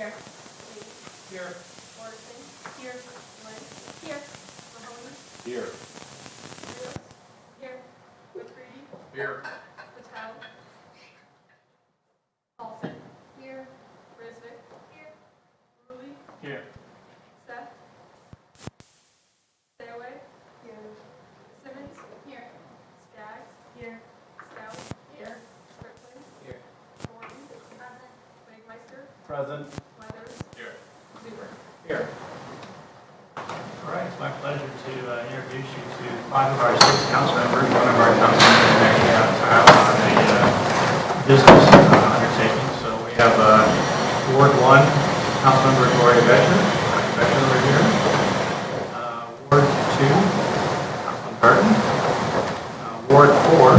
Here. Here. Morrison. Here. Lynn. Here. Mahoney. Here. Rios. Here. McCready. Here. Patel. Paulson. Here. Risvik. Here. Rulli. Here. Seth. Stayaway. Here. Simmons. Here. Skaggs. Here. Stout. Here. Strickland. Here. Gordon. Present. Wegmeister. Present. Weathers. Here. Zuber. Here. All right, it's my pleasure to introduce you to 5 of our 6 council members. One of our council members is actually out of town on a business undertaking. So we have Ward 1, Councilmember Gloria Becher over here. Ward 2, Councilman Burton. Ward 4,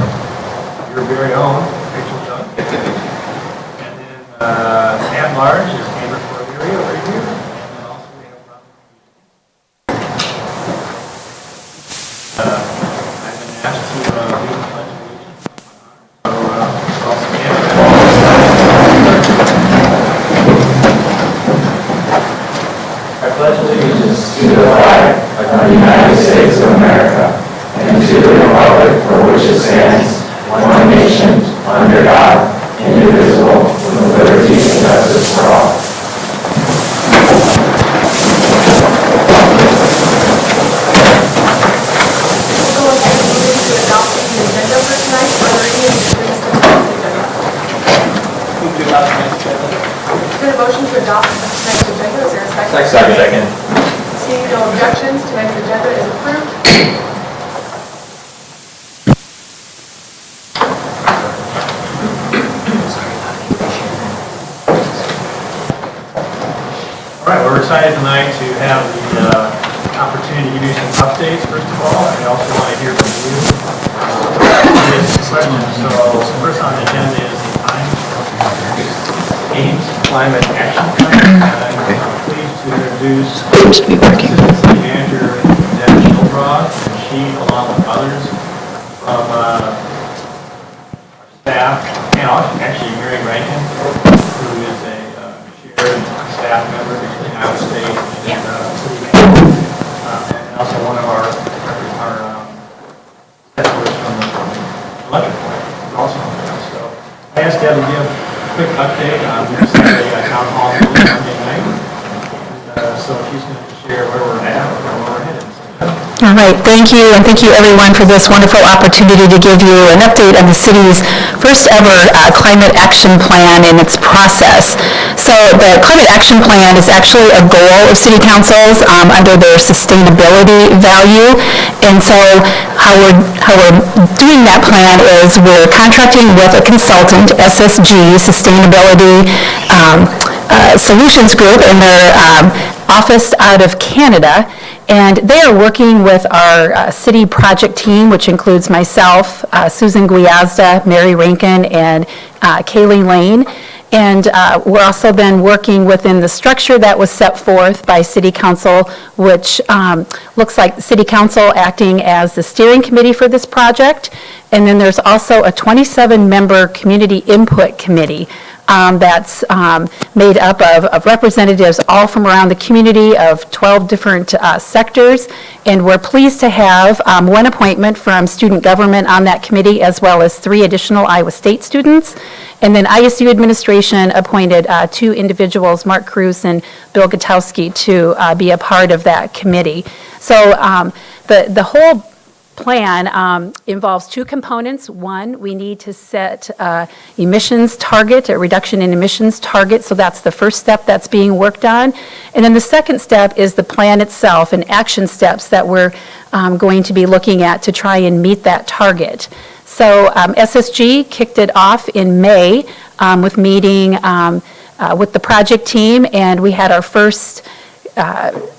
your very own Rachel Dunn. And then at large is Amber Corleary over here. And then also we have I've been asked to do the pledge of allegiance. So also I pledge allegiance to the flag of the United States of America and to the republic for which it stands, one nation, under God, indivisible, with liberty and justice for all. Is there a motion to adopt tonight's agenda? Is there a second? Second. Seeing no objections, tonight's agenda is approved. All right, we're excited tonight to have the opportunity to give you some updates, first of all. I also want to hear from you. So first on the agenda is the Aims Climate Action Plan. I'm pleased to introduce City Manager Deb Schildroth, and she, along with others from our staff, and actually Mary Rankin, who is a shared staff member between Iowa State and City Manager, and also one of our experts from the electric plant is also on there. So I asked Deb to give a quick update on this town hall meeting Monday night. So she's going to share where we're at and where we're headed. All right, thank you, and thank you everyone for this wonderful opportunity to give you an update on the city's first ever climate action plan and its process. So the climate action plan is actually a goal of city councils under their sustainability value, and so how we're doing that plan is we're contracting with a consultant, SSG, Sustainability Solutions Group, and they're officed out of Canada. And they are working with our city project team, which includes myself, Susan Guiazda, Mary Rankin, and Kaylee Lane. And we're also then working within the structure that was set forth by City Council, which looks like City Council acting as the steering committee for this project. And then there's also a 27-member community input committee that's made up of representatives all from around the community of 12 different sectors. And we're pleased to have one appointment from student government on that committee, as well as 3 additional Iowa State students. And then ISU administration appointed 2 individuals, Mark Cruz and Bill Gutowski, to be a part of that committee. So the whole plan involves 2 components. One, we need to set emissions target, a reduction in emissions target, so that's the first step that's being worked on. And then the second step is the plan itself and action steps that we're going to be looking at to try and meet that target. So SSG kicked it off in May with meeting with the project team, and we had our first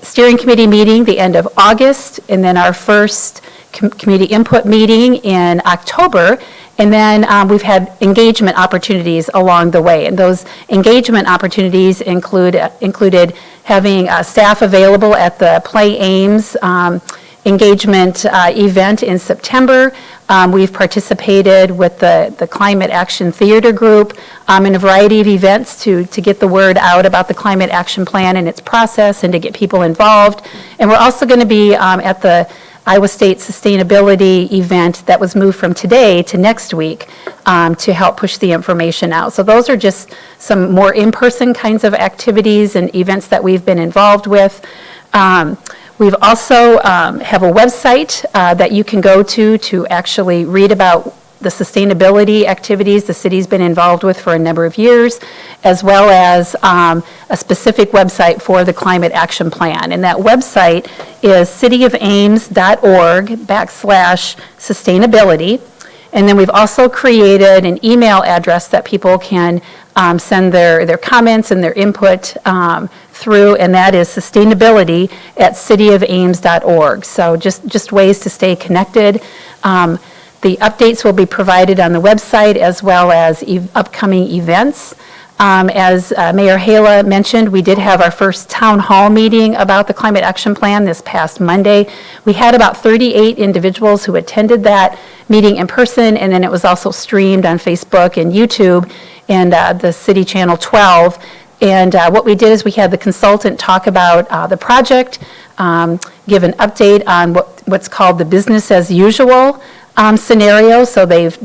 steering committee meeting the end of August, and then our first community input meeting in October, and then we've had engagement opportunities along the way, and those engagement opportunities included having staff available at the Play Ames engagement event in September. We've participated with the Climate Action Theater Group in a variety of events to get the word out about the Climate Action Plan and its process and to get people involved. And we're also going to be at the Iowa State Sustainability event that was moved from today to next week to help push the information out. So those are just some more in-person kinds of activities and events that we've been involved with. We've also have a website that you can go to actually read about the sustainability activities the city's been involved with for a number of years, as well as a specific website for the Climate Action Plan. And that website is cityofames.org/sustainability. And then we've also created an email address that people can send their comments and their input through, and that is sustainability@cityofames.org. So just ways to stay connected. The updates will be provided on the website as well as upcoming events. As Mayor Hala mentioned, we did have our first town hall meeting about the Climate Action Plan this past Monday. We had about 38 individuals who attended that meeting in person, and then it was also streamed on Facebook and YouTube and the City Channel 12. And what we did is we had the consultant talk about the project, give an update on what's called the business as usual scenario. So they've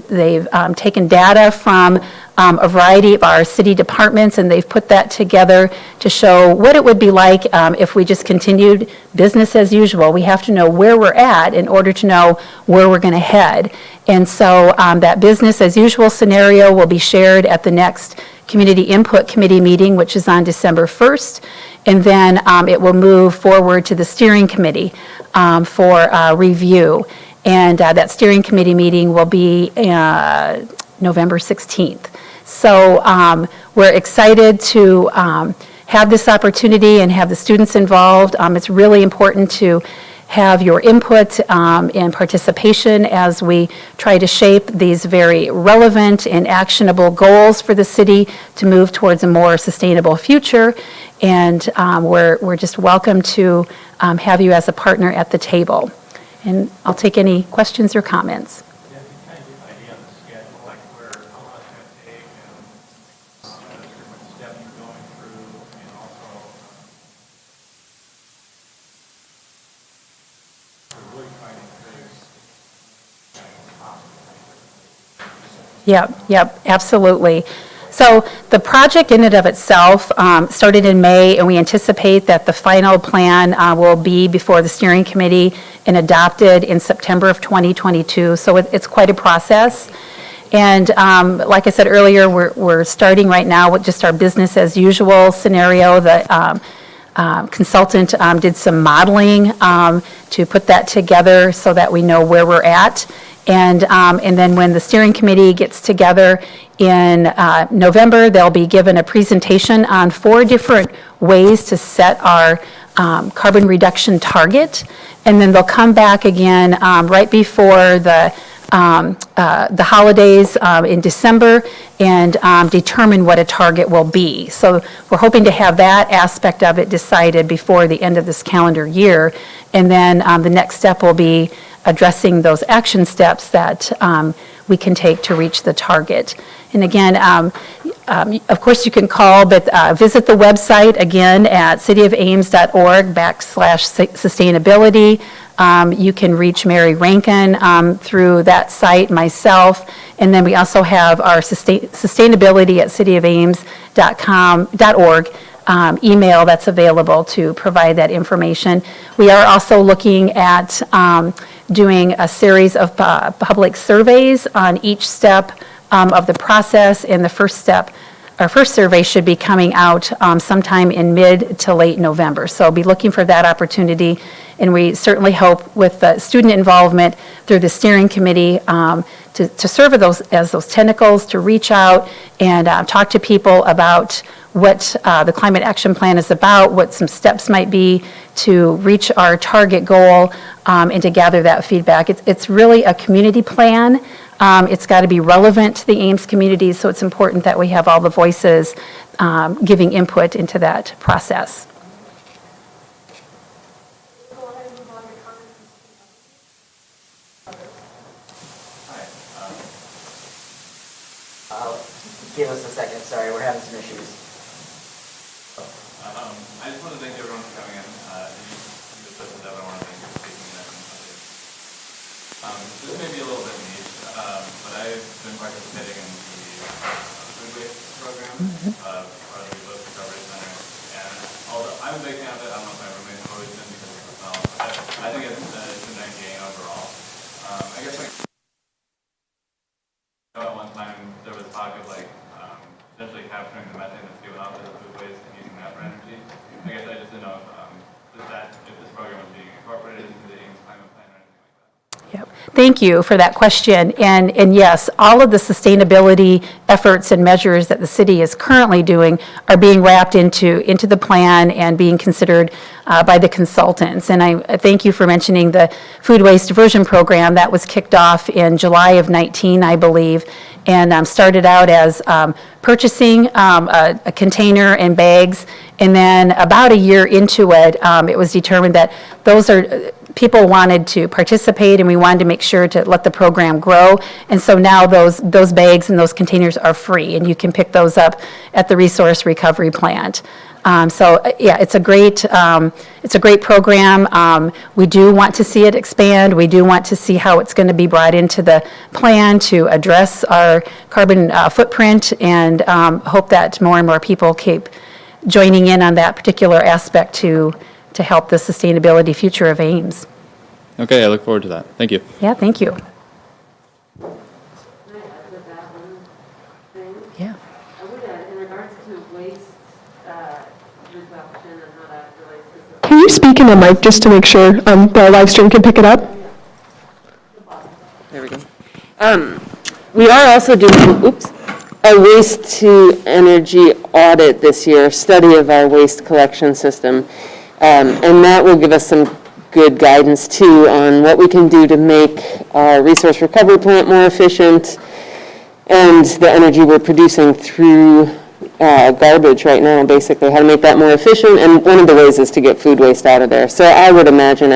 taken data from a variety of our city departments, and they've put that together to show what it would be like if we just continued business as usual. We have to know where we're at in order to know where we're going to head. And so that business as usual scenario will be shared at the next Community Input Committee meeting, which is on December 1st. And then it will move forward to the steering committee for review. And that steering committee meeting will be November 16th. So we're excited to have this opportunity and have the students involved. It's really important to have your input and participation as we try to shape these very relevant and actionable goals for the city to move towards a more sustainable future. And we're just welcome to have you as a partner at the table. And I'll take any questions or comments. Yeah, if you kind of give an idea on the schedule, like how long it's going to take, and different steps you're going through, and also we're really trying to increase Yep, absolutely. So the project in and of itself started in May, and we anticipate that the final plan will be before the steering committee and adopted in September of 2022. So it's quite a process. And like I said earlier, we're starting right now with just our business as usual scenario. The consultant did some modeling to put that together so that we know where we're at. And then when the steering committee gets together in November, they'll be given a presentation on 4 different ways to set our carbon reduction target. And then they'll come back again right before the holidays in December and determine what a target will be. So we're hoping to have that aspect of it decided before the end of this calendar year. And then the next step will be addressing those action steps that we can take to reach the target. And again, of course you can call, but visit the website again at cityofames.org/sustainability. You can reach Mary Rankin through that site, myself, and then we also have our sustainability@cityofames.org email that's available to provide that information. We are also looking at doing a series of public surveys on each step of the process, and the first step, our first survey should be coming out sometime in mid to late November. So be looking for that opportunity, and we certainly hope with the student involvement through the steering committee to serve as those tentacles, to reach out and talk to people about what the Climate Action Plan is about, what some steps might be to reach our target goal, and to gather that feedback. It's really a community plan. It's got to be relevant to the Ames community, so it's important that we have all the voices giving input into that process. Go ahead and move on to comments. Give us a second, sorry, we're having some issues. I just want to thank everyone for coming in. You just listed that, I want to thank you for taking that. This may be a little bit niche, but I've been participating in the food waste program, part of the Budgetary Recovery Center, and although I'm a big fan of it, I don't know if my roommate's always been because of the smell, but I think it's a nice gain overall. I guess like at one time there was talk of like essentially capturing the methane that's given off as food waste and using that for energy. I guess I just didn't know if this program was being incorporated into the Ames climate plan or anything like that. Yep. Thank you for that question. And yes, all of the sustainability efforts and measures that the city is currently doing are being wrapped into the plan and being considered by the consultants. And I thank you for mentioning the food waste diversion program that was kicked off in July of 19, I believe, and started out as purchasing a container and bags. And then about a year into it, it was determined that people wanted to participate, and we wanted to make sure to let the program grow. And so now those bags and those containers are free, and you can pick those up at the resource recovery plant. So yeah, it's a great program. We do want to see it expand. We do want to see how it's going to be brought into the plan to address our carbon footprint, and hope that more and more people keep joining in on that particular aspect to help the sustainability future of Ames. Okay, I look forward to that. Thank you. Yeah, thank you. Can I add to that one thing? Yeah. I would add, in regards to waste reduction and how that relates to... Can you speak in the mic just to make sure the live stream can pick it up? There we go. We are also doing, a waste to energy audit this year, study of our waste collection system. And that will give us some good guidance too on what we can do to make our resource recovery plant more efficient and the energy we're producing through garbage right now, basically, how to make that more efficient. And one of the ways is to get food waste out of there. So I would imagine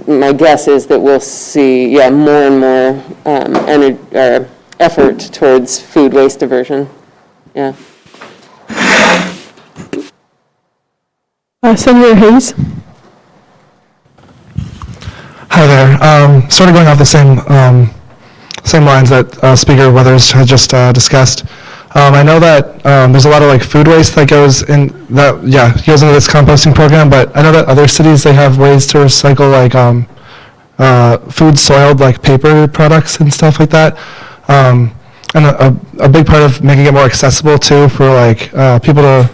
my guess is that we'll see, more and more effort towards food waste diversion. Yeah. Senator Hayes. Hi there. Sort of going off the same lines that Speaker Weathers had just discussed. I know that there's a lot of like food waste that goes into this composting program, but I know that other cities, they have ways to recycle like food soiled like paper products and stuff like that. And a big part of making it more accessible too for like people to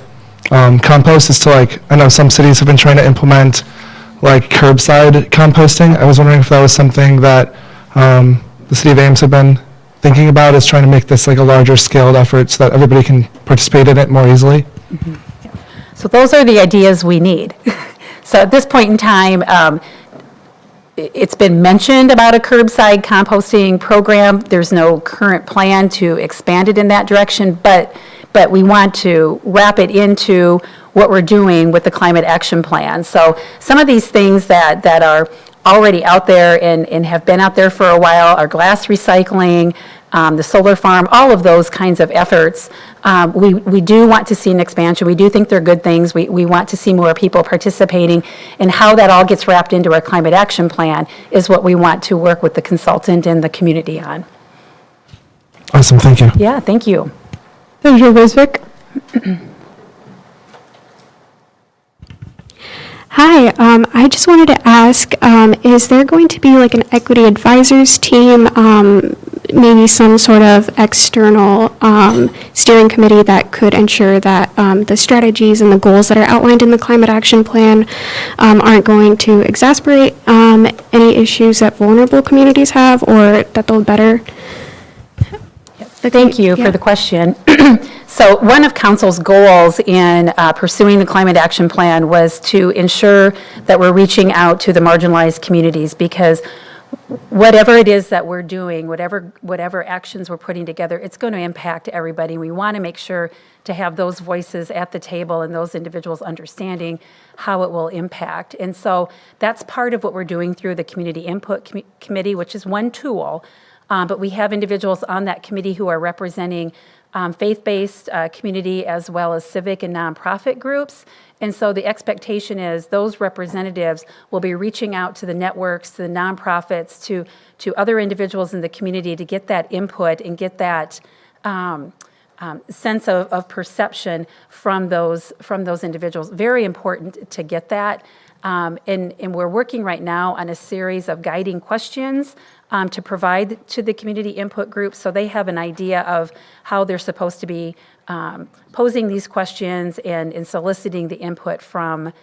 compost is to like, I know some cities have been trying to implement like curbside composting. I was wondering if that was something that the city of Ames had been thinking about, is trying to make this like a larger scaled effort so that everybody can participate in it more easily. Mm-hmm. So those are the ideas we need. So at this point in time, it's been mentioned about a curbside composting program. There's no current plan to expand it in that direction, but we want to wrap it into what we're doing with the climate action plan. So some of these things that are already out there and have been out there for a while are glass recycling, the solar farm, all of those kinds of efforts. We do want to see an expansion. We do think they're good things. We want to see more people participating, and how that all gets wrapped into our climate action plan is what we want to work with the consultant and the community on. Awesome, thank you. Yeah, thank you. Senator Risvik. Hi, I just wanted to ask, is there going to be like an equity advisors team, maybe some sort of external steering committee that could ensure that the strategies and the goals that are outlined in the climate action plan aren't going to exacerbate any issues that vulnerable communities have, or that they'll better? Thank you for the question. So one of Council's goals in pursuing the climate action plan was to ensure that we're reaching out to the marginalized communities, because whatever it is that we're doing, whatever actions we're putting together, it's going to impact everybody. We want to make sure to have those voices at the table and those individuals understanding how it will impact. And so that's part of what we're doing through the Community Input Committee, which is one tool. But we have individuals on that committee who are representing faith-based community as well as civic and nonprofit groups. And so the expectation is those representatives will be reaching out to the networks, to the nonprofits, to other individuals in the community to get that input and get that sense of perception from those individuals. Very important to get that. And we're working right now on a series of guiding questions to provide to the community input groups so they have an idea of how they're supposed to be posing these questions and soliciting the input from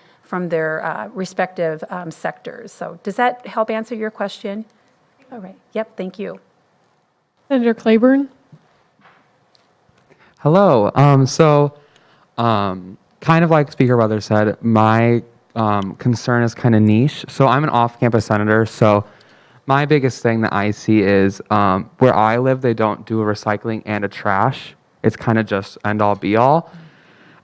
their respective sectors. So does that help answer your question? All right. Yep, thank you. Senator Claiborne? Hello. Kind of like Speaker Weather said, my concern is kind of niche. So I'm an off-campus senator. So my biggest thing that I see is where I live, they don't do a recycling and a trash. It's kind of just end-all, be-all.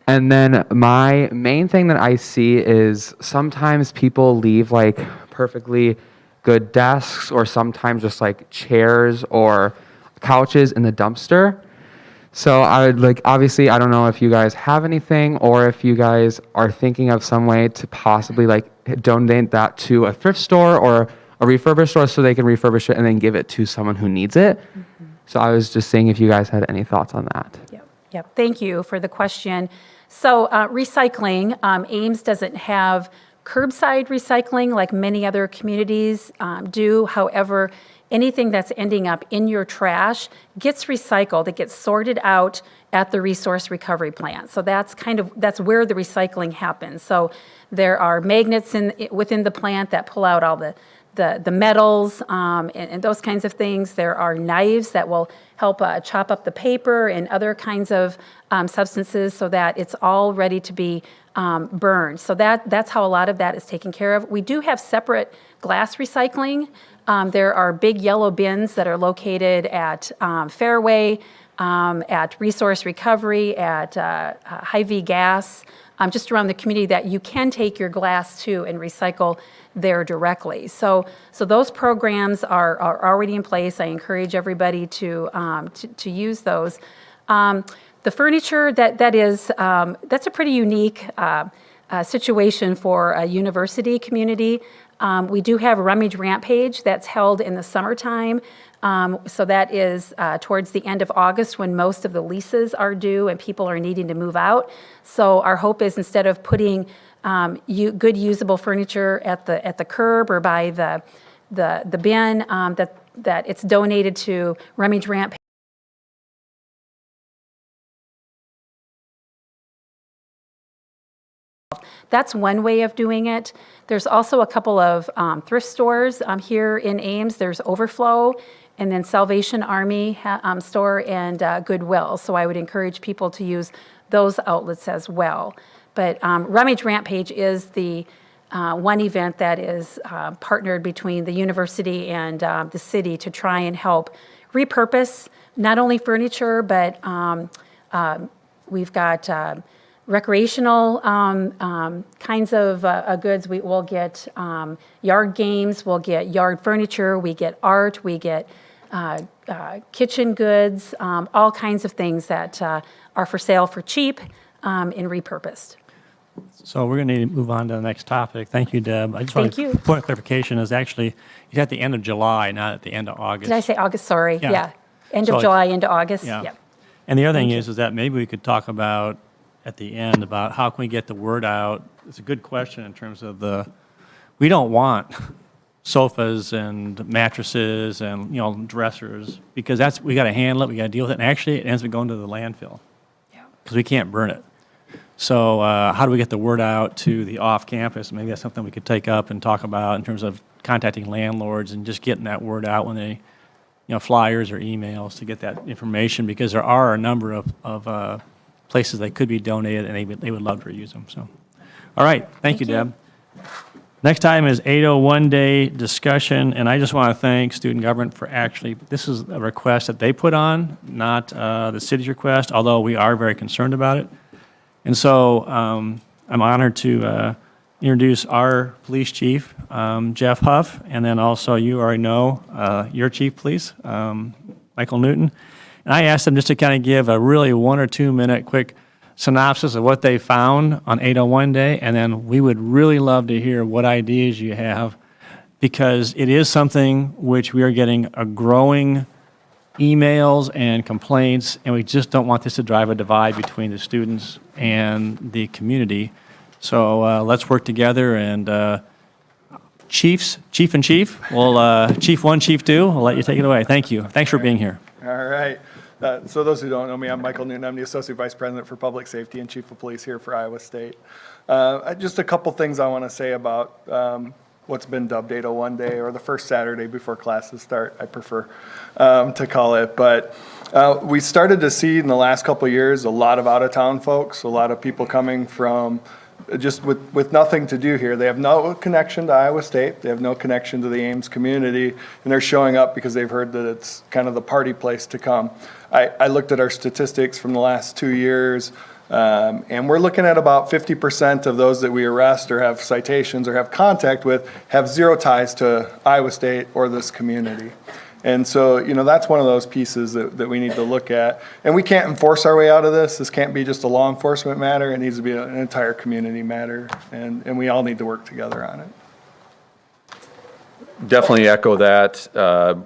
And then my main thing that I see is sometimes people leave like perfectly good desks or sometimes just like chairs or couches in the dumpster. So I would like, obviously, I don't know if you guys have anything or if you guys are thinking of some way to possibly like donate that to a thrift store or a refurbished store so they can refurbish it and then give it to someone who needs it. Mm-hmm. So I was just seeing if you guys had any thoughts on that. Yep. Thank you for the question. So recycling, Ames doesn't have curbside recycling like many other communities do. However, anything that's ending up in your trash gets recycled. It gets sorted out at the resource recovery plant. So that's where the recycling happens. So there are magnets within the plant that pull out all the metals and those kinds of things. There are knives that will help chop up the paper and other kinds of substances so that it's all ready to be burned. So that's how a lot of that is taken care of. We do have separate glass recycling. There are big yellow bins that are located at Fairway, at Resource Recovery, at Hy-Vee Gas, just around the community that you can take your glass to and recycle there directly. So those programs are already in place. I encourage everybody to use those. The furniture, that's a pretty unique situation for a university community. We do have a Rummage Rampage that's held in the summertime. So that is towards the end of August when most of the leases are due and people are needing to move out. So our hope is instead of putting good usable furniture at the curb or by the bin, that it's donated to Rummage Rampage. That's one way of doing it. There's also a couple of thrift stores here in Ames. There's Overflow and then Salvation Army store and Goodwill. So I would encourage people to use those outlets as well. But Rummage Rampage is the one event that is partnered between the university and the city to try and help repurpose not only furniture, but we've got recreational kinds of goods. We will get yard games, we'll get yard furniture, we get art, we get kitchen goods, all kinds of things that are for sale for cheap and repurposed. So we're going to need to move on to the next topic. Thank you, Deb. I just want to point of clarification is actually it's at the end of July, not at the end of August. Did I say August? Sorry. Yeah. End of July into August. Yeah. Yep. And the other thing is that maybe we could talk about at the end about how can we get the word out. It's a good question in terms of we don't want sofas and mattresses and dressers because we got to handle it, we got to deal with it, and actually it ends up going to the landfill because we can't burn it. So how do we get the word out to the off-campus? Maybe that's something we could take up and talk about in terms of contacting landlords and just getting that word out when they, flyers or emails to get that information because there are a number of places they could be donated and they would love to reuse them. So, all right, thank you, Deb. Next item is 801 day discussion, and I just want to thank student government for this is a request that they put on, not the city's request, although we are very concerned about it. And so I'm honored to introduce our police chief, Jeff Huff, and then also you already know your chief police, Michael Newton. And I asked them just to kind of give a really 1 or 2 minute quick synopsis of what they found on 801 Day, and then we would really love to hear what ideas you have, because it is something which we are getting a growing emails and complaints, and we just don't want this to drive a divide between the students and the community. So let's work together, and chief and chief, well, chief one, chief two, I'll let you take it away. Thank you. Thanks for being here. All right. So those who don't know me, I'm Michael Newton. I'm the Associate Vice President for Public Safety and Chief of Police here for Iowa State. Just a couple things I want to say about what's been dubbed 801 Day, or the first Saturday before classes start, I prefer to call it. But we started to see in the last couple of years a lot of out-of-town folks, a lot of people coming from just with nothing to do here. They have no connection to Iowa State. They have no connection to the Ames community, and they're showing up because they've heard that it's kind of the party place to come. I looked at our statistics from the last 2 years, and we're looking at about 50% of those that we arrest or have citations or have contact with have zero ties to Iowa State or this community. And so, you know, that's one of those pieces that we need to look at. And we can't enforce our way out of this. This can't be just a law enforcement matter. It needs to be an entire community matter, and we all need to work together on it. Definitely echo that.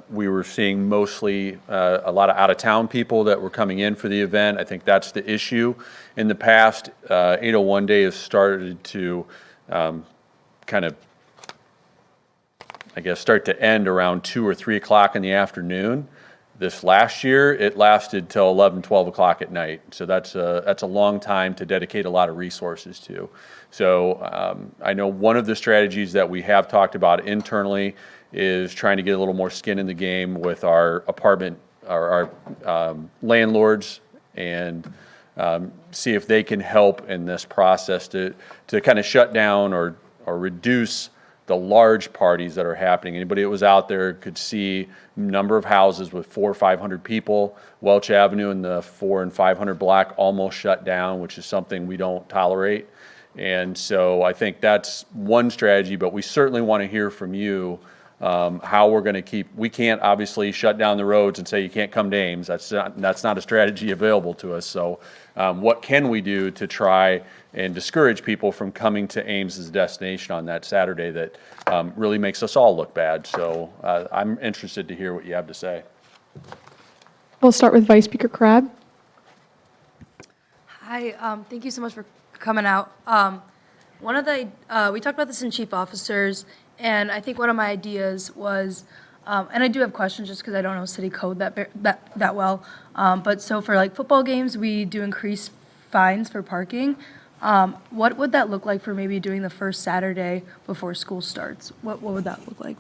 We were seeing mostly a lot of out-of-town people that were coming in for the event. I think that's the issue. In the past, 801 Day has started to kind of, I guess, start to end around 2 or 3 o'clock in the afternoon. This last year, it lasted till 11, 12 o'clock at night. So that's a long time to dedicate a lot of resources to. So I know one of the strategies that we have talked about internally is trying to get a little more skin in the game with our apartment, our landlords, and see if they can help in this process to kind of shut down or reduce the large parties that are happening. Anybody that was out there could see number of houses with 400 or 500 people. Welch Avenue in the 400 and 500 block almost shut down, which is something we don't tolerate. And so I think that's one strategy, but we certainly want to hear from you how we're going to keep. We can't obviously shut down the roads and say you can't come to Ames. That's not a strategy available to us. So what can we do to try and discourage people from coming to Ames as a destination on that Saturday that really makes us all look bad? So I'm interested to hear what you have to say. We'll start with Vice Speaker Crabb. Hi, thank you so much for coming out. We talked about this in chief officers, and I think one of my ideas was, and I do have questions just because I don't know city code that well, but so for like football games, we do increase fines for parking. What would that look like for maybe doing the first Saturday before school starts? What would that look like?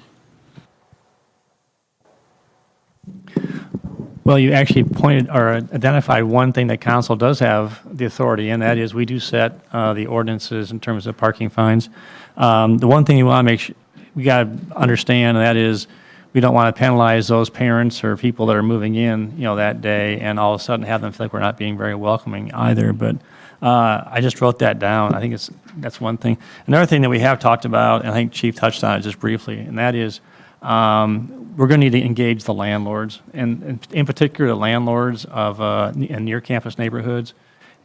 Well, you actually pointed or identified one thing that council does have the authority, and that is we do set the ordinances in terms of parking fines. The one thing you want to make sure, we got to understand, and that is we don't want to penalize those parents or people that are moving in, you know, that day, and all of a sudden have them feel like we're not being very welcoming either. But I just wrote that down. I think that's one thing. Another thing that we have talked about, and I think Chief touched on it just briefly, and that is we're going to need to engage the landlords, and in particular the landlords of in near campus neighborhoods.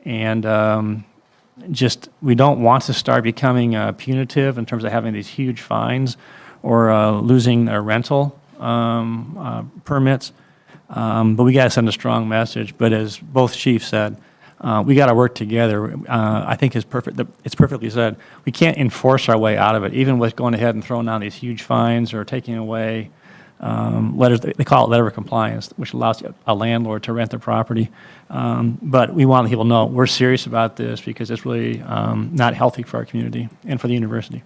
And just we don't want to start becoming punitive in terms of having these huge fines or losing their rental permits. But we got to send a strong message. But as both chiefs said, we got to work together. I think it's perfectly said. We can't enforce our way out of it, even with going ahead and throwing down these huge fines or taking away letters. They call it letter of compliance, which allows a landlord to rent the property. But we want people to know we're serious about this because it's really not healthy for our community and for the university.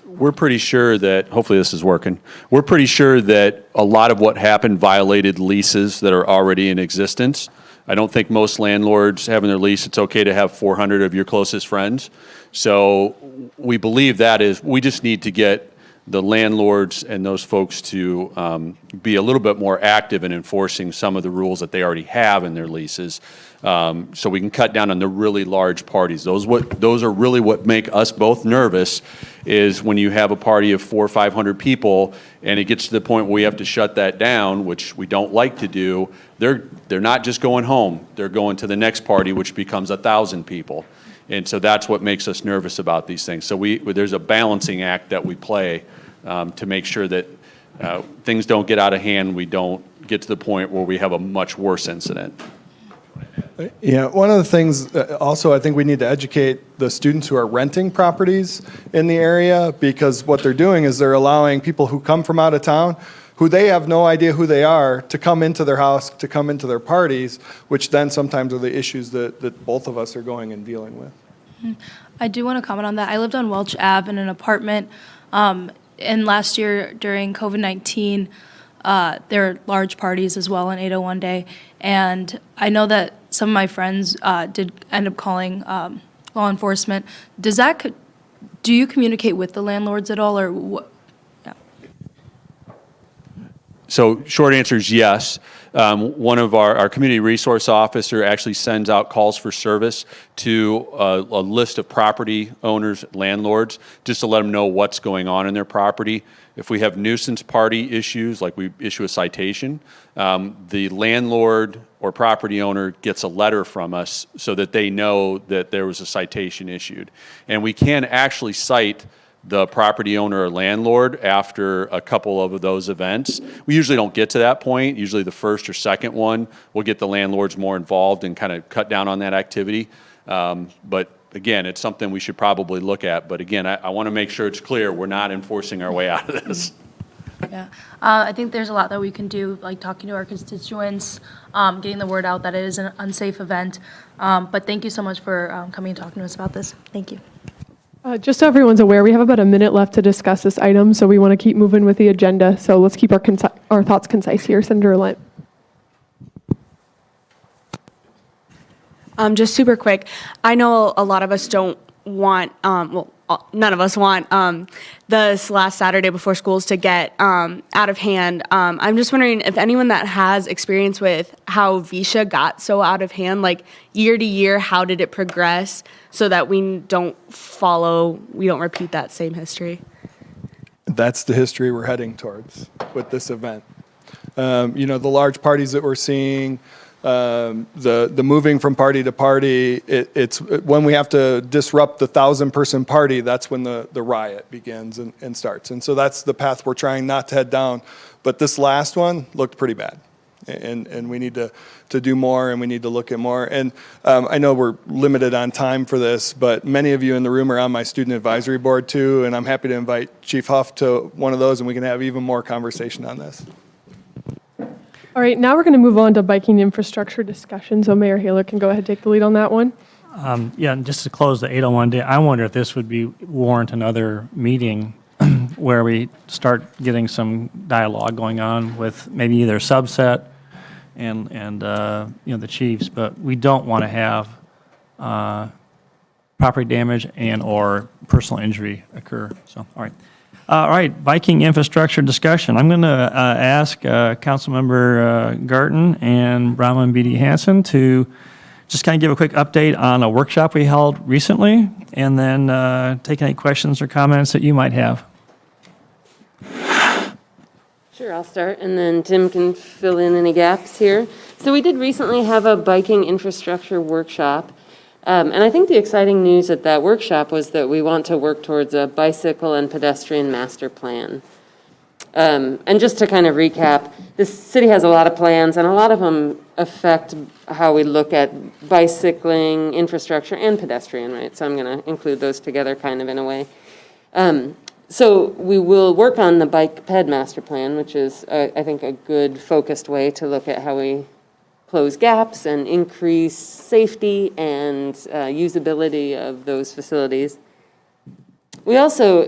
We're pretty sure that, hopefully this is working, we're pretty sure that a lot of what happened violated leases that are already in existence. I don't think most landlords have in their lease it's okay to have 400 of your closest friends. So we believe that is, we just need to get the landlords and those folks to be a little bit more active in enforcing some of the rules that they already have in their leases, so we can cut down on the really large parties. Those are really what make us both nervous, is when you have a party of 400 or 500 people and it gets to the point where we have to shut that down, which we don't like to do. They're not just going home, they're going to the next party, which becomes 1,000 people. And so that's what makes us nervous about these things. So there's a balancing act that we play to make sure that things don't get out of hand. We don't get to the point where we have a much worse incident. Yeah, one of the things also, I think we need to educate the students who are renting properties in the area, because what they're doing is they're allowing people who come from out of town, who they have no idea who they are, to come into their house, to come into their parties, which then sometimes are the issues that both of us are going and dealing with. I do want to comment on that. I lived on Welch Ave in an apartment, and last year during COVID-19, there were large parties as well on 801 Day, and I know that some of my friends did end up calling law enforcement. Do you communicate with the landlords at all, or what? Yeah. So short answer is yes. One of our community resource officer actually sends out calls for service to a list of property owners, landlords, just to let them know what's going on in their property. If we have nuisance party issues, like we issue a citation, the landlord or property owner gets a letter from us so that they know that there was a citation issued. And we can actually cite the property owner or landlord after a couple of those events. We usually don't get to that point. Usually the first or second one will get the landlords more involved and kind of cut down on that activity. But again, it's something we should probably look at. But again, I want to make sure it's clear we're not enforcing our way out of this. Yeah, I think there's a lot that we can do, like talking to our constituents, getting the word out that it is an unsafe event. But thank you so much for coming and talking to us about this. Thank you. Just so everyone's aware, we have about a minute left to discuss this item, so we want to keep moving with the agenda. So let's keep our thoughts concise here. Senator Lent. Just super quick, I know a lot of us don't want, none of us want this last Saturday before schools to get out of hand. I'm just wondering if anyone that has experience with how VISA got so out of hand, like year to year, how did it progress so that we don't repeat that same history? That's the history we're heading towards with this event. The large parties that we're seeing, the moving from party to party, it's when we have to disrupt the 1,000-person party, that's when the riot begins and starts. And so that's the path we're trying not to head down. But this last one looked pretty bad. And we need to do more, and we need to look at more. And I know we're limited on time for this, but many of you in the room are on my student advisory board too, and I'm happy to invite Chief Huff to one of those, and we can have even more conversation on this. All right, now we're going to move on to biking infrastructure discussion. So Mayor Haler can go ahead and take the lead on that one. Yeah, and just to close the 801 Day, I wonder if this would warrant another meeting where we start getting some dialogue going on with maybe either subset and the chiefs, but we don't want to have property damage and or personal injury occur. So, all right. All right, Viking infrastructure discussion. I'm going to ask Councilmember Garten and Brahman B.D. Hansen to just kind of give a quick update on a workshop we held recently, and then take any questions or comments that you might have. Sure, I'll start, and then Tim can fill in any gaps here. So we did recently have a biking infrastructure workshop. And I think the exciting news at that workshop was that we want to work towards a bicycle and pedestrian master plan. And just to kind of recap, this city has a lot of plans, and a lot of them affect how we look at bicycling, infrastructure, and pedestrian, right? So I'm going to include those together kind of in a way. So we will work on the bike ped master plan, which is, I think, a good focused way to look at how we close gaps and increase safety and usability of those facilities. We also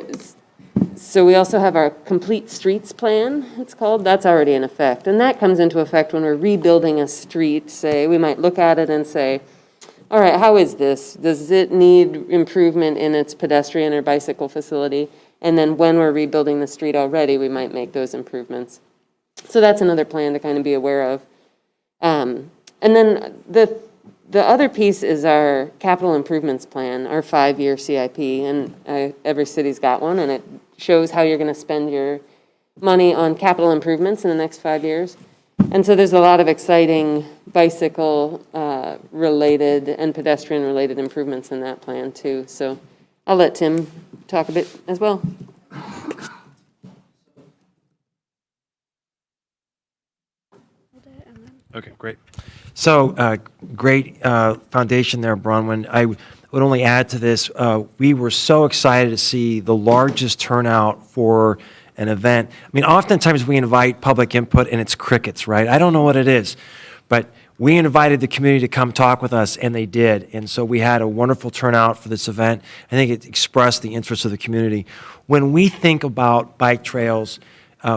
have our complete streets plan, it's called. That's already in effect. And that comes into effect when we're rebuilding a street. Say, we might look at it and say, all right, how is this? Does it need improvement in its pedestrian or bicycle facility? And then when we're rebuilding the street already, we might make those improvements. So that's another plan to kind of be aware of. And then the other piece is our capital improvements plan, our 5-year CIP, and every city's got one, and it shows how you're going to spend your money on capital improvements in the next 5 years. And so there's a lot of exciting bicycle related and pedestrian related improvements in that plan too. So I'll let Tim talk a bit as well. Okay, great. So great foundation there, Bronwyn. I would only add to this, we were so excited to see the largest turnout for an event. I mean, oftentimes we invite public input and it's crickets, right? I don't know what it is, but we invited the community to come talk with us, and they did. And so we had a wonderful turnout for this event. I think it expressed the interest of the community. When we think about bike trails,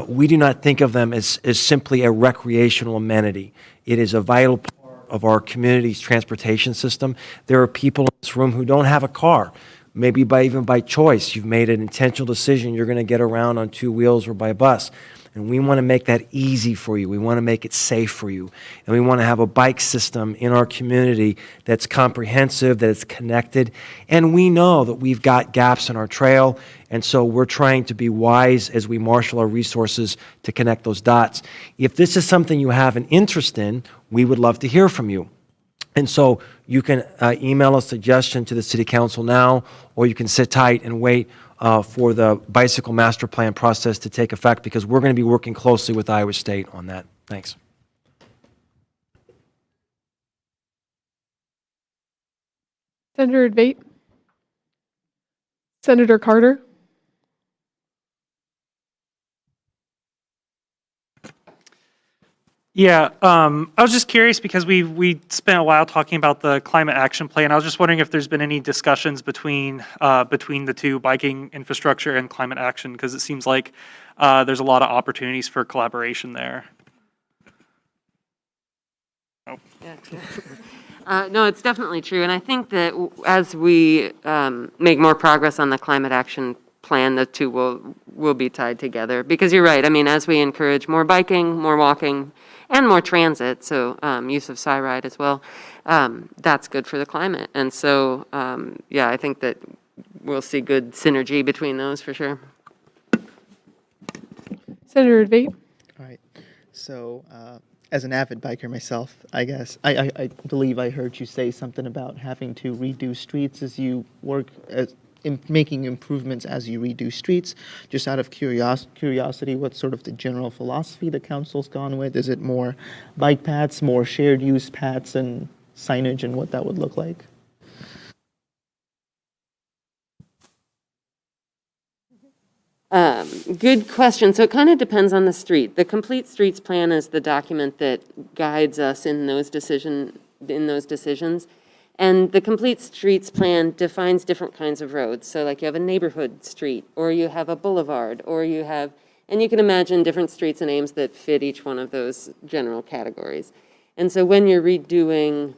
we do not think of them as simply a recreational amenity. It is a vital part of our community's transportation system. There are people in this room who don't have a car. Maybe even by choice, you've made an intentional decision you're going to get around on 2 wheels or by bus. And we want to make that easy for you. We want to make it safe for you. And we want to have a bike system in our community that's comprehensive, that is connected. And we know that we've got gaps in our trail. And so we're trying to be wise as we marshal our resources to connect those dots. If this is something you have an interest in, we would love to hear from you. And so you can email a suggestion to the City Council now, or you can sit tight and wait for the bicycle master plan process to take effect, because we're going to be working closely with Iowa State on that. Thanks. Senator Debate. Senator Carter. Yeah, I was just curious because we spent a while talking about the climate action plan. I was just wondering if there's been any discussions between the two, biking infrastructure and climate action, because it seems like there's a lot of opportunities for collaboration there. Oh. Yeah. No, it's definitely true. And I think that as we make more progress on the climate action plan, the two will be tied together. Because you're right. I mean, as we encourage more biking, more walking, and more transit, so use of SciRide as well, that's good for the climate. And so, yeah, I think that we'll see good synergy between those for sure. Senator Debate. All right. So, as an avid biker myself, I guess, I believe I heard you say something about having to redo streets as you work in making improvements as you redo streets. Just out of curiosity, what's sort of the general philosophy the council's gone with? Is it more bike paths, more shared use paths, and signage, and what that would look like? Good question. So it kind of depends on the street. The complete streets plan is the document that guides us in those decisions. And the complete streets plan defines different kinds of roads. So like you have a neighborhood street, or you have a boulevard, or you have, and you can imagine different streets and names that fit each one of those general categories. And so when you're redoing,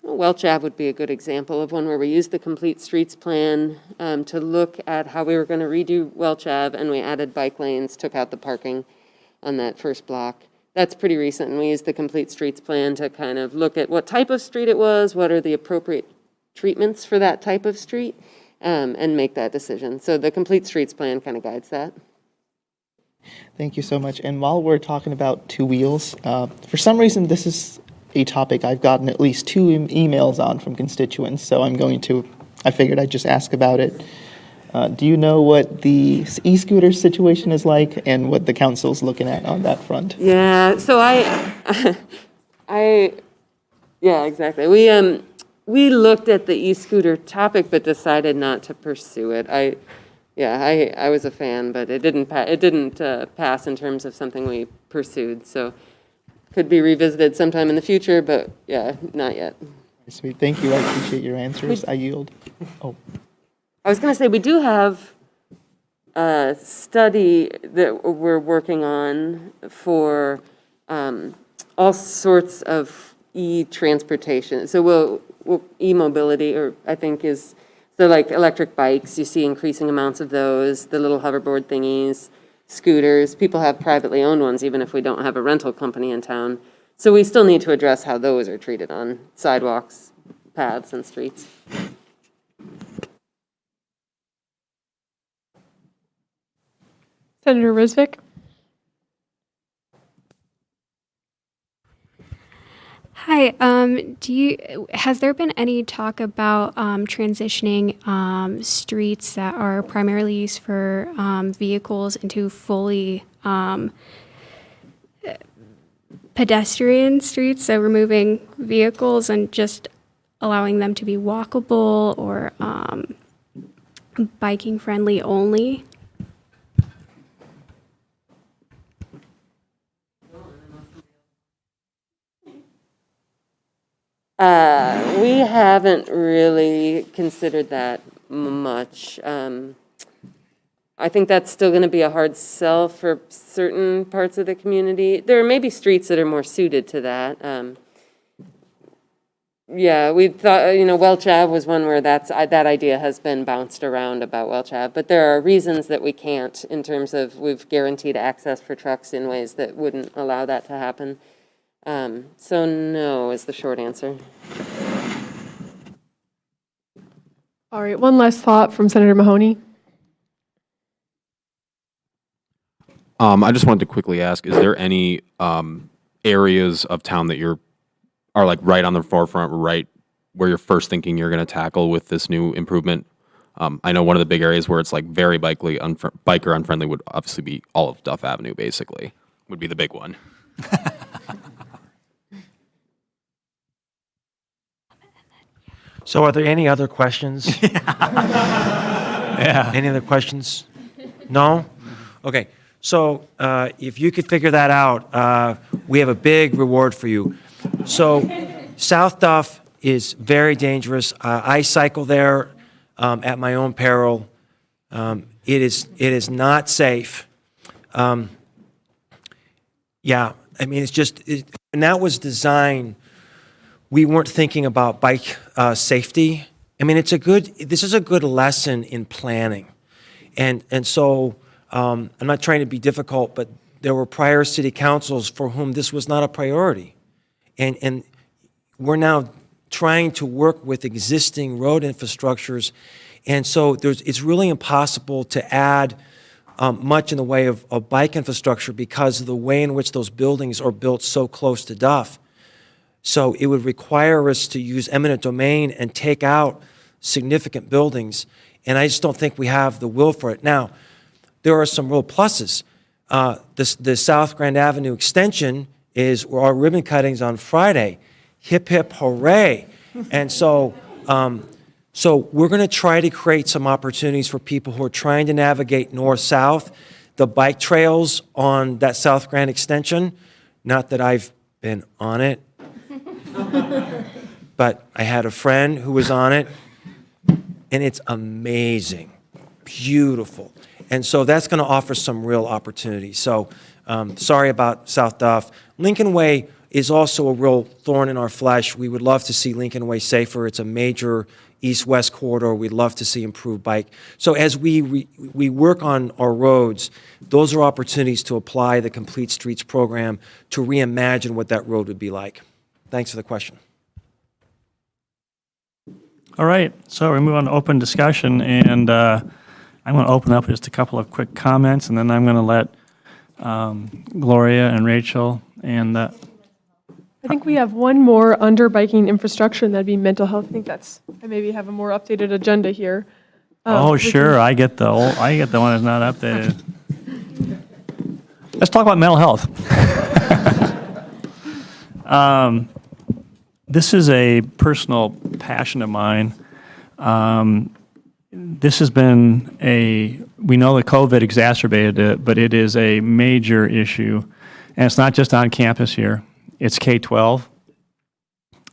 Welch Ave would be a good example of one where we used the complete streets plan to look at how we were going to redo Welch Ave, and we added bike lanes, took out the parking on that first block. That's pretty recent, and we used the complete streets plan to kind of look at what type of street it was, what are the appropriate treatments for that type of street, and make that decision. So the complete streets plan kind of guides that. Thank you so much. And while we're talking about 2 wheels, for some reason this is a topic I've gotten at least 2 emails on from constituents, so I figured I'd just ask about it. Do you know what the e-scooter situation is like and what the council's looking at on that front? Yeah, so yeah, exactly. We looked at the e-scooter topic but decided not to pursue it. I was a fan, but it didn't pass in terms of something we pursued. So could be revisited sometime in the future, but yeah, not yet. Sweet, thank you. I appreciate your answers. I yield. Oh. I was going to say, we do have a study that we're working on for all sorts of e-transportation. So e-mobility, or I think is So like electric bikes, you see increasing amounts of those, the little hoverboard thingies, scooters. People have privately owned ones, even if we don't have a rental company in town. So we still need to address how those are treated on sidewalks, paths, and streets. Senator Risvik? Hi, has there been any talk about transitioning streets that are primarily used for vehicles into fully pedestrian streets, so removing vehicles and just allowing them to be walkable or biking friendly only? We haven't really considered that much. I think that's still going to be a hard sell for certain parts of the community. There may be streets that are more suited to that. Yeah, we thought, Welch Ave was one where that idea has been bounced around about Welch Ave, but there are reasons that we can't in terms of we've guaranteed access for trucks in ways that wouldn't allow that to happen. So no is the short answer. All right, one last thought from Senator Mahoney. I just wanted to quickly ask, is there any areas of town that are like right on the forefront, right where you're first thinking you're going to tackle with this new improvement? I know one of the big areas where it's like very biker unfriendly would obviously be all of Duff Avenue, basically, would be the big one. So are there any other questions? Yeah. Any other questions? No? Okay. So if you could figure that out, we have a big reward for you. So South Duff is very dangerous. I cycle there at my own peril. It is not safe. Yeah, I mean, it's just, and that was designed, we weren't thinking about bike safety. I mean, this is a good lesson in planning. And so, I'm not trying to be difficult, but there were prior city councils for whom this was not a priority. And we're now trying to work with existing road infrastructures. And so it's really impossible to add much in the way of bike infrastructure because of the way in which those buildings are built so close to Duff. So it would require us to use eminent domain and take out significant buildings. And I just don't think we have the will for it. Now, there are some real pluses. The South Grand Avenue extension is our ribbon cuttings on Friday. Hip, hip, hooray. And so we're going to try to create some opportunities for people who are trying to navigate north-south. The bike trails on that South Grand extension, not that I've been on it, but I had a friend who was on it, and it's amazing, beautiful. And so that's going to offer some real opportunities. So sorry about South Duff. Lincoln Way is also a real thorn in our flesh. We would love to see Lincoln Way safer. It's a major east-west corridor. We'd love to see improved bike. So as we work on our roads, those are opportunities to apply the Complete Streets program to reimagine what that road would be like. Thanks for the question. All right, so we move on to open discussion, and I'm going to open up just a couple of quick comments, and then I'm going to let Gloria and Rachel and I think we have one more under biking infrastructure, and that'd be mental health. I maybe have a more updated agenda here. sure, I get the one that's not updated. Let's talk about mental health. This is a personal passion of mine. This has been we know that COVID exacerbated it, but it is a major issue. And it's not just on campus here. It's K-12,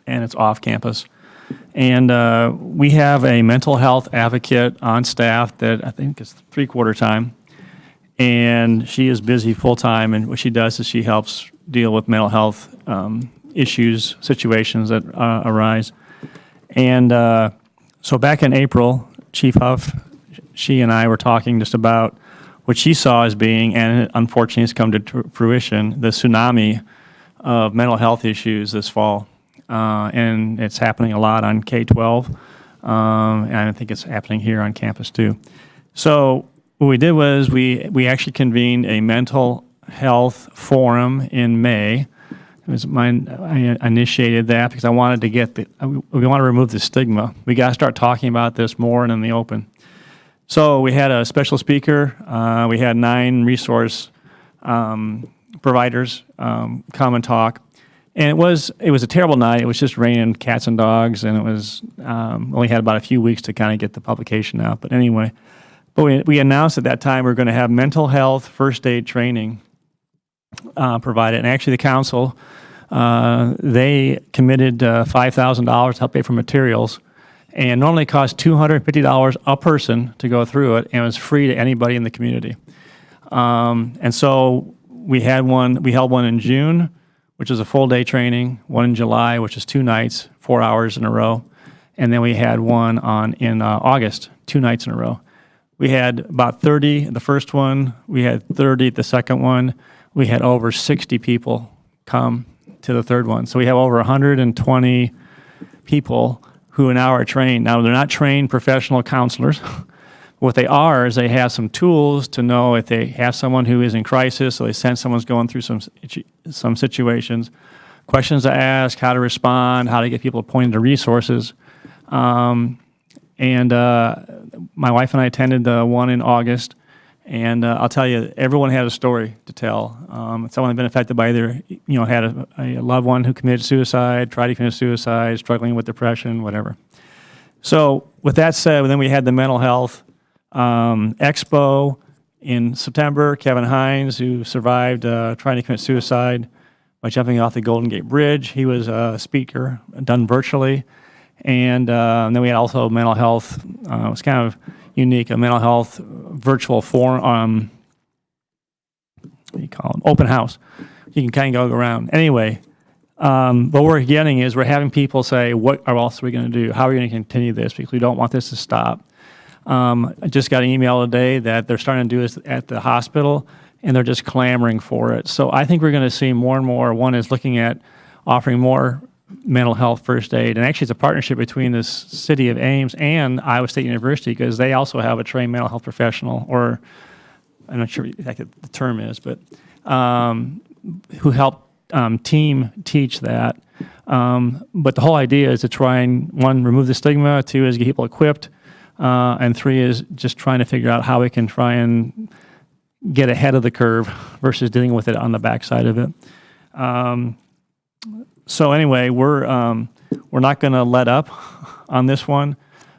and it's off campus. And we have a mental health advocate on staff that I think is 3/4 time. And she is busy full-time, and what she does is she helps deal with mental health issues, situations that arise. And so back in April, Chief Huff, she and I were talking just about what she saw as being, and unfortunately it's come to fruition, the tsunami of mental health issues this fall. And it's happening a lot on K-12, and I think it's happening here on campus too. So what we did was we actually convened a mental health forum in May. It was mine. I initiated that because I wanted to get we want to remove the stigma. We got to start talking about this more and in the open. So we had a special speaker. We had 9 resource providers come and talk. And it was a terrible night. It was just raining cats and dogs, and it was only had about a few weeks to kind of get the publication out. But anyway, we announced at that time we were going to have mental health first aid training provided. And actually the council, they committed $5,000 to help pay for materials. And normally it costs $250 a person to go through it, and it was free to anybody in the community. And so we held one in June, which is a full day training, one in July, which is 2 nights, 4 hours in a row. And then we had one in August, 2 nights in a row. We had about 30 the first one, we had 30 the second one, we had over 60 people come to the third one. So we have over 120 people who now are trained. Now, they're not trained professional counselors. What they are is they have some tools to know if they have someone who is in crisis, or they sense someone's going through some situations, questions to ask, how to respond, how to get people pointed to resources. My wife and I attended the one in August, and I'll tell you, everyone had a story to tell. Someone had been affected by either, had a loved one who committed suicide, tried to commit suicide, struggling with depression, whatever. So with that said, then we had the mental health expo in September. Kevin Hines, who survived trying to commit suicide by jumping off the Golden Gate Bridge, he was a speaker, done virtually. And then we had also mental health. It was kind of unique, a mental health virtual forum, what do you call them, open house. You can kind of go around. Anyway, what we're getting is we're having people say, what else are we going to do? How are we going to continue this? Because we don't want this to stop. I just got an email today that they're starting to do this at the hospital, and they're just clamoring for it. So I think we're going to see more and more. One is looking at offering more mental health first aid. And actually, it's a partnership between the city of Ames and Iowa State University, because they also have a trained mental health professional, or I'm not sure exactly what the term is, but who help team teach that. But the whole idea is to try and, 1, remove the stigma, 2 is get people equipped, and 3 is just trying to figure out how we can try and get ahead of the curve versus dealing with it on the backside of it. So anyway, we're not going to let up on this one,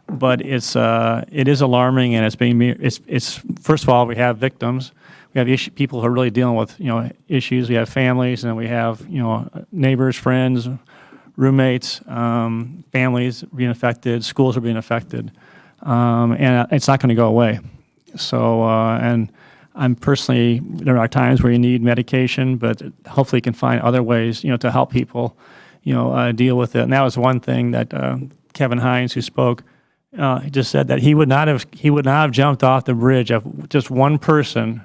but it is alarming, and it's first of all, we have victims, we have people who are really dealing with issues. We have families, and we have neighbors, friends, roommates, families being affected, schools are being affected, and it's not going to go away. So and I'm personally, there are times where you need medication, but hopefully you can find other ways, to help people, deal with it. And that was one thing that Kevin Hines, who spoke, he just said that he would not have jumped off the bridge if just one person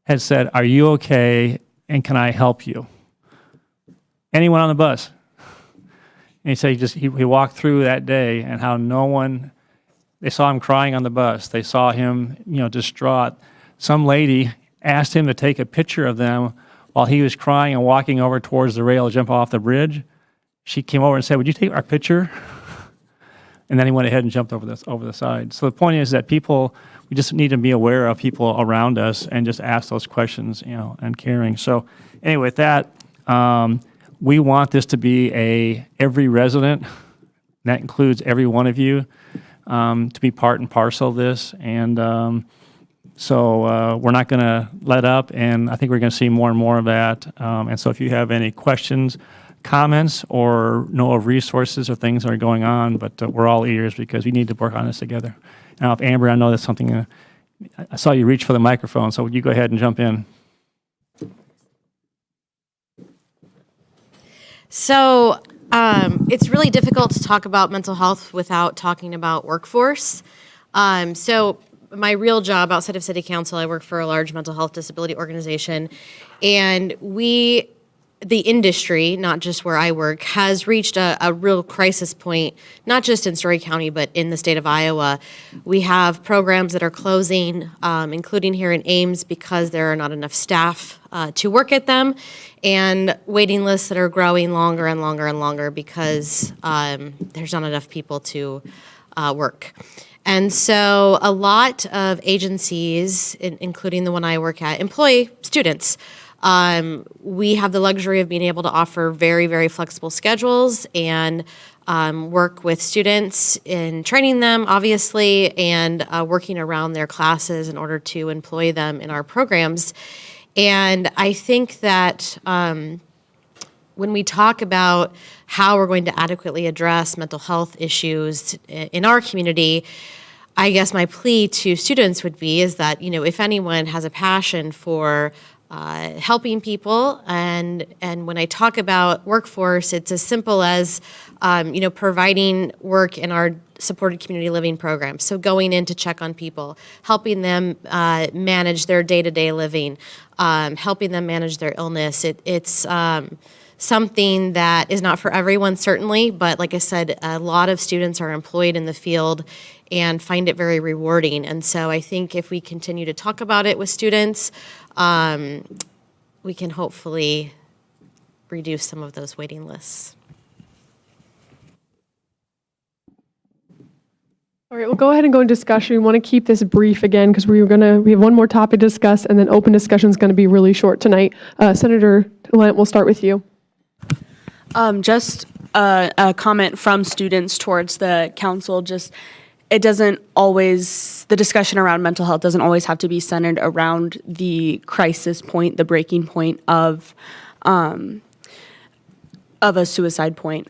had said, "Are you okay? And can I help you?" Anyone on the bus. And he said he walked through that day, and how no one, they saw him crying on the bus. They saw him, distraught. Some lady asked him to take a picture of them while he was crying and walking over towards the rail to jump off the bridge. She came over and said, "Would you take our picture?" And then he went ahead and jumped over the side. So the point is that we just need to be aware of people around us and just ask those questions, and caring. So anyway, with that, we want this to be every resident, and that includes every one of you, to be part and parcel of this. And so we're not going to let up, and I think we're going to see more and more of that. And so if you have any questions, comments, or know of resources or things that are going on, but we're all ears because we need to work on this together. Now, if Amber, I know that's something, I saw you reach for the microphone, so would you go ahead and jump in? So It's really difficult to talk about mental health without talking about workforce. So my real job outside of city council, I work for a large mental health disability organization, and the industry, not just where I work, has reached a real crisis point, not just in Story County, but in the state of Iowa. We have programs that are closing, including here in Ames, because there are not enough staff to work at them, and waiting lists that are growing longer and longer and longer because there's not enough people to work. And so a lot of agencies, including the one I work at, employ students. We have the luxury of being able to offer very, very flexible schedules and work with students in training them, obviously, and working around their classes in order to employ them in our programs. And I think that when we talk about how we're going to adequately address mental health issues in our community, I guess my plea to students would be is that, if anyone has a passion for helping people, and when I talk about workforce, it's as simple as providing work in our supported community living program. So going in to check on people, helping them manage their day-to-day living, helping them manage their illness. It's something that is not for everyone, certainly, but like I said, a lot of students are employed in the field and find it very rewarding. And so I think if we continue to talk about it with students, we can hopefully reduce some of those waiting lists. All right, we'll go ahead and go into discussion. We want to keep this brief again because we have one more topic to discuss, and then open discussion is going to be really short tonight. Senator Lent, we'll start with you. Just a comment from students towards the council. It doesn't always, the discussion around mental health doesn't always have to be centered around the crisis point, the breaking point of a suicide point.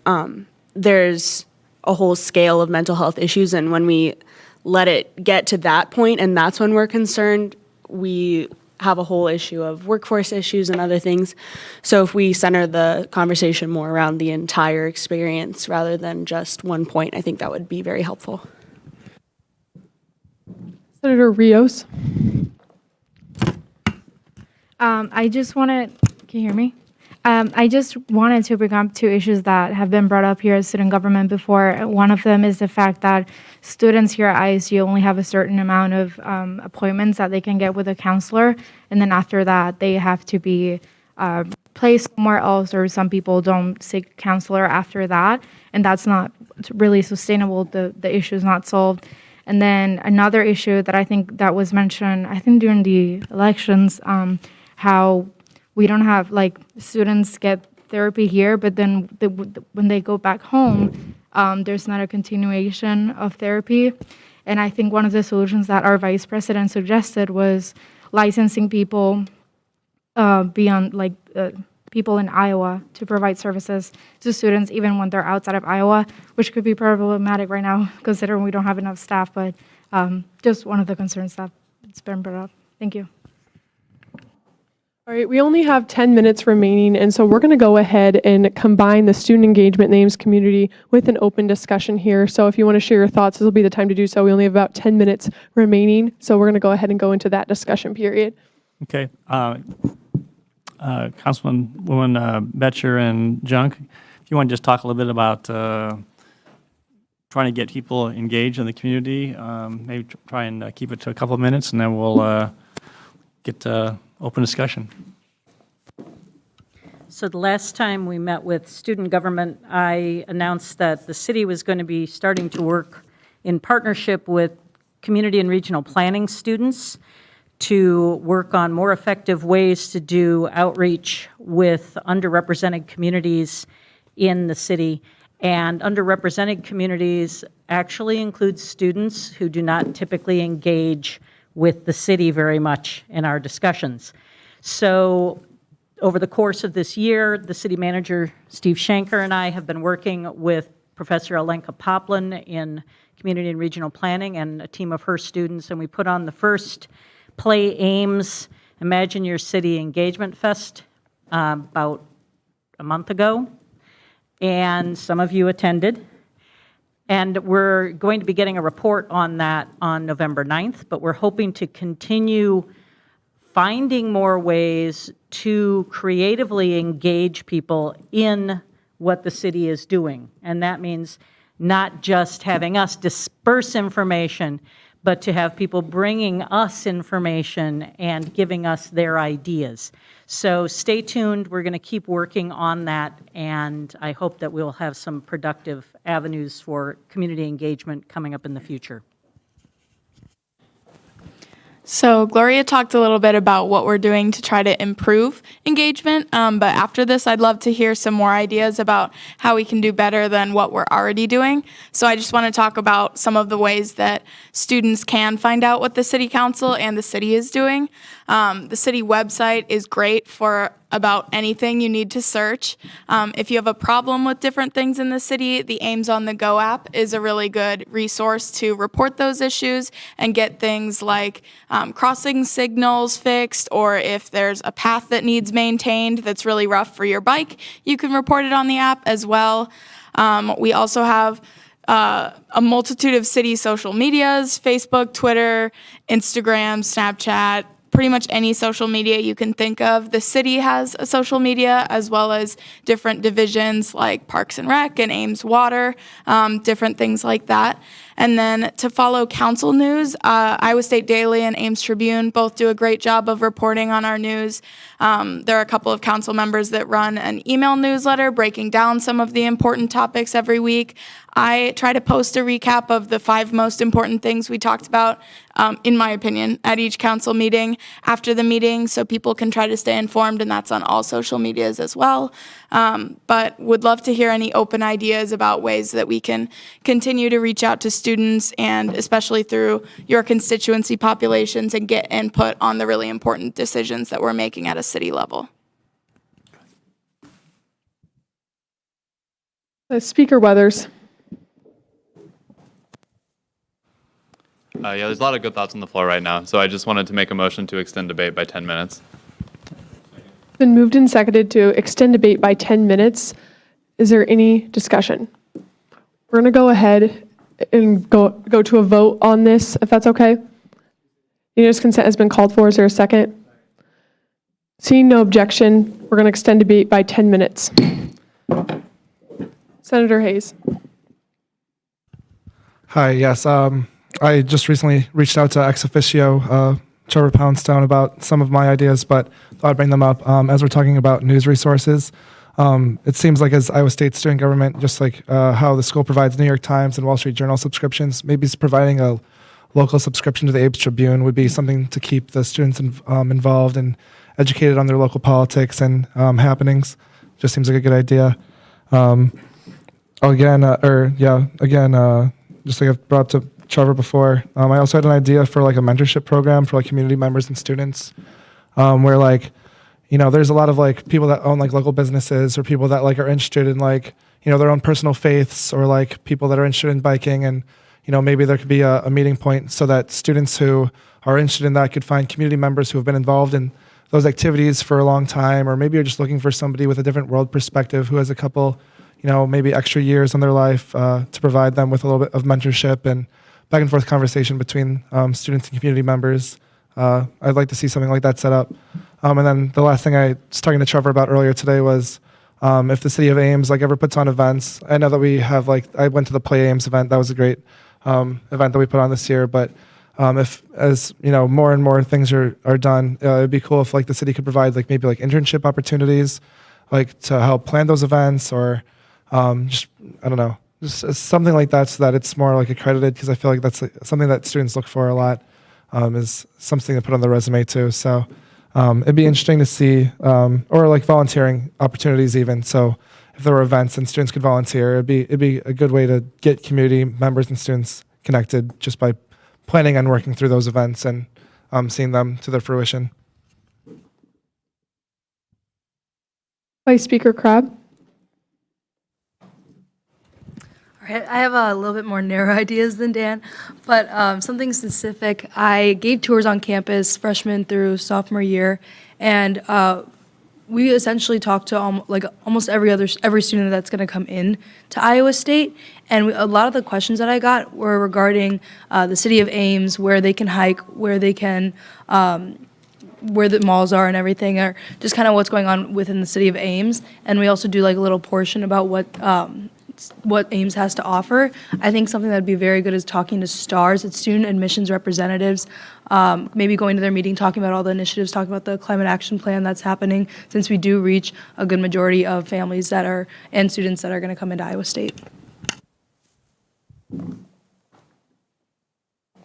There's a whole scale of mental health issues, and when we let it get to that point, and that's when we're concerned, we have a whole issue of workforce issues and other things. So if we center the conversation more around the entire experience rather than just one point, I think that would be very helpful. Senator Rios. I just wanted, can you hear me? I just wanted to bring up two issues that have been brought up here as student government before. One of them is the fact that students here at ISU only have a certain amount of appointments that they can get with a counselor, and then after that, they have to be placed somewhere else, or some people don't seek counselor after that, and that's not really sustainable. The issue is not solved. And then another issue that I think that was mentioned, I think during the elections, how we don't have, students get therapy here, but then when they go back home, there's not a continuation of therapy. And I think one of the solutions that our vice president suggested was licensing people beyond, people in Iowa to provide services to students even when they're outside of Iowa, which could be problematic right now considering we don't have enough staff, but just one of the concerns that's been brought up. Thank you. All right, we only have 10 minutes remaining, and so we're going to go ahead and combine the student engagement names community with an open discussion here. So if you want to share your thoughts, this will be the time to do so. We only have about 10 minutes remaining, so we're going to go ahead and go into that discussion period. Okay. Councilwoman Betcher and Junk, if you want to just talk a little bit about trying to get people engaged in the community, maybe try and keep it to a couple of minutes, and then we'll get open discussion. So the last time we met with student government, I announced that the city was going to be starting to work in partnership with community and regional planning students to work on more effective ways to do outreach with underrepresented communities in the city. And underrepresented communities actually include students who do not typically engage with the city very much in our discussions. So over the course of this year, the city manager, Steve Shanker, and I have been working with Professor Alenka Poplin in community and regional planning and a team of her students, and we put on the first Play Ames Imagine Your City Engagement Fest about a month ago. and some of you attended. And we're going to be getting a report on that on November 9th, but we're hoping to continue finding more ways to creatively engage people in what the city is doing. And that means not just having us disperse information, but to have people bringing us information and giving us their ideas. So stay tuned. We're going to keep working on that, and I hope that we'll have some productive avenues for community engagement coming up in the future. So Gloria talked a little bit about what we're doing to try to improve engagement, but after this, I'd love to hear some more ideas about how we can do better than what we're already doing. So I just want to talk about some of the ways that students can find out what the City Council and the city is doing. The city website is great for about anything you need to search. If you have a problem with different things in the city, the Ames on the Go app is a really good resource to report those issues and get things like crossing signals fixed, or if there's a path that needs maintained that's really rough for your bike, you can report it on the app as well. We also have a multitude of city social medias: Facebook, Twitter, Instagram, Snapchat, pretty much any social media you can think of. The city has a social media, as well as different divisions like Parks and Rec and Ames Water, different things like that. And then to follow council news, Iowa State Daily and Ames Tribune both do a great job of reporting on our news. There are a couple of council members that run an email newsletter breaking down some of the important topics every week. I try to post a recap of the 5 most important things we talked about, in my opinion, at each council meeting after the meeting, so people can try to stay informed, and that's on all social medias as well. But would love to hear any open ideas about ways that we can continue to reach out to students, and especially through your constituency populations, and get input on the really important decisions that we're making at a city level. Speaker Weathers. Yeah, there's a lot of good thoughts on the floor right now, so I just wanted to make a motion to extend debate by 10 minutes. Been moved and seconded to extend debate by 10 minutes. Is there any discussion? We're going to go ahead and go to a vote on this, if that's okay. Unanimous consent has been called for. Is there a second? Seeing no objection, we're going to extend debate by 10 minutes. Senator Hayes. Hi, yes. I just recently reached out to ex officio Trevor Poundstone about some of my ideas, but thought I'd bring them up. As we're talking about news resources, it seems like as Iowa State student government, just like how the school provides New York Times and Wall Street Journal subscriptions, maybe providing a local subscription to the Ames Tribune would be something to keep the students involved and educated on their local politics and happenings. Just seems like a good idea. Just like I've brought up to Trevor before, I also had an idea for like a mentorship program for like community members and students, where like, there's a lot of like people that own like local businesses, or people that like are interested in like, their own personal faiths, or like people that are interested in biking, and maybe there could be a meeting point so that students who are interested in that could find community members who have been involved in those activities for a long time, or maybe you're just looking for somebody with a different world perspective who has a couple, maybe extra years in their life to provide them with a little bit of mentorship and back and forth conversation between students and community members. I'd like to see something like that set up. And then the last thing I was talking to Trevor about earlier today was if the city of Ames ever puts on events. I know that we have I went to the Play Ames event. That was a great event that we put on this year. But if as more and more things are done, it'd be cool if the city could provide maybe internship opportunities, to help plan those events, or just I don't know. Just something like that, so that it's more accredited, because I feel like that's something that students look for a lot, is something to put on the resume too. So it'd be interesting to see, or volunteering opportunities even. So if there were events and students could volunteer, it'd be a good way to get community members and students connected, just by planning on working through those events and seeing them to their fruition. Vice Speaker Crabb. I have a little bit more narrow ideas than Dan, but something specific. I gave tours on campus freshman through sophomore year, and we essentially talk to almost every student that's going to come in to Iowa State, and a lot of the questions that I got were regarding the city of Ames, where they can hike, where they can, where the malls are and everything, or just kind of what's going on within the city of Ames. And we also do like a little portion about what Ames has to offer. I think something that'd be very good is talking to STARS, it's student admissions representatives, maybe going to their meeting, talking about all the initiatives, talking about the climate action plan that's happening, since we do reach a good majority of families and students that are going to come into Iowa State.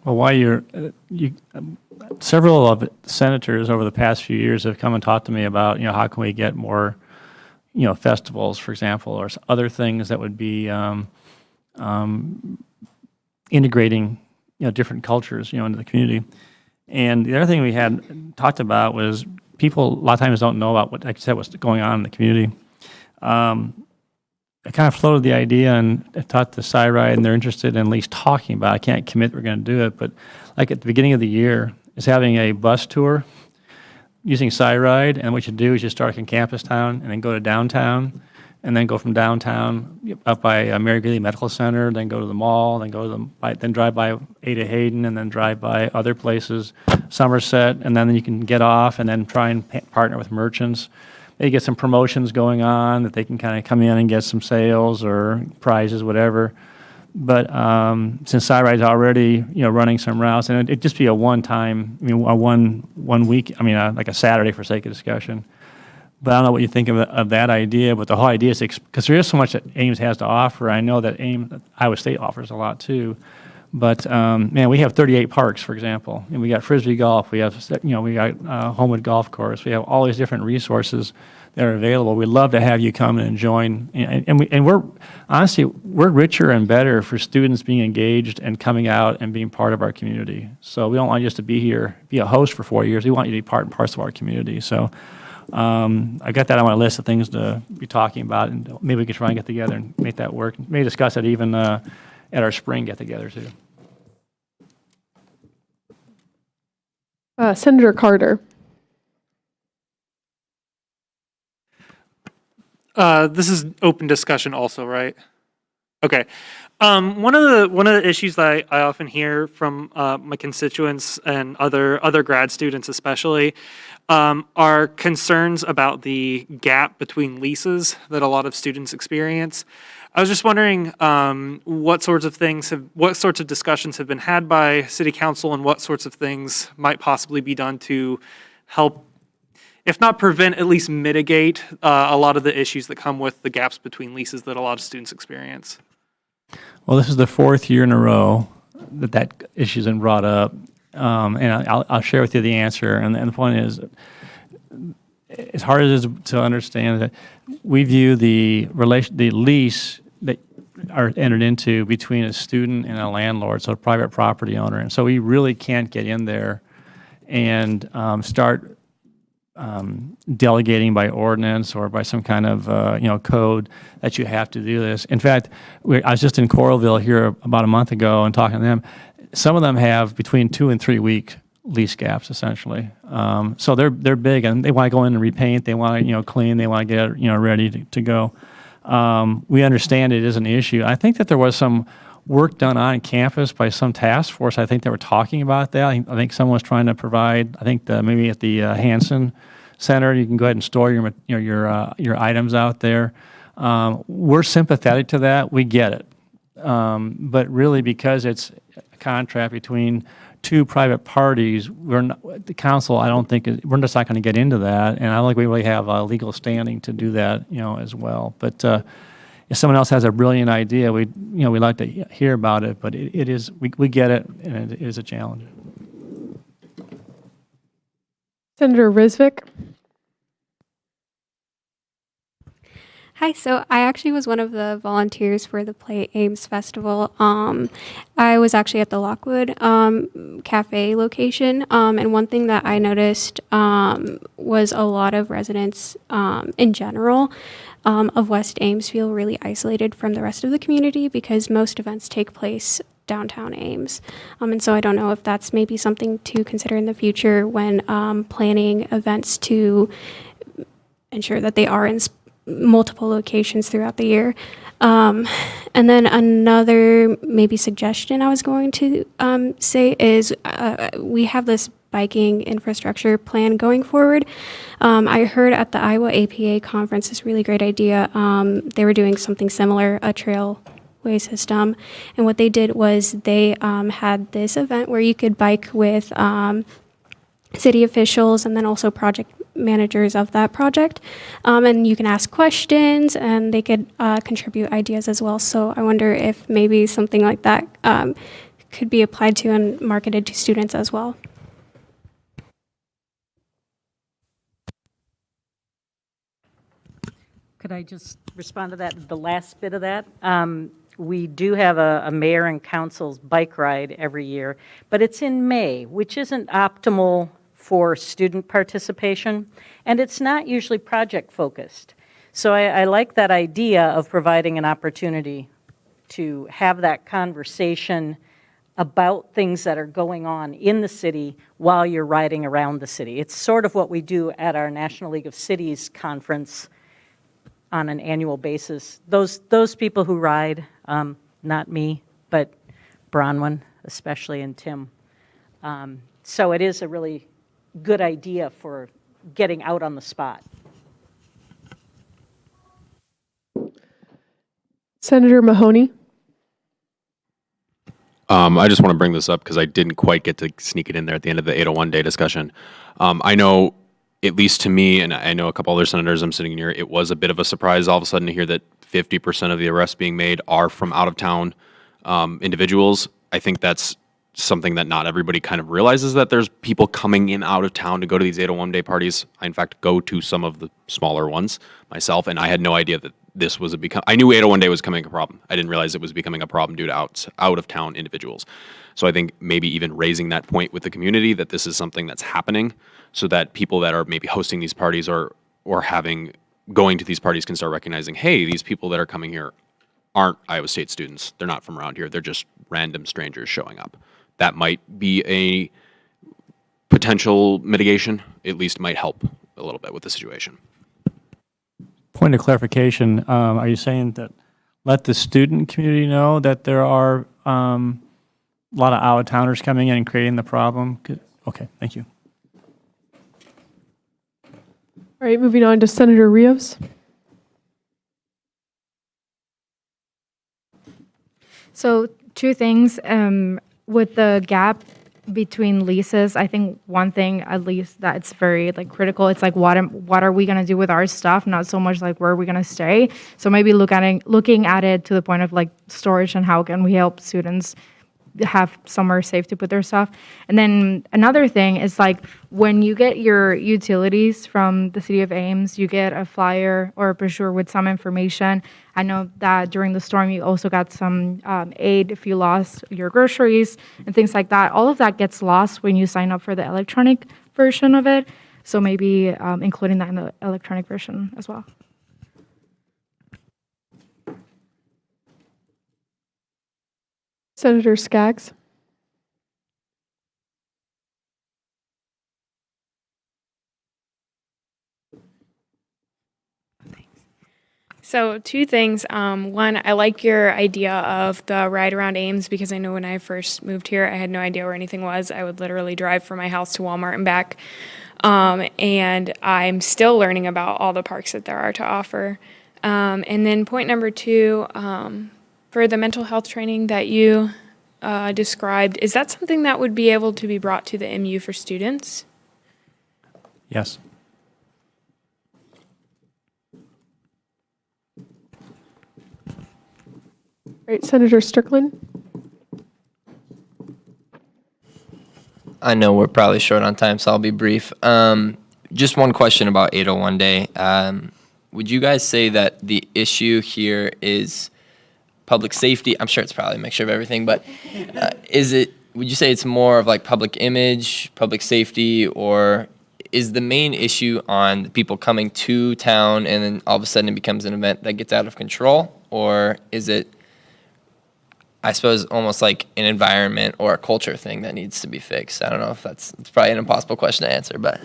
Well, while several of senators over the past few years have come and talked to me about, how can we get more, festivals, for example, or other things that would be integrating, different cultures, into the community. And the other thing we had talked about was people a lot of times don't know about like I said, what's going on in the community. I kind of floated the idea and talked to SciRide, and they're interested in at least talking about it. I can't commit we're going to do it, but like at the beginning of the year, is having a bus tour using SciRide, and what you do is you start in Campus Town and then go to downtown, and then go from downtown up by Mary Greeley Medical Center, then go to the mall, then then drive by Ada Hayden, and then drive by other places, Somerset, and then you can get off and then try and partner with merchants. They get some promotions going on that they can kind of come in and get some sales or prizes, whatever. But since SciRide's already, running some routes, and it'd just be a one-time, a one week, like a Saturday for sake of discussion. But I don't know what you think of that idea, but the whole idea is, because there is so much that Ames has to offer. I know that Iowa State offers a lot too. But we have 38 parks, for example, and we got Frisbee golf, we got Homewood Golf Course, we have all these different resources that are available. We'd love to have you come and join, and we're honestly richer and better for students being engaged and coming out and being part of our community. So we don't want you just to be here, be a host for 4 years. We want you to be part and parcel of our community. So I got that on my list of things to be talking about, and maybe we can try and get together and make that work. Maybe discuss it even at our spring get-together too. Senator Carter. This is open discussion also, right? Okay. One of the issues that I often hear from my constituents and other grad students especially are concerns about the gap between leases that a lot of students experience. I was just wondering what sorts of discussions have been had by City Council, and what sorts of things might possibly be done to help, if not prevent, at least mitigate a lot of the issues that come with the gaps between leases that a lot of students experience. Well, this is the fourth year in a row that issue's been brought up, and I'll share with you the answer. And the point is, as hard as it is to understand that we view the lease that are entered into between a student and a landlord, so a private property owner, and so we really can't get in there and start delegating by ordinance or by some kind of code that you have to do this. In fact, I was just in Coralville here about a month ago and talking to them. Some of them have between 2 and 3 week lease gaps essentially. So they're big, and they want to go in and repaint. They want to clean. They want to get it ready to go. We understand it is an issue. I think that there was some work done on campus by some task force. I think they were talking about that. I think someone was trying to provide. I think maybe at the Hansen Center, you can go ahead and store your items out there. We're sympathetic to that. We get it, but really because it's a contract between two private parties, the council, I don't think, we're just not going to get into that, and I don't think we really have a legal standing to do that, as well. But if someone else has a brilliant idea, we'd like to hear about it. But it is, we get it, and it is a challenge. Senator Rizvik. Hi, so I actually was one of the volunteers for the Play Ames Festival. I was actually at the Lockwood Cafe location, and one thing that I noticed was a lot of residents in general of West Ames feel really isolated from the rest of the community because most events take place downtown Ames. And so I don't know if that's maybe something to consider in the future when planning events to ensure that they are in multiple locations throughout the year. And then another maybe suggestion I was going to say is we have this biking infrastructure plan going forward. I heard at the Iowa APA conference this really great idea. They were doing something similar, a trailway system. And what they did was they had this event where you could bike with city officials and then also project managers of that project. And you can ask questions and they could contribute ideas as well. So I wonder if maybe something like that could be applied to and marketed to students as well. Could I just respond to that, the last bit of that? We do have a mayor and council's bike ride every year, but it's in May, which isn't optimal for student participation, and it's not usually project-focused. So I like that idea of providing an opportunity to have that conversation about things that are going on in the city while you're riding around the city. It's sort of what we do at our National League of Cities conference on an annual basis. Those people who ride, not me, but Bronwyn especially, and Tim. So it is a really good idea for getting out on the spot. Senator Mahoney. I just want to bring this up because I didn't quite get to sneak it in there at the end of the 801 day discussion. I know, at least to me, and I know a couple other senators I'm sitting near, it was a bit of a surprise all of a sudden to hear that 50% of the arrests being made are from out-of-town individuals. I think that's something that not everybody kind of realizes, that there's people coming in out of town to go to these 801 day parties. I, in fact, go to some of the smaller ones myself, and I had no idea that this was I knew 801 day was becoming a problem. I didn't realize it was becoming a problem due to out-of-town individuals. So I think maybe even raising that point with the community that this is something that's happening, so that people that are maybe hosting these parties or going to these parties can start recognizing, hey, these people that are coming here aren't Iowa State students. They're not from around here. They're just random strangers showing up. That might be a potential mitigation, at least might help a little bit with the situation. Point of clarification, are you saying that let the student community know that there are a lot of out-of-towners coming in and creating the problem? Okay, thank you. All right, moving on to Senator Rios. So two things. With the gap between leases, I think one thing at least that's very critical, it's like what are we going to do with our stuff, not so much like where are we going to stay. So maybe looking at it to the point of storage and how can we help students have somewhere safe to put their stuff. And then another thing is when you get your utilities from the city of Ames, you get a flyer or a brochure with some information. I know that during the storm, you also got some aid if you lost your groceries and things like that. All of that gets lost when you sign up for the electronic version of it. So maybe including that in the electronic version as well. Senator Skaggs. So two things. One, I like your idea of the ride around Ames because I know when I first moved here, I had no idea where anything was. I would literally drive from my house to Walmart and back. And I'm still learning about all the parks that there are to offer. And then point number two, for the mental health training that you described, is that something that would be able to be brought to the MU for students? Yes. Right, Senator Strickland. I know we're probably short on time, so I'll be brief. Just one question about 801 Day. Would you guys say that the issue here is public safety? I'm sure it's probably a mixture of everything, but would you say it's more of public image, public safety, or is the main issue on people coming to town and then all of a sudden it becomes an event that gets out of control? Or is it, I suppose, almost like an environment or a culture thing that needs to be fixed? I don't know if it's probably an impossible question to answer, but.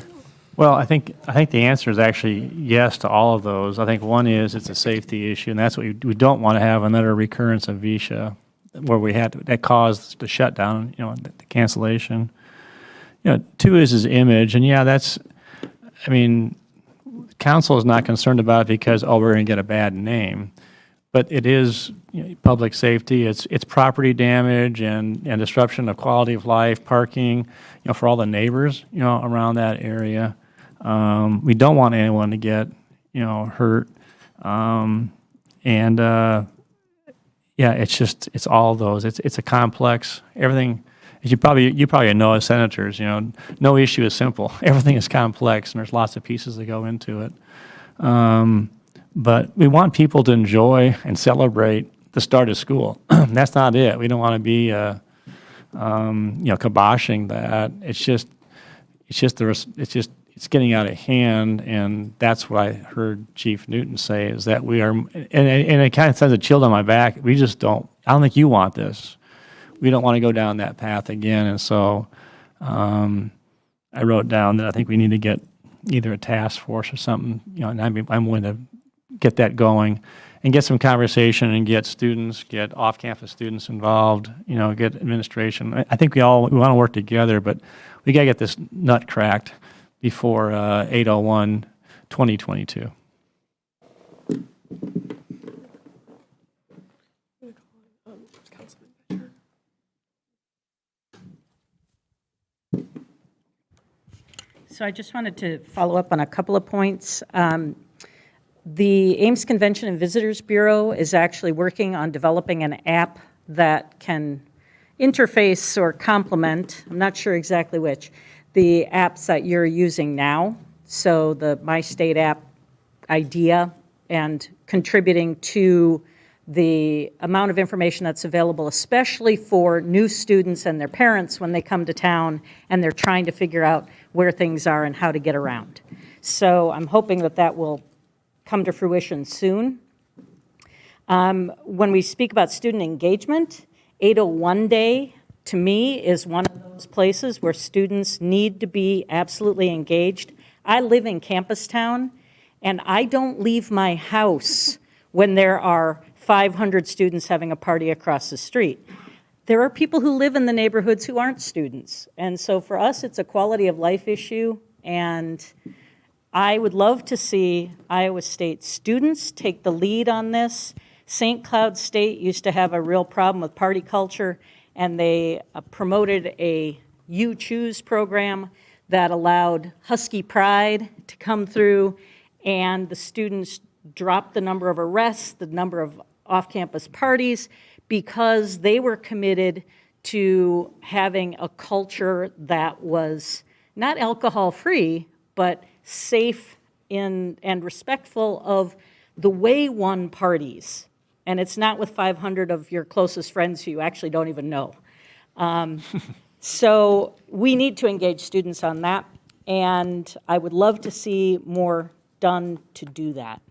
Well, I think the answer is actually yes to all of those. I think one is it's a safety issue, and that's what we don't want to have another recurrence of VISHA where that caused the shutdown, the cancellation. Two is image, and council is not concerned about it because, we're going to get a bad name. But it is public safety, it's property damage and disruption of quality of life, parking, for all the neighbors, around that area. We don't want anyone to get, hurt. It's all those. It's a complex, everything, as you probably know as senators, no issue is simple. Everything is complex and there's lots of pieces that go into it. But we want people to enjoy and celebrate the start of school. That's not it. We don't want to be, kiboshing that. It's getting out of hand, and that's what I heard Chief Newton say is that we are, and it kind of sends a chill down my back. We just don't. I don't think you want this. We don't want to go down that path again, and so I wrote down that I think we need to get either a task force or something. And I'm willing to get that going and get some conversation and get off-campus students involved, get administration. I think we want to work together, but we got to get this nut cracked before 8/01/2022. So I just wanted to follow up on a couple of points. The Ames Convention and Visitors Bureau is actually working on developing an app that can interface or complement, I'm not sure exactly which, the apps that you're using now. So the My State app idea and contributing to the amount of information that's available, especially for new students and their parents when they come to town and they're trying to figure out where things are and how to get around. So I'm hoping that will come to fruition soon. When we speak about student engagement, 801 Day, to me, is one of those places where students need to be absolutely engaged. I live in Campus Town, and I don't leave my house when there are 500 students having a party across the street. There are people who live in the neighborhoods who aren't students, and so for us, it's a quality of life issue, and I would love to see Iowa State students take the lead on this. St. Cloud State used to have a real problem with party culture, and they promoted a You Choose program that allowed Husky Pride to come through, and the students dropped the number of arrests, the number of off-campus parties, because they were committed to having a culture that was not alcohol-free, but safe and respectful of the way one parties. And it's not with 500 of your closest friends who you actually don't even know. So we need to engage students on that, and I would love to see more done to do that.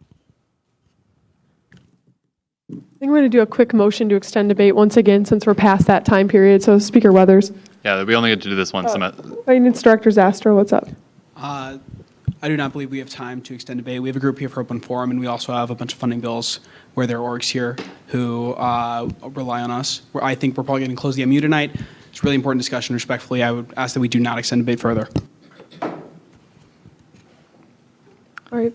I think we're going to do a quick motion to extend debate once again since we're past that time period. So Speaker Weathers. Yeah, we only get to do this once. Finance Director Zastrow, what's up? I do not believe we have time to extend debate. We have a group here for open forum, and we also have a bunch of funding bills where there are orgs here who rely on us. I think we're probably going to close the MU tonight. It's a really important discussion. Respectfully, I would ask that we do not extend debate further. All right,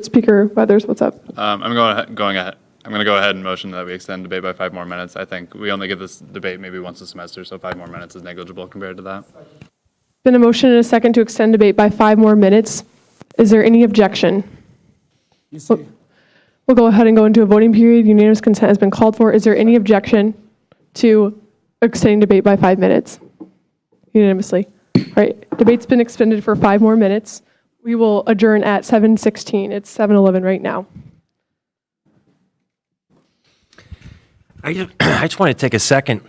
Speaker Weathers, what's up? I'm going ahead. I'm going to go ahead and motion that we extend debate by 5 more minutes. I think we only get this debate maybe once a semester, so 5 more minutes is negligible compared to that. Been a motion and a second to extend debate by 5 more minutes. Is there any objection? We'll go ahead and go into a voting period. Unanimous consent has been called for. Is there any objection to extending debate by 5 minutes? Unanimously. All right, debate's been extended for 5 more minutes. We will adjourn at 7:16. It's 7:11 right now. I just want to take a second,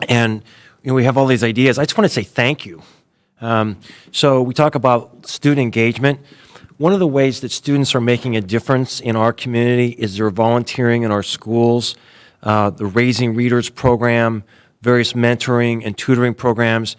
and we have all these ideas. I just want to say thank you. So we talk about student engagement. One of the ways that students are making a difference in our community is they're volunteering in our schools, the Raising Readers program, various mentoring and tutoring programs.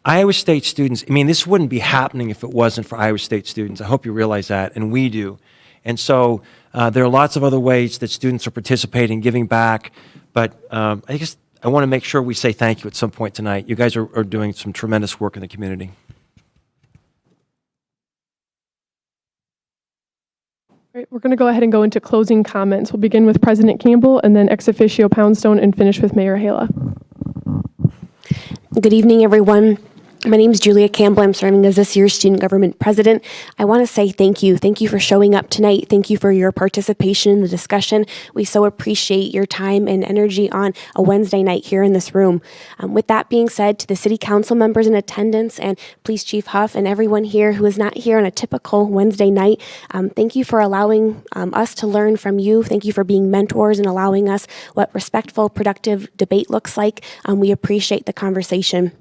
Iowa State students, I mean, this wouldn't be happening if it wasn't for Iowa State students. I hope you realize that, and we do. And so there are lots of other ways that students are participating, giving back, but I guess I want to make sure we say thank you at some point tonight. You guys are doing some tremendous work in the community. All right, we're going to go ahead and go into closing comments. We'll begin with President Campbell and then ex officio Poundstone and finish with Mayor Hala. Good evening, everyone. My name is Julia Campbell. I'm serving as this year's student government president. I want to say thank you. Thank you for showing up tonight. Thank you for your participation in the discussion. We so appreciate your time and energy on a Wednesday night here in this room. With that being said, to the city council members in attendance and Police Chief Huff and everyone here who is not here on a typical Wednesday night, thank you for allowing us to learn from you. Thank you for being mentors and allowing us what respectful, productive debate looks like. We appreciate the conversation.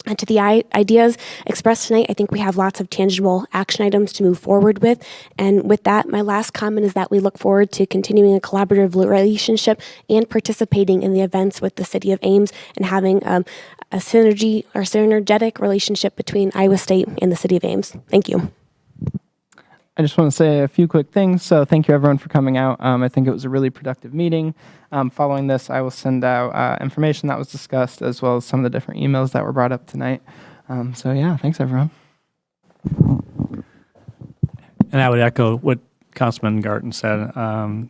And to the ideas expressed tonight, I think we have lots of tangible action items to move forward with. And with that, my last comment is that we look forward to continuing a collaborative relationship and participating in the events with the City of Ames and having a synergy or synergetic relationship between Iowa State and the City of Ames. Thank you. I just want to say a few quick things. So thank you everyone for coming out. I think it was a really productive meeting. Following this, I will send out information that was discussed as well as some of the different emails that were brought up tonight. So yeah, thanks everyone. And I would echo what Councilman Garten said.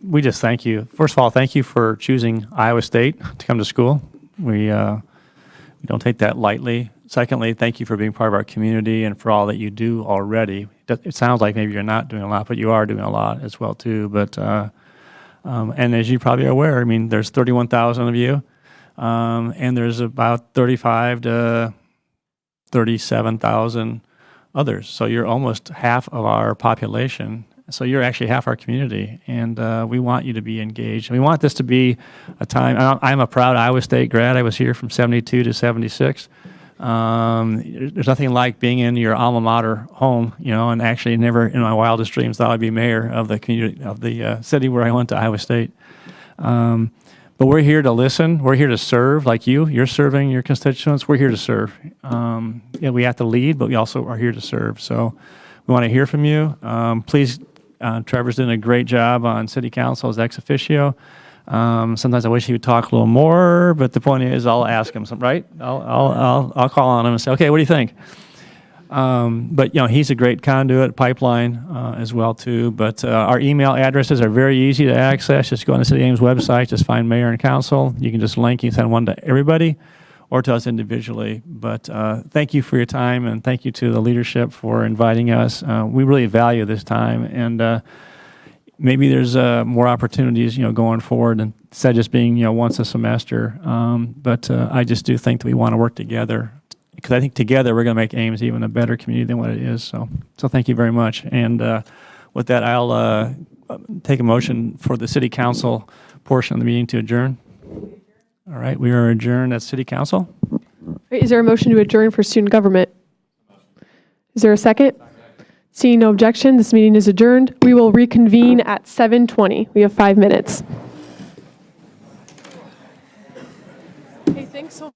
We just thank you. First of all, thank you for choosing Iowa State to come to school. We don't take that lightly. Secondly, thank you for being part of our community and for all that you do already. It sounds like maybe you're not doing a lot, but you are doing a lot as well too. But and as you probably are aware, I mean, there's 31,000 of you, and there's about 35 to 37,000 others. So you're almost half of our population. So you're actually half our community, and we want you to be engaged. We want this to be a time. I'm a proud Iowa State grad. I was here from 72 to 76. There's nothing like being in your alma mater home, you know, and actually never in my wildest dreams thought I'd be mayor of the community, of the city where I went to, Iowa State. But we're here to listen. We're here to serve like you. You're serving your constituents. We're here to serve. Yeah, we have to lead, but we also are here to serve. So we want to hear from you. Please, Trevor's doing a great job on city council as ex officio. Sometimes I wish he would talk a little more, but the point is, I'll ask him some, right? I'll call on him and say, okay, what do you think? But you know, he's a great conduit pipeline as well too. But our email addresses are very easy to access. Just go on the City of Ames website, just find mayor and council. You can just link, you send one to everybody or to us individually. But thank you for your time, and thank you to the leadership for inviting us. We really value this time, and maybe there's more opportunities, you know, going forward instead of just being, you know, once a semester. But I just do think that we want to work together, because I think together we're going to make Ames even a better community than what it is. So thank you very much. And with that, I'll take a motion for the city council portion of the meeting to adjourn. All right, we are adjourned at city council. Is there a motion to adjourn for student government? Is there a second? Seeing no objection, this meeting is adjourned. We will reconvene at 7:20. We have 5 minutes. Hey, thanks so much.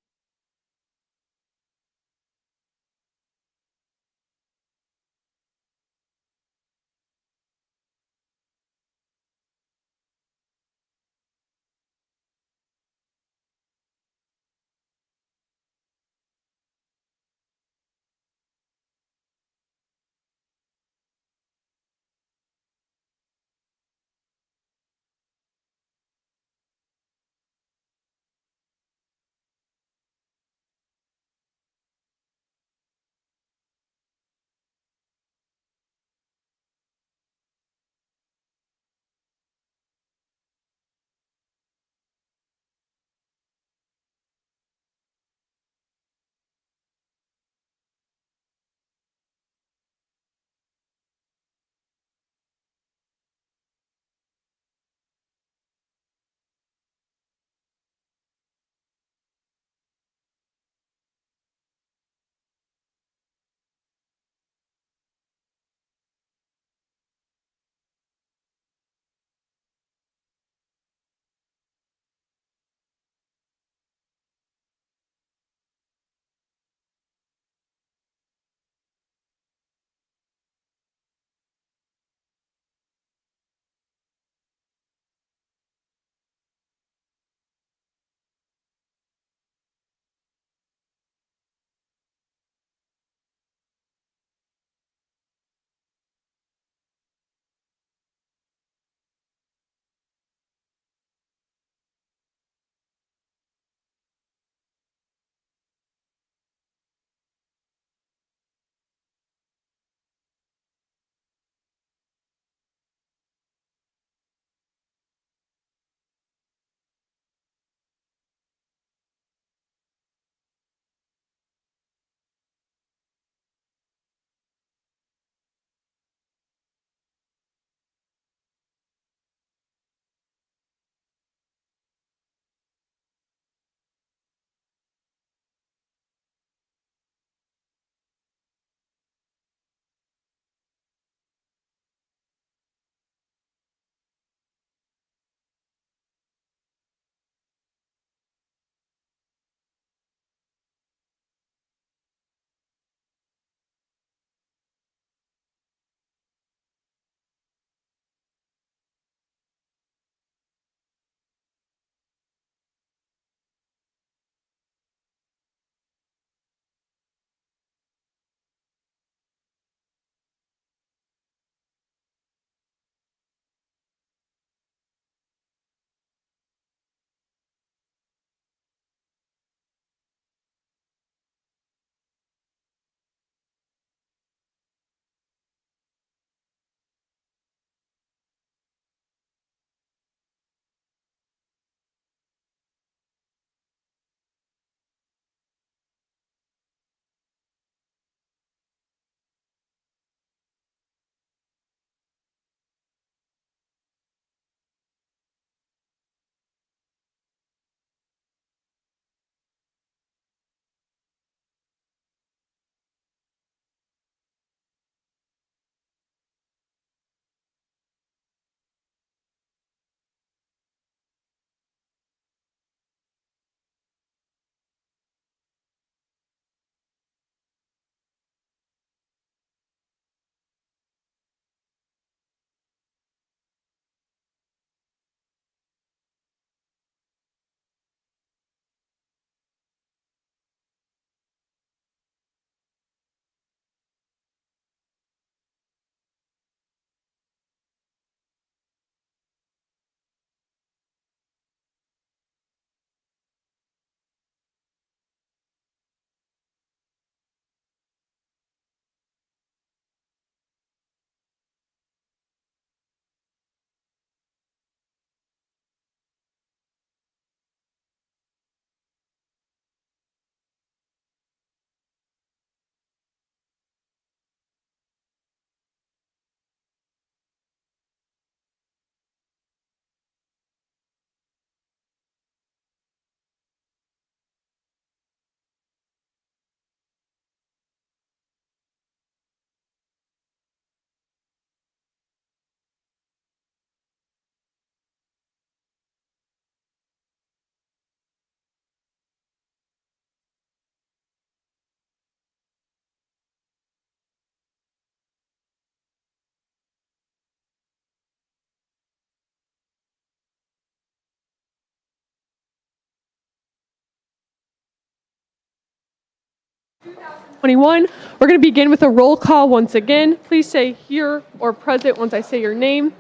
21. We're going to begin with a roll call once again. Please say here or present once I say your name.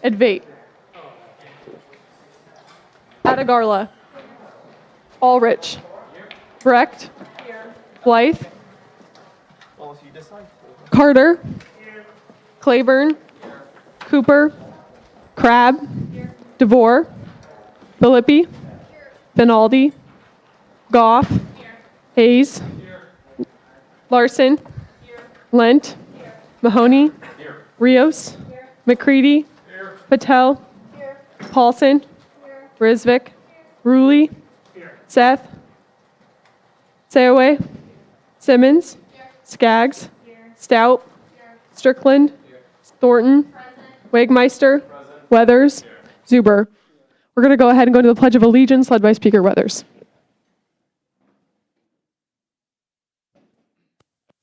Advait. Adagarla. Ulrich. Brecht. Blythe. Carter. Claiborne. Cooper. Crab. DeVore. Filippi. Benaldi. Goff. Hayes. Larson. Lent. Mahoney. Rios. McCready. Patel. Paulson. Risvik. Ruley. Seth. Sayaway. Simmons. Skaggs. Stout. Strickland. Thornton. Wagmeister. Weathers. Zuber. We're going to go ahead and go to the Pledge of Allegiance led by Speaker Weathers.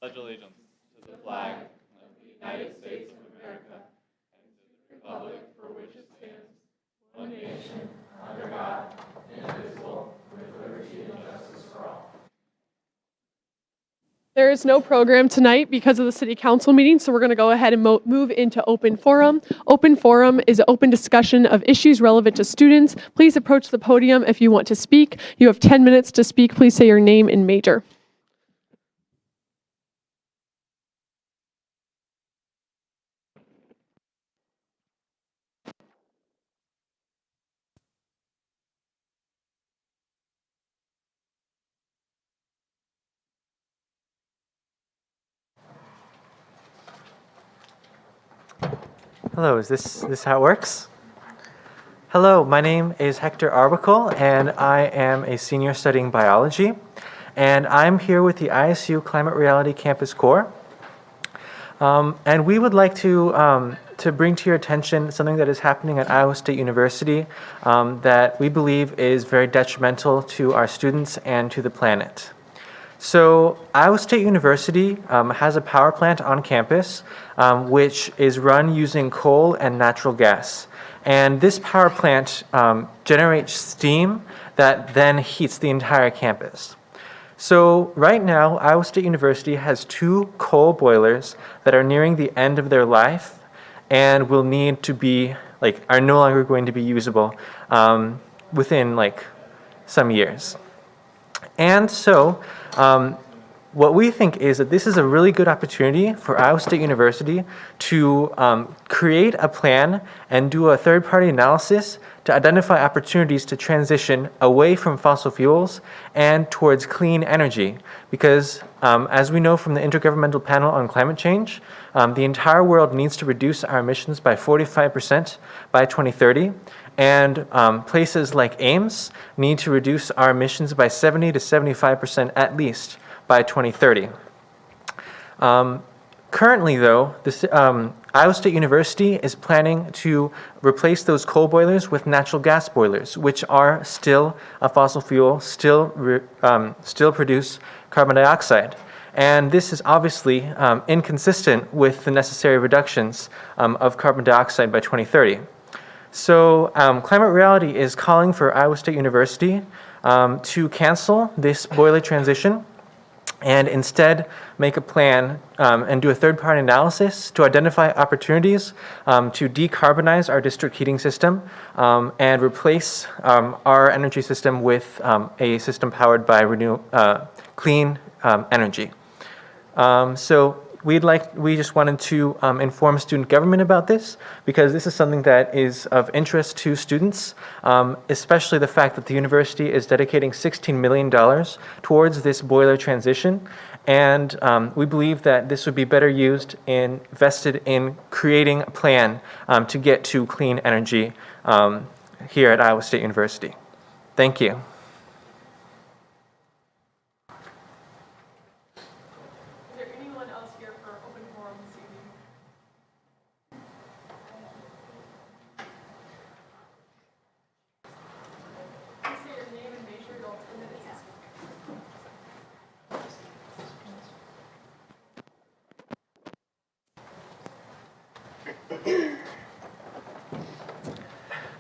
Pledge allegiance to the flag of the United States of America and to the republic for which it stands, one nation, under God, indivisible, with liberty and justice for all. There is no program tonight because of the City Council meeting, so we're going to go ahead and move into open forum. Open forum is an open discussion of issues relevant to students. Please approach the podium if you want to speak. You have 10 minutes to speak. Please say your name and major. Hello, is this how it works? Hello, my name is Hector Arbuckle, and I am a senior studying biology, and I'm here with the ISU Climate Reality Campus Corps. And we would like to bring to your attention something that is happening at Iowa State University that we believe is very detrimental to our students and to the planet. So Iowa State University has a power plant on campus which is run using coal and natural gas. And this power plant generates steam that then heats the entire campus. So right now, Iowa State University has 2 coal boilers that are nearing the end of their life and will need to be, are no longer going to be usable within some years. And so what we think is that this is a really good opportunity for Iowa State University to create a plan and do a third-party analysis to identify opportunities to transition away from fossil fuels and towards clean energy. Because as we know from the Intergovernmental Panel on Climate Change, the entire world needs to reduce our emissions by 45% by 2030. And places like Ames need to reduce our emissions by 70 to 75% at least by 2030. Currently, though, Iowa State University is planning to replace those coal boilers with natural gas boilers, which are still a fossil fuel, still produce carbon dioxide. And this is obviously inconsistent with the necessary reductions of carbon dioxide by 2030. So Climate Reality is calling for Iowa State University to cancel this boiler transition and instead make a plan and do a third-party analysis to identify opportunities to decarbonize our district heating system and replace our energy system with a system powered by clean energy. So we just wanted to inform student government about this because this is something that is of interest to students, especially the fact that the university is dedicating $16 million towards this boiler transition. And we believe that this would be better invested in creating a plan to get to clean energy here at Iowa State University. Thank you.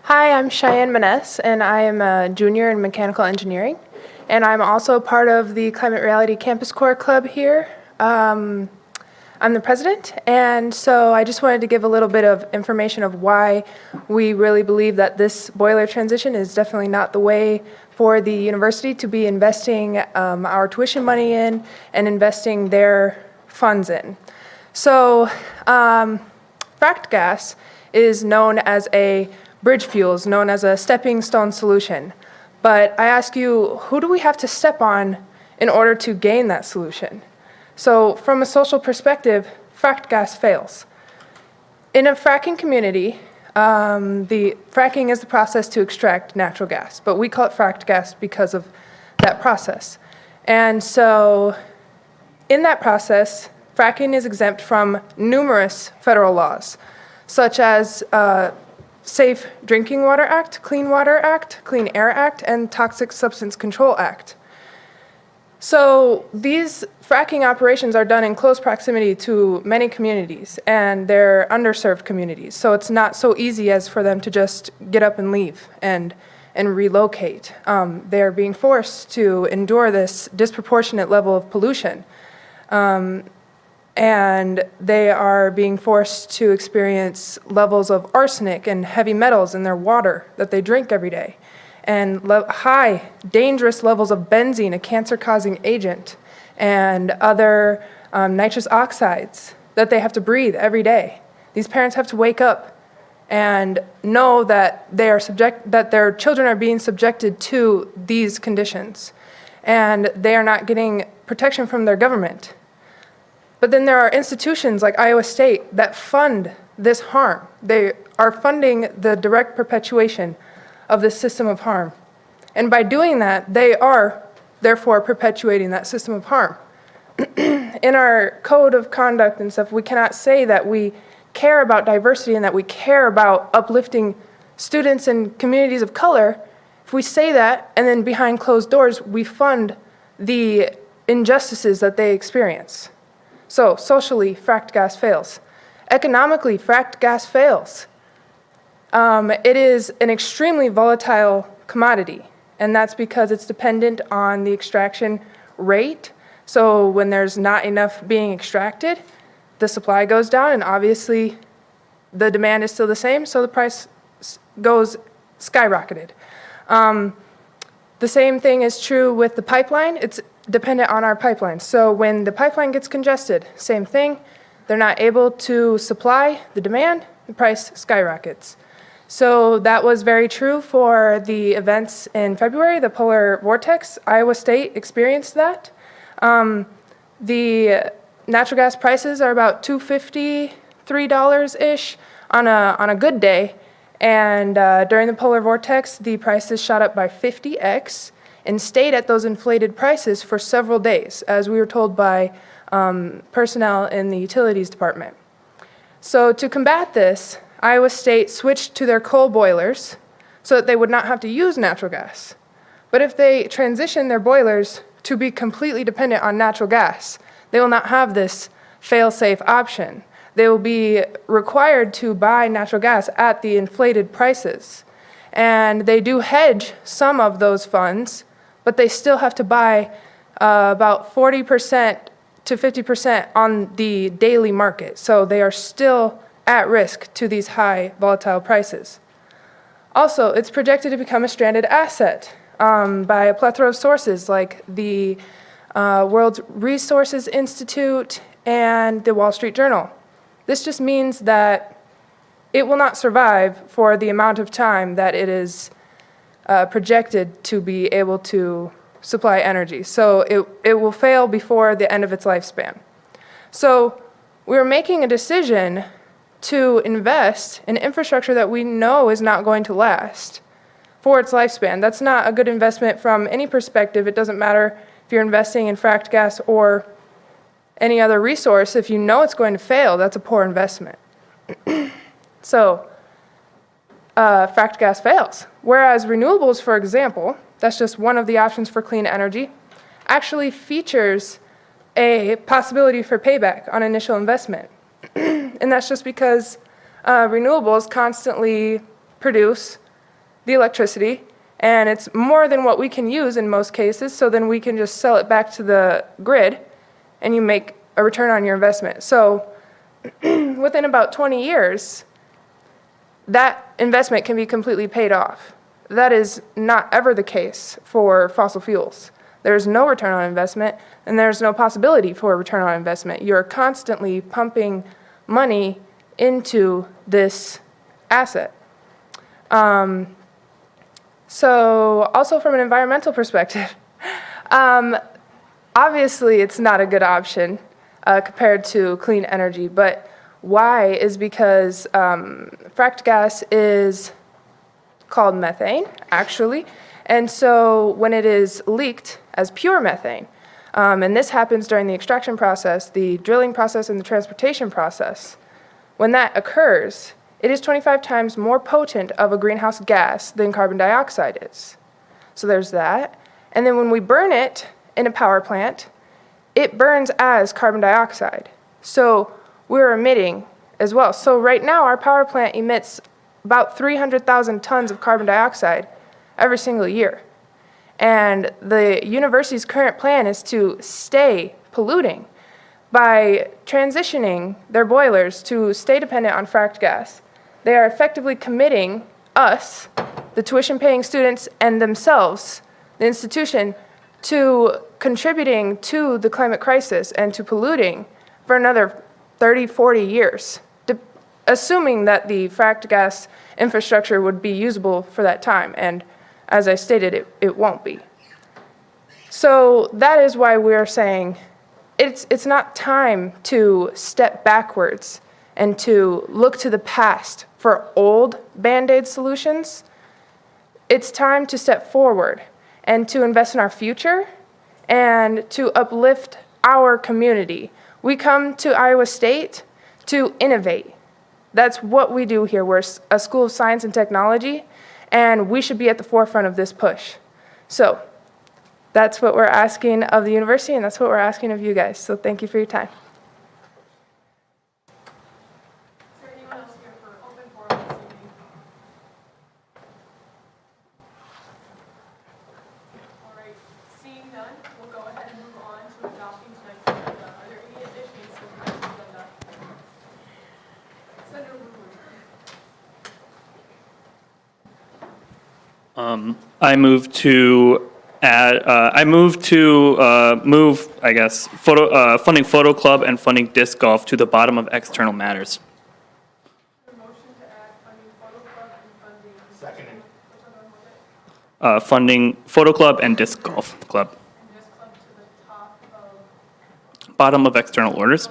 Hi, I'm Cheyenne Maness, and I am a junior in mechanical engineering. And I'm also part of the Climate Reality Campus Corps Club here. I'm the president, and so I just wanted to give a little bit of information of why we really believe that this boiler transition is definitely not the way for the university to be investing our tuition money in and investing their funds in. So fracked gas is known as a bridge fuel, is known as a stepping stone solution. But I ask you, who do we have to step on in order to gain that solution? So from a social perspective, fracked gas fails. In a fracking community, the fracking is the process to extract natural gas, but we call it fracked gas because of that process. And so in that process, fracking is exempt from numerous federal laws, such as Safe Drinking Water Act, Clean Water Act, Clean Air Act, and Toxic Substance Control Act. So these fracking operations are done in close proximity to many communities, and they're underserved communities. So it's not so easy as for them to just get up and leave and relocate. They're being forced to endure this disproportionate level of pollution. And they are being forced to experience levels of arsenic and heavy metals in their water that they drink every day, and high, dangerous levels of benzene, a cancer-causing agent, and other nitrous oxides that they have to breathe every day. These parents have to wake up and know that that their children are being subjected to these conditions, and they are not getting protection from their government. But then there are institutions like Iowa State that fund this harm. They are funding the direct perpetuation of this system of harm. And by doing that, they are therefore perpetuating that system of harm. In our code of conduct and stuff, we cannot say that we care about diversity and that we care about uplifting students and communities of color if we say that and then behind closed doors we fund the injustices that they experience. So socially, fracked gas fails. Economically, fracked gas fails. It is an extremely volatile commodity, and that's because it's dependent on the extraction rate. So when there's not enough being extracted, the supply goes down, and obviously the demand is still the same, so the price goes skyrocketed. The same thing is true with the pipeline. It's dependent on our pipeline. So when the pipeline gets congested, same thing. They're not able to supply the demand, the price skyrockets. So that was very true for the events in February, the polar vortex. Iowa State experienced that. The natural gas prices are about $2.50, $3-ish on a good day. And during the polar vortex, the prices shot up by 50x and stayed at those inflated prices for several days, as we were told by personnel in the utilities department. So to combat this, Iowa State switched to their coal boilers so that they would not have to use natural gas. But if they transition their boilers to be completely dependent on natural gas, they will not have this fail-safe option. They will be required to buy natural gas at the inflated prices. And they do hedge some of those funds, but they still have to buy about 40% to 50% on the daily market. So they are still at risk to these high volatile prices. Also, it's projected to become a stranded asset by a plethora of sources like the World Resources Institute and the Wall Street Journal. This just means that it will not survive for the amount of time that it is projected to be able to supply energy. So it will fail before the end of its lifespan. So we're making a decision to invest in infrastructure that we know is not going to last for its lifespan. That's not a good investment from any perspective. It doesn't matter if you're investing in fracked gas or any other resource. If you know it's going to fail, that's a poor investment. So fracked gas fails. Whereas renewables, for example, that's just one of the options for clean energy, actually features a possibility for payback on initial investment. And that's just because renewables constantly produce the electricity, and it's more than what we can use in most cases, so then we can just sell it back to the grid, and you make a return on your investment. So within about 20 years, that investment can be completely paid off. That is not ever the case for fossil fuels. There's no return on investment, and there's no possibility for a return on investment. You're constantly pumping money into this asset. So also from an environmental perspective, obviously it's not a good option compared to clean energy, but why is because fracked gas is called methane, actually. And so when it is leaked as pure methane, and this happens during the extraction process, the drilling process, and the transportation process, when that occurs, it is 25 times more potent of a greenhouse gas than carbon dioxide is. So there's that. And then when we burn it in a power plant, it burns as carbon dioxide. So we're emitting as well. So right now our power plant emits about 300,000 tons of carbon dioxide every single year. And the university's current plan is to stay polluting by transitioning their boilers to stay dependent on fracked gas. They are effectively committing us, the tuition-paying students, and themselves, the institution, to contributing to the climate crisis and to polluting for another 30, 40 years, assuming that the fracked gas infrastructure would be usable for that time. And as I stated, it won't be. So that is why we're saying it's not time to step backwards and to look to the past for old Band-Aid solutions. It's time to step forward and to invest in our future and to uplift our community. We come to Iowa State to innovate. That's what we do here. We're a school of science and technology, and we should be at the forefront of this push. So that's what we're asking of the university, and that's what we're asking of you guys. So thank you for your time. Is there anyone else here for open forum this evening? All right, seeing none, we'll go ahead and move on to adopting tonight's agenda. Are there any additions to tonight's agenda? Senator Woodward. I move to add. Funding Photo Club and funding disc golf to the bottom of external matters. Funding Photo Club and disc golf club. Bottom of external orders.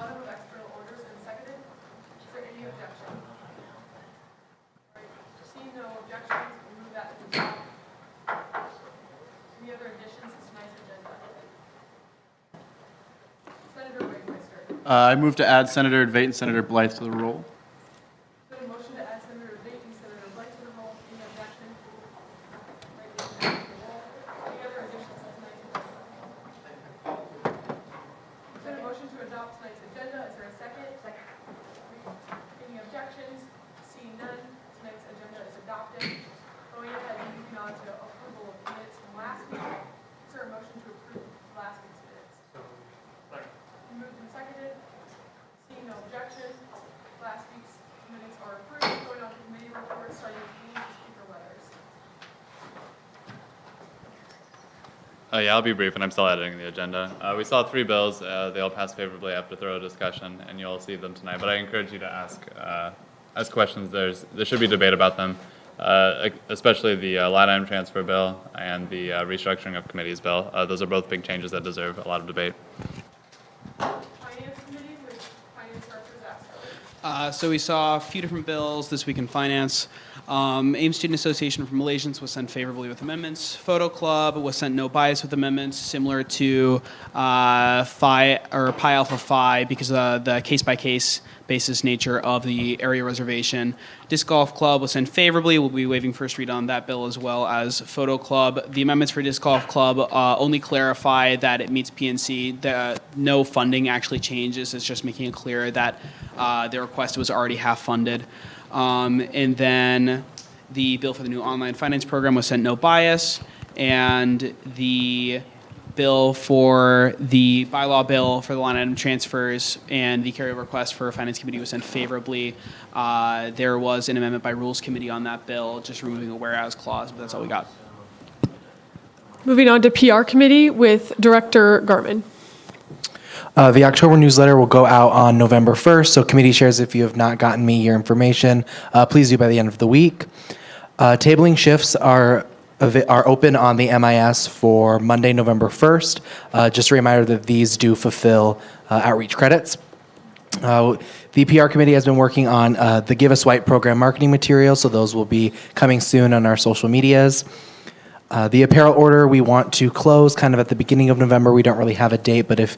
Seeing no objections, we'll move that to the top. Any other additions to tonight's agenda? Senator Waitmeister. I move to add Senator Debate and Senator Blythe to the roll. Is there a motion to add Senator Debate and Senator Blythe to the roll? Any objection? Any other additions to tonight's agenda? Is there a motion to adopt tonight's agenda? Is there a second? Second. Any objections? Seeing none, tonight's agenda is adopted. Going ahead and moving on to approval of minutes from last week. Is there a motion to approve last week's minutes? Moved and seconded. Seeing no objection, last week's minutes are approved. Going on to committee reports, starting with rules and speaker letters. Yeah, I'll be brief, and I'm still editing the agenda. We saw 3 bills. They all passed favorably after thorough discussion, and you'll see them tonight. But I encourage you to ask questions. There should be debate about them, especially the line item transfer bill and the restructuring of committees bill. Those are both big changes that deserve a lot of debate. Finance Committee with Finance Director Zastrow. So we saw a few different bills this week in finance. AIM Student Association for Malaysians was sent favorably with amendments. Photo Club was sent no bias with amendments, similar to Pi Alpha Phi because of the case-by-case basis nature of the area reservation. Disc Golf Club was sent favorably. We'll be waiving first read on that bill as well as Photo Club. The amendments for Disc Golf Club only clarify that it meets PNC. No funding actually changes. It's just making it clear that the request was already half funded. And then the bill for the new online finance program was sent no bias, and the bill for the bylaw bill for the line item transfers and the carryover request for Finance Committee was sent favorably. There was an amendment by Rules Committee on that bill, just removing a whereas clause, but that's all we got. Moving on to PR Committee with Director Garman. The October newsletter will go out on November 1st, so committee chairs, if you have not gotten me your information, please do by the end of the week. Tabling shifts are open on the MIS for Monday, November 1st. Just a reminder that these do fulfill outreach credits. The PR committee has been working on the Give Us White program marketing materials, so those will be coming soon on our social medias. The apparel order we want to close kind of at the beginning of November. We don't really have a date, but if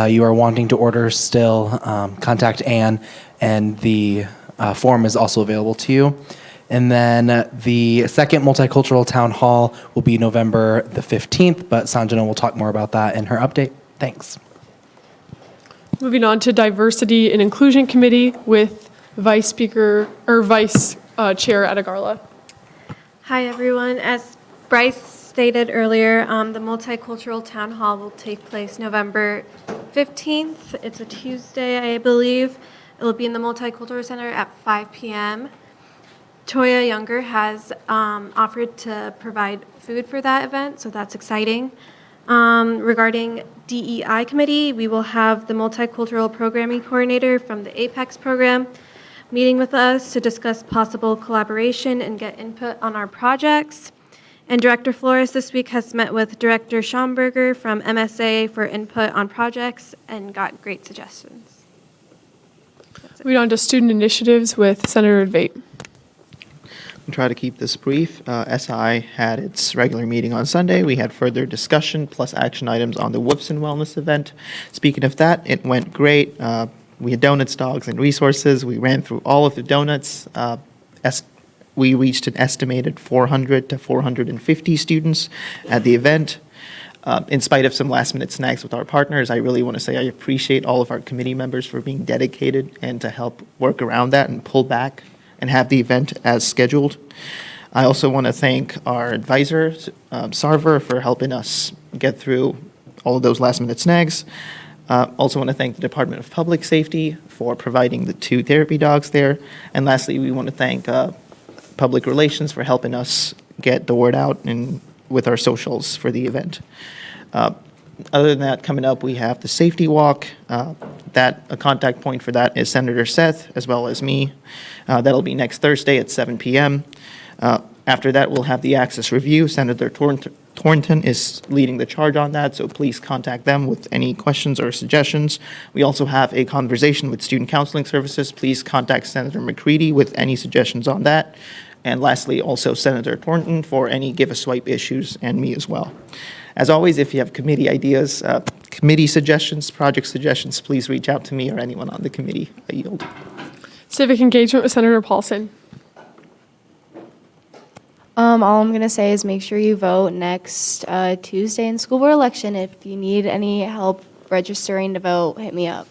you are wanting to order still, contact Anne, and the form is also available to you. And then the second multicultural town hall will be November the 15th, but Sanjana will talk more about that in her update. Thanks. Moving on to Diversity and Inclusion Committee with Vice Chair Adegarla. Hi, everyone. As Bryce stated earlier, the Multicultural Town Hall will take place November 15th. It's a Tuesday, I believe. It will be in the Multicultural Center at 5 p.m. Toya Younger has offered to provide food for that event, so that's exciting. Regarding DEI Committee, we will have the Multicultural Programming Coordinator from the APEX program meeting with us to discuss possible collaboration and get input on our projects. And Director Flores this week has met with Director Schomburger from MSA for input on projects and got great suggestions. Moving on to Student Initiatives with Senator Debate. I'll try to keep this brief. SI had its regular meeting on Sunday. We had further discussion plus action items on the Woofson Wellness event. Speaking of that, it went great. We had donuts, dogs, and resources. We ran through all of the donuts. We reached an estimated 400 to 450 students at the event. In spite of some last-minute snags with our partners, I really want to say I appreciate all of our committee members for being dedicated and to help work around that and pull back and have the event as scheduled. I also want to thank our advisor, Sarver, for helping us get through all of those last-minute snags. Also want to thank the Department of Public Safety for providing the 2 therapy dogs there. And lastly, we want to thank Public Relations for helping us get the word out and with our socials for the event. Other than that, coming up, we have the safety walk. A contact point for that is Senator Seth, as well as me. That'll be next Thursday at 7 p.m. After that, we'll have the access review. Senator Thornton is leading the charge on that, so please contact them with any questions or suggestions. We also have a conversation with Student Counseling Services. Please contact Senator McCready with any suggestions on that. And lastly, also Senator Thornton for any Give a Swipe issues, and me as well. As always, if you have committee ideas, committee suggestions, project suggestions, please reach out to me or anyone on the committee. I yield. Civic Engagement with Senator Paulson. All I'm going to say is make sure you vote next Tuesday in school board election. If you need any help registering to vote, hit me up.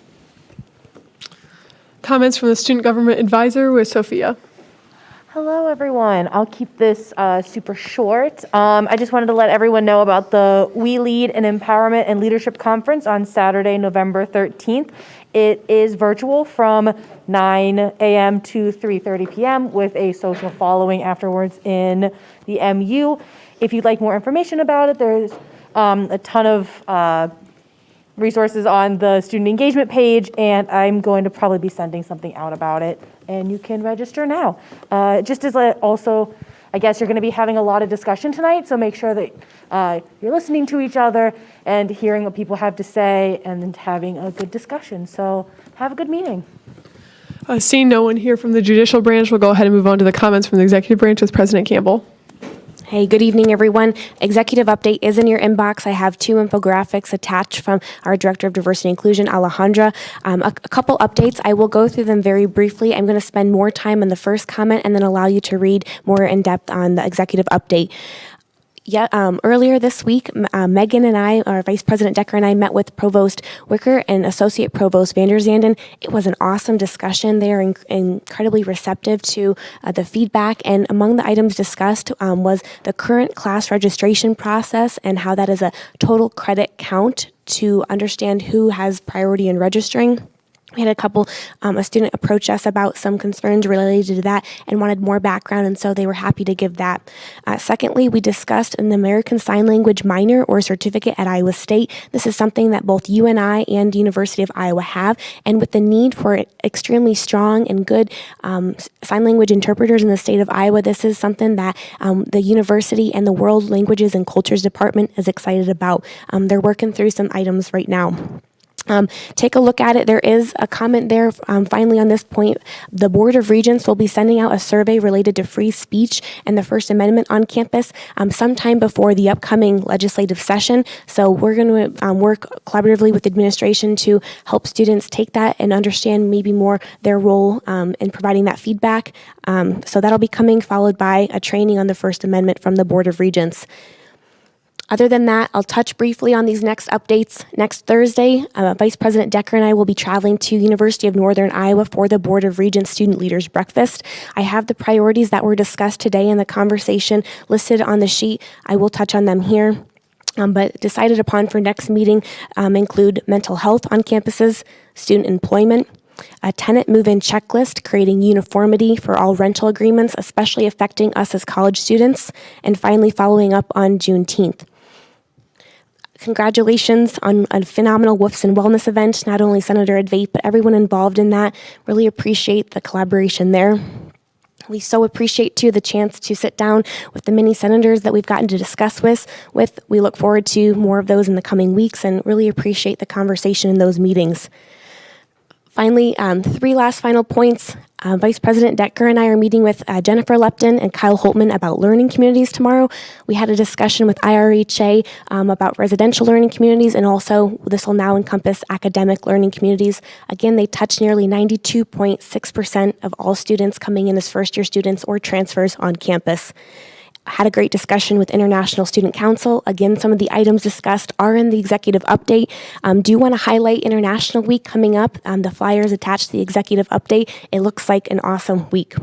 Comments from the Student Government Advisor with Sophia. Hello, everyone. I'll keep this super short. I just wanted to let everyone know about the We Lead in Empowerment and Leadership Conference on Saturday, November 13th. It is virtual from 9 a.m. to 3:30 p.m. with a social following afterwards in the MU. If you'd like more information about it, there's a ton of resources on the student engagement page, and I'm going to probably be sending something out about it, and you can register now. Just as also, I guess you're going to be having a lot of discussion tonight, so make sure that you're listening to each other and hearing what people have to say and having a good discussion. So have a good meeting. Seeing no one here from the judicial branch, we'll go ahead and move on to the comments from the executive branch with President Campbell. Hey, good evening, everyone. Executive update is in your inbox. I have 2 infographics attached from our Director of Diversity and Inclusion, Alejandra. A couple updates. I will go through them very briefly. I'm going to spend more time on the first comment and then allow you to read more in depth on the executive update. Earlier this week, Megan and I, or Vice President Decker and I, met with Provost Wicker and Associate Provost Vanderzanden. It was an awesome discussion. They are incredibly receptive to the feedback, and among the items discussed was the current class registration process and how that is a total credit count to understand who has priority in registering. We had a student approach us about some concerns related to that and wanted more background, and so they were happy to give that. Secondly, we discussed an American Sign Language minor or certificate at Iowa State. This is something that both UNI and the University of Iowa have, and with the need for extremely strong and good sign language interpreters in the state of Iowa, this is something that the university and the World Languages and Cultures Department is excited about. They're working through some items right now. Take a look at it. There is a comment there. Finally, on this point, the Board of Regents will be sending out a survey related to free speech and the First Amendment on campus sometime before the upcoming legislative session. So we're going to work collaboratively with administration to help students take that and understand maybe more their role in providing that feedback. So that'll be coming, followed by a training on the First Amendment from the Board of Regents. Other than that, I'll touch briefly on these next updates. Next Thursday, Vice President Decker and I will be traveling to University of Northern Iowa for the Board of Regents Student Leaders Breakfast. I have the priorities that were discussed today in the conversation listed on the sheet. I will touch on them here. But decided upon for next meeting include mental health on campuses, student employment, a tenant move-in checklist, creating uniformity for all rental agreements, especially affecting us as college students, and finally following up on Juneteenth. Congratulations on a phenomenal Woofs and Wellness event, not only Senator Advait, but everyone involved in that. Really appreciate the collaboration there. We so appreciate, too, the chance to sit down with the many senators that we've gotten to discuss with. We look forward to more of those in the coming weeks and really appreciate the conversation in those meetings. Finally, three last final points. Vice President Decker and I are meeting with Jennifer Lepton and Kyle Holtman about learning communities tomorrow. We had a discussion with IRHA about residential learning communities, and also this will now encompass academic learning communities. Again, they touch nearly 92.6% of all students coming in as first-year students or transfers on campus. Had a great discussion with International Student Council. Again, some of the items discussed are in the executive update. Do want to highlight International Week coming up. The flyers attached to the executive update. It looks like an awesome week.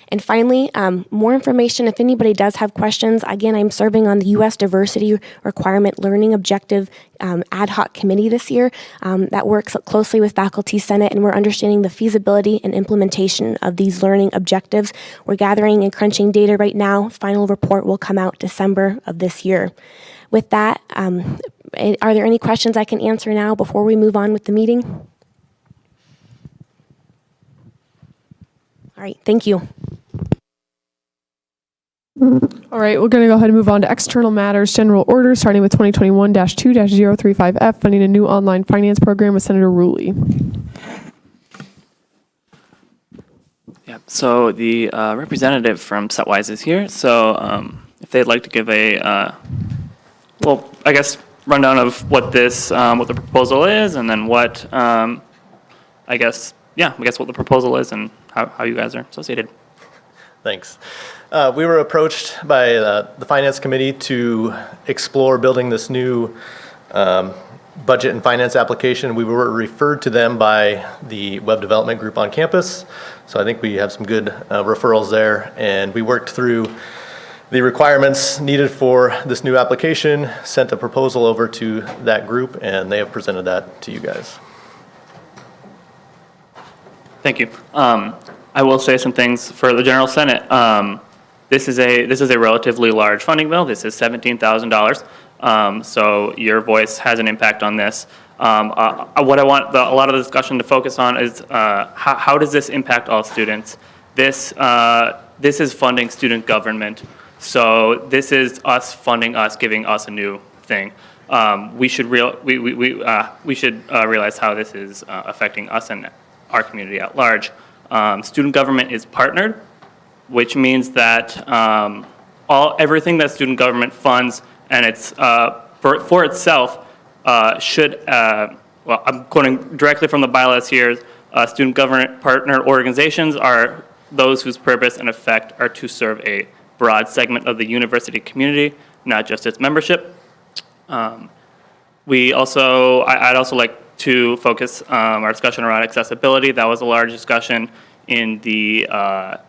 And finally, more information if anybody does have questions. Again, I'm serving on the U.S. Diversity Requirement Learning Objective ad hoc committee this year that works closely with Faculty Senate, and we're understanding the feasibility and implementation of these learning objectives. We're gathering and crunching data right now. Final report will come out December of this year. With that, are there any questions I can answer now before we move on with the meeting? All right, thank you. All right, we're going to go ahead and move on to external matters, general order, starting with 2021-2-035F, funding a new online finance program with Senator Ruley. Yeah, so the representative from Setwise is here. So if they'd like to give a, well, I guess, rundown of what this, what the proposal is, and then what, I guess what the proposal is and how you guys are associated. Thanks. We were approached by the Finance Committee to explore building this new budget and finance application. We were referred to them by the web development group on campus, so I think we have some good referrals there. And we worked through the requirements needed for this new application, sent a proposal over to that group, and they have presented that to you guys. Thank you. I will say some things for the General Senate. This is a relatively large funding bill. This is $17,000. So your voice has an impact on this. What I want a lot of the discussion to focus on is how does this impact all students? This is funding student government. So this is us funding us, giving us a new thing. We should realize how this is affecting us and our community at large. Student government is partnered, which means that everything that student government funds and it's for itself should, well, I'm quoting directly from the bylaws here, student government partner organizations are those whose purpose and effect are to serve a broad segment of the university community, not just its membership. I'd also like to focus our discussion around accessibility. That was a large discussion in the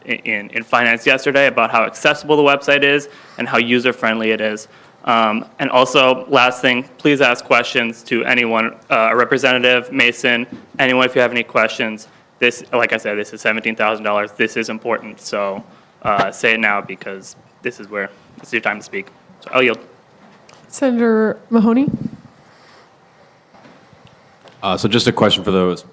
in finance yesterday about how accessible the website is and how user-friendly it is. And also, last thing, please ask questions to anyone, a representative, Mason, anyone if you have any questions. This, like I said, this is $17,000. This is important. So say it now because this is your time to speak. So I'll yield. Senator Mahoney? So just a question for the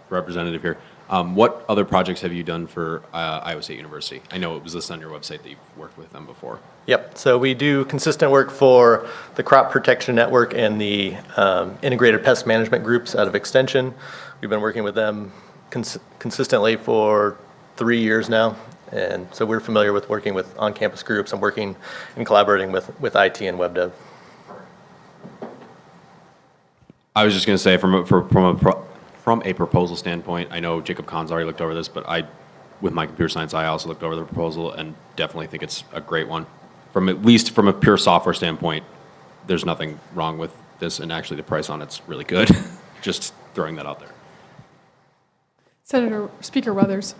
representative here. What other projects have you done for Iowa State University? I know it was listed on your website that you've worked with them before. Yep, so we do consistent work for the Crop Protection Network and the Integrated Pest Management Groups out of Extension. We've been working with them consistently for 3 years now, and so we're familiar with working with on-campus groups and working and collaborating with IT and web dev. I was just going to say, from a proposal standpoint, I know Jacob Kahn's already looked over this, but with my computer science, I also looked over the proposal and definitely think it's a great one. At least from a pure software standpoint, there's nothing wrong with this, and actually the price on it's really good. Just throwing that out there. Speaker Weathers.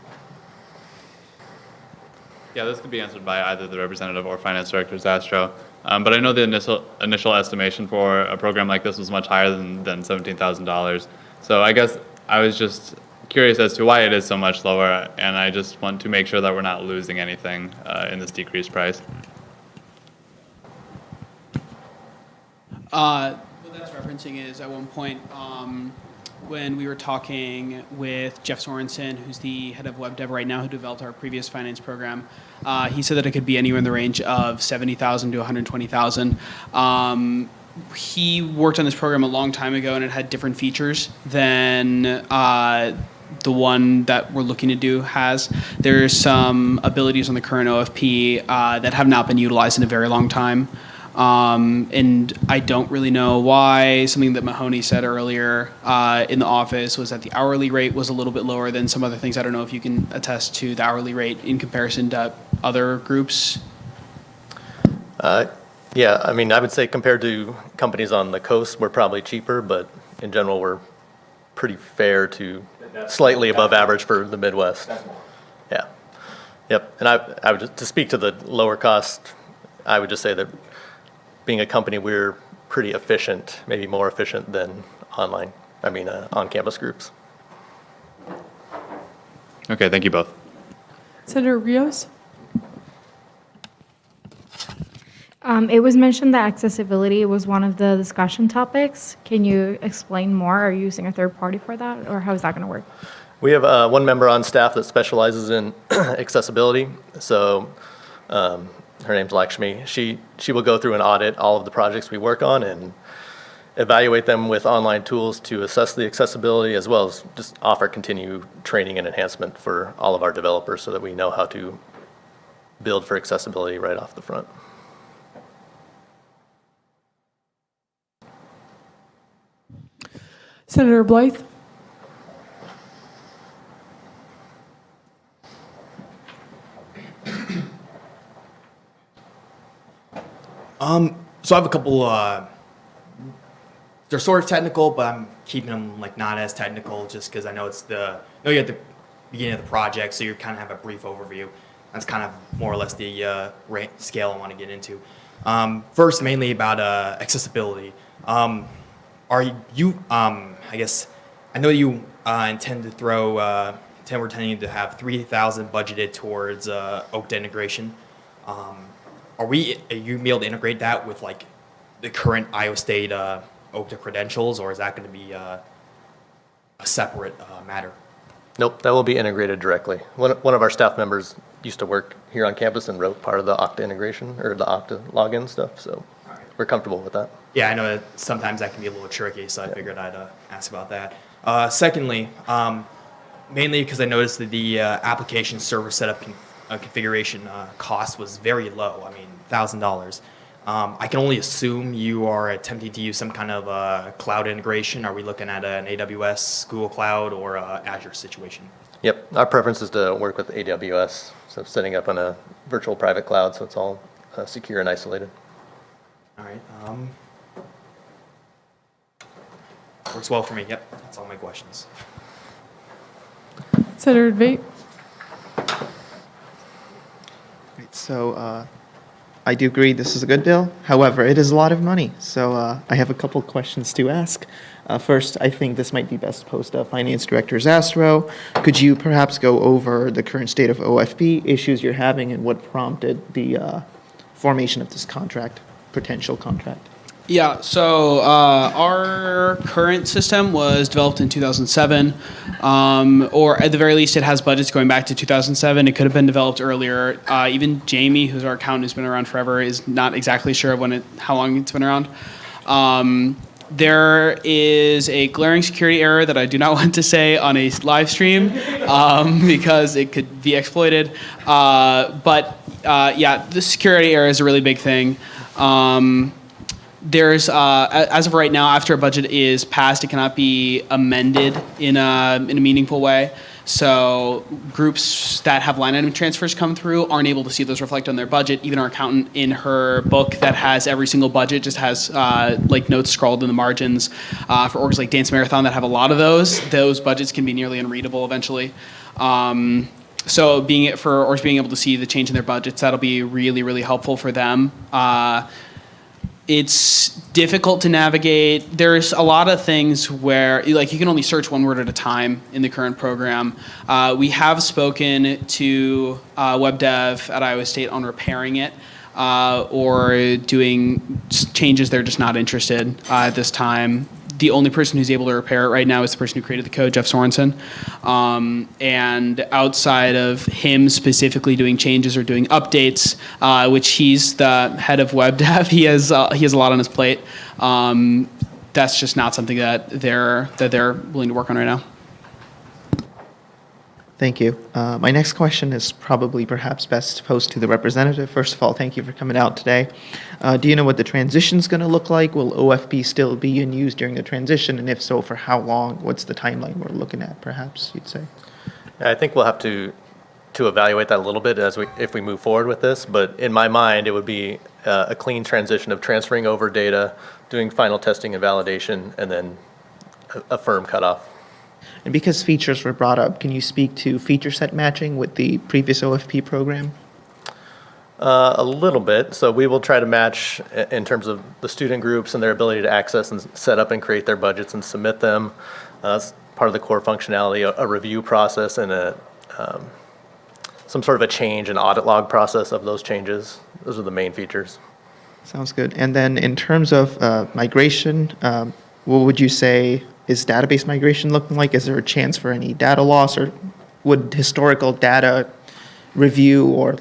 Yeah, this could be answered by either the representative or finance director, Zastro. But I know the initial estimation for a program like this was much higher than $17,000. So I guess I was just curious as to why it is so much lower, and I just want to make sure that we're not losing anything in this decreased price. What that's referencing is at one point when we were talking with Jeff Sorensen, who's the head of web dev right now, who developed our previous finance program, he said that it could be anywhere in the range of $70,000 to $120,000. He worked on this program a long time ago, and it had different features than the one that we're looking to do has. There's some abilities on the current OFP that have not been utilized in a very long time. And I don't really know why. Something that Mahoney said earlier in the office was that the hourly rate was a little bit lower than some other things. I don't know if you can attest to the hourly rate in comparison to other groups. Yeah, I mean, I would say compared to companies on the coast, we're probably cheaper, but in general, we're pretty fair to slightly above average for the Midwest. Yeah. Yep. And I would just, to speak to the lower cost, I would just say that being a company, we're pretty efficient, maybe more efficient than on-campus groups. Okay, thank you both. Senator Rios? It was mentioned that accessibility was one of the discussion topics. Can you explain more? Are you using a third party for that, or how is that going to work? We have one member on staff that specializes in accessibility. So her name's Lakshmi. She will go through and audit all of the projects we work on and evaluate them with online tools to assess the accessibility, as well as just offer continued training and enhancement for all of our developers so that we know how to build for accessibility right off the front. Senator Blythe? So I have a couple, they're sort of technical, but I'm keeping them like not as technical just because I know you're at the beginning of the project, so you kind of have a brief overview. That's kind of more or less the scale I want to get into. First, mainly about accessibility. Are you, I guess, I know you intend to we're intending to have $3,000 budgeted towards OAKTA integration. Are you be able to integrate that with like the current Iowa State OAKTA credentials, or is that going to be a separate matter? Nope, that will be integrated directly. One of our staff members used to work here on campus and wrote part of the OAKTA integration or the OAKTA login stuff, so we're comfortable with that. Yeah, I know that sometimes that can be a little tricky, so I figured I'd ask about that. Secondly, mainly because I noticed that the application server setup configuration cost was very low. I mean, $1,000. I can only assume you are attempting to use some kind of cloud integration. Are we looking at an AWS, Google Cloud, or Azure situation? Yep, our preference is to work with AWS, so setting up on a virtual private cloud so it's all secure and isolated. All right. Works well for me. Yep. That's all my questions. Senator Veit? Right, so I do agree this is a good bill. However, it is a lot of money. So I have a couple questions to ask. First, I think this might be best posed to Finance Director Zastro. Could you perhaps go over the current state of OFB, issues you're having, and what prompted the formation of this contract, potential contract? Yeah, so our current system was developed in 2007, or at the very least, it has budgets going back to 2007. It could have been developed earlier. Even Jamie, who's our accountant, who's been around forever, is not exactly sure of how long it's been around. There is a glaring security error that I do not want to say on a live stream because it could be exploited. Yeah, the security error is a really big thing. There's as of right now, after a budget is passed, it cannot be amended in a meaningful way. So groups that have line item transfers come through aren't able to see those reflect on their budget. Even our accountant in her book that has every single budget just has like notes scrawled in the margins. For orgs like Dance Marathon that have a lot of those budgets can be nearly unreadable eventually. So being able to see the change in their budgets, that'll be really, really helpful for them. It's difficult to navigate. There's a lot of things where like you can only search one word at a time in the current program. We have spoken to web dev at Iowa State on repairing it or doing changes they're just not interested at this time. The only person who's able to repair it right now is the person who created the code, Jeff Sorensen. And outside of him specifically doing changes or doing updates, which he's the head of web dev, he has a lot on his plate. That's just not something that they're willing to work on right now. Thank you. My next question is probably perhaps best posed to the representative. First of all, thank you for coming out today. Do you know what the transition is going to look like? Will OFB still be in use during the transition? And if so, for how long? What's the timeline we're looking at, perhaps, you'd say? I think we'll have to evaluate that a little bit if we move forward with this. But in my mind, it would be a clean transition of transferring over data, doing final testing and validation, and then a firm cutoff. And because features were brought up, can you speak to feature set matching with the previous OFP program? A little bit. So we will try to match in terms of the student groups and their ability to access and set up and create their budgets and submit them. That's part of the core functionality, a review process and some sort of a change and audit log process of those changes. Those are the main features. Sounds good. And then in terms of migration, what would you say is database migration looking like? Is there a chance for any data loss, or would historical data review, or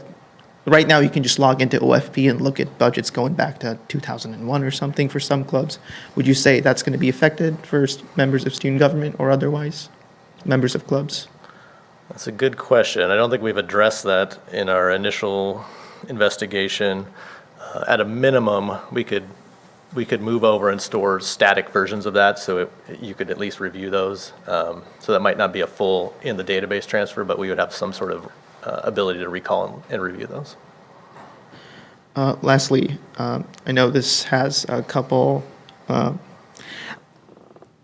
right now you can just log into OFP and look at budgets going back to 2001 or something for some clubs. Would you say that's going to be affected for members of student government or otherwise, members of clubs? That's a good question. I don't think we've addressed that in our initial investigation. At a minimum, we could move over and store static versions of that, so you could at least review those. So that might not be a full in the database transfer, but we would have some sort of ability to recall and review those. Lastly, I know this has a couple.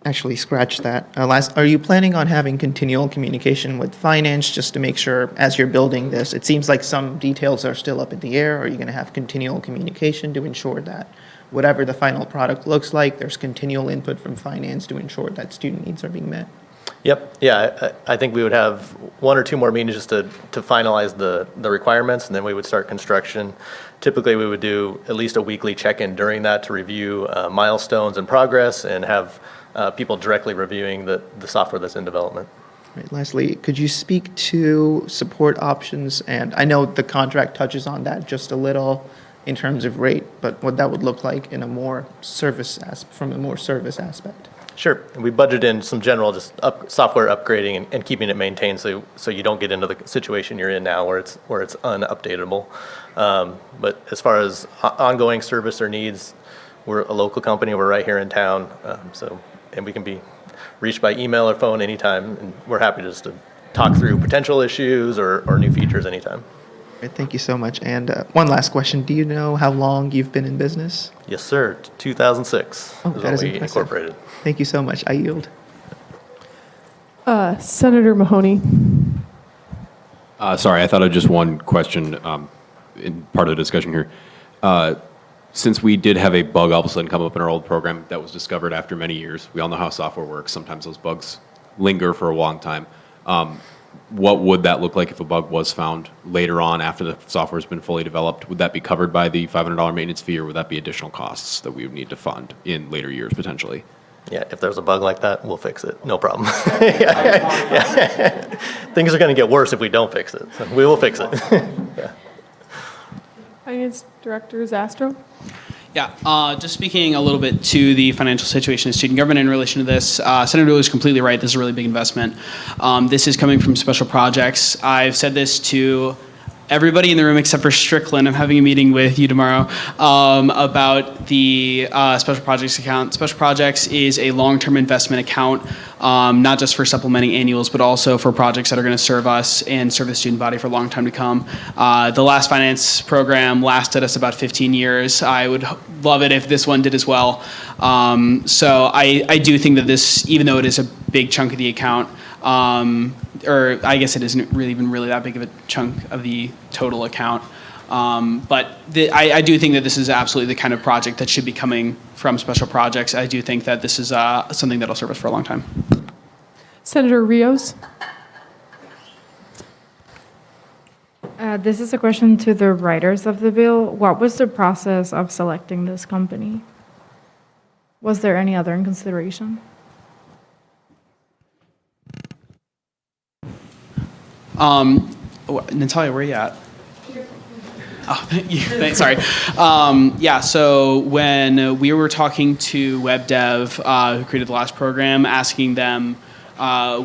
Actually, scratch that. Are you planning on having continual communication with finance just to make sure as you're building this? It seems like some details are still up in the air. Are you going to have continual communication to ensure that whatever the final product looks like, there's continual input from finance to ensure that student needs are being met? Yep. Yeah, I think we would have one or two more meetings just to finalize the requirements, and then we would start construction. Typically, we would do at least a weekly check-in during that to review milestones and progress and have people directly reviewing the software that's in development. Right. Lastly, could you speak to support options? And I know the contract touches on that just a little in terms of rate, but what that would look like in a more from a more service aspect. Sure. We budgeted in some general just software upgrading and keeping it maintained so you don't get into the situation you're in now where it's unupdatable. But as far as ongoing service or needs, we're a local company. We're right here in town, and we can be reached by email or phone anytime, and we're happy just to talk through potential issues or new features anytime. Great, thank you so much. And one last question. Do you know how long you've been in business? Yes, sir. 2006 Oh, is that when is we impressive. incorporated. Thank you so much. I yield. Senator Mahoney. Sorry, I thought of just one question in part of the discussion here. Since we did have a bug all of a sudden come up in our old program that was discovered after many years, we all know how software works. Sometimes those bugs linger for a long time. What would that look like if a bug was found later on after the software has been fully developed? Would that be covered by the $500 maintenance fee, or would that be additional costs that we would need to fund in later years potentially? Yeah, if there's a bug like that, we'll fix it. No problem. Yeah. Things are going to get worse if we don't fix it. So we will fix it. Yeah. Finance Director Zastro. Yeah, just speaking a little bit to the financial situation of student government in relation to this, Senator Dooley is completely right. This is a really big investment. This is coming from special projects. I've said this to everybody in the room except for Strickland. I'm having a meeting with you tomorrow about the special projects account. Special projects is a long-term investment account, not just for supplementing annuals, but also for projects that are going to serve us and serve the student body for a long time to come. The last finance program lasted us about 15 years. I would love it if this one did as well. So I do think that this, even though it is a big chunk of the account, or I guess it isn't really even really that big of a chunk of the total account. But I do think that this is absolutely the kind of project that should be coming from special projects. I do think that this is something that will serve us for a long time. Senator Rios. This is a question to the writers of the bill. What was the process of selecting this company? Was there any other in consideration? Natalia, where are you at? Oh, thanks, sorry. Yeah, so when we were talking to WebDev, who created the last program, asking them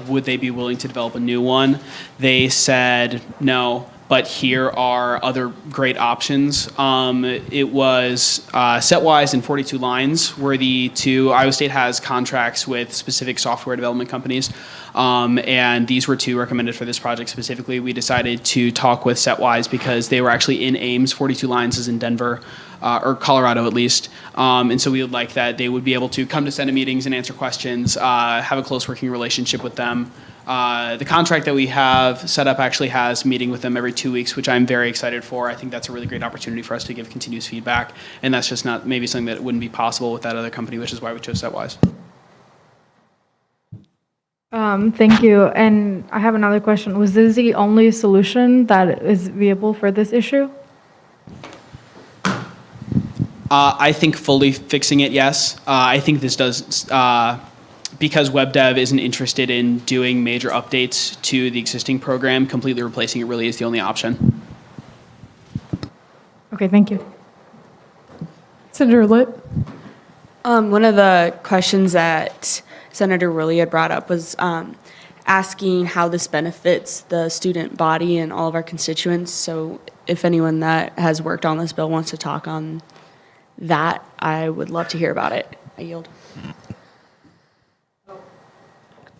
would they be willing to develop a new one, they said no, but here are other great options. It was Setwise and 42 Lines were the two. Iowa State has contracts with specific software development companies, and these were two recommended for this project specifically. We decided to talk with Setwise because they were actually in Ames. 42 Lines is in Denver, or Colorado at least. And so we would like that they would be able to come to Senate meetings and answer questions, have a close working relationship with them. The contract that we have set up actually has a meeting with them every 2 weeks, which I'm very excited for. I think that's a really great opportunity for us to give continuous feedback, and that's just not maybe something that wouldn't be possible with that other company, which is why we chose Setwise. Thank you. And I have another question. Was this the only solution that is viable for this issue? I think fully fixing it, yes. I think this does, because WebDev isn't interested in doing major updates to the existing program, completely replacing it really is the only option. Okay, thank you. Senator Litt. One of the questions that Senator Willie had brought up was asking how this benefits the student body and all of our constituents. So if anyone that has worked on this bill wants to talk on that, I would love to hear about it. I yield.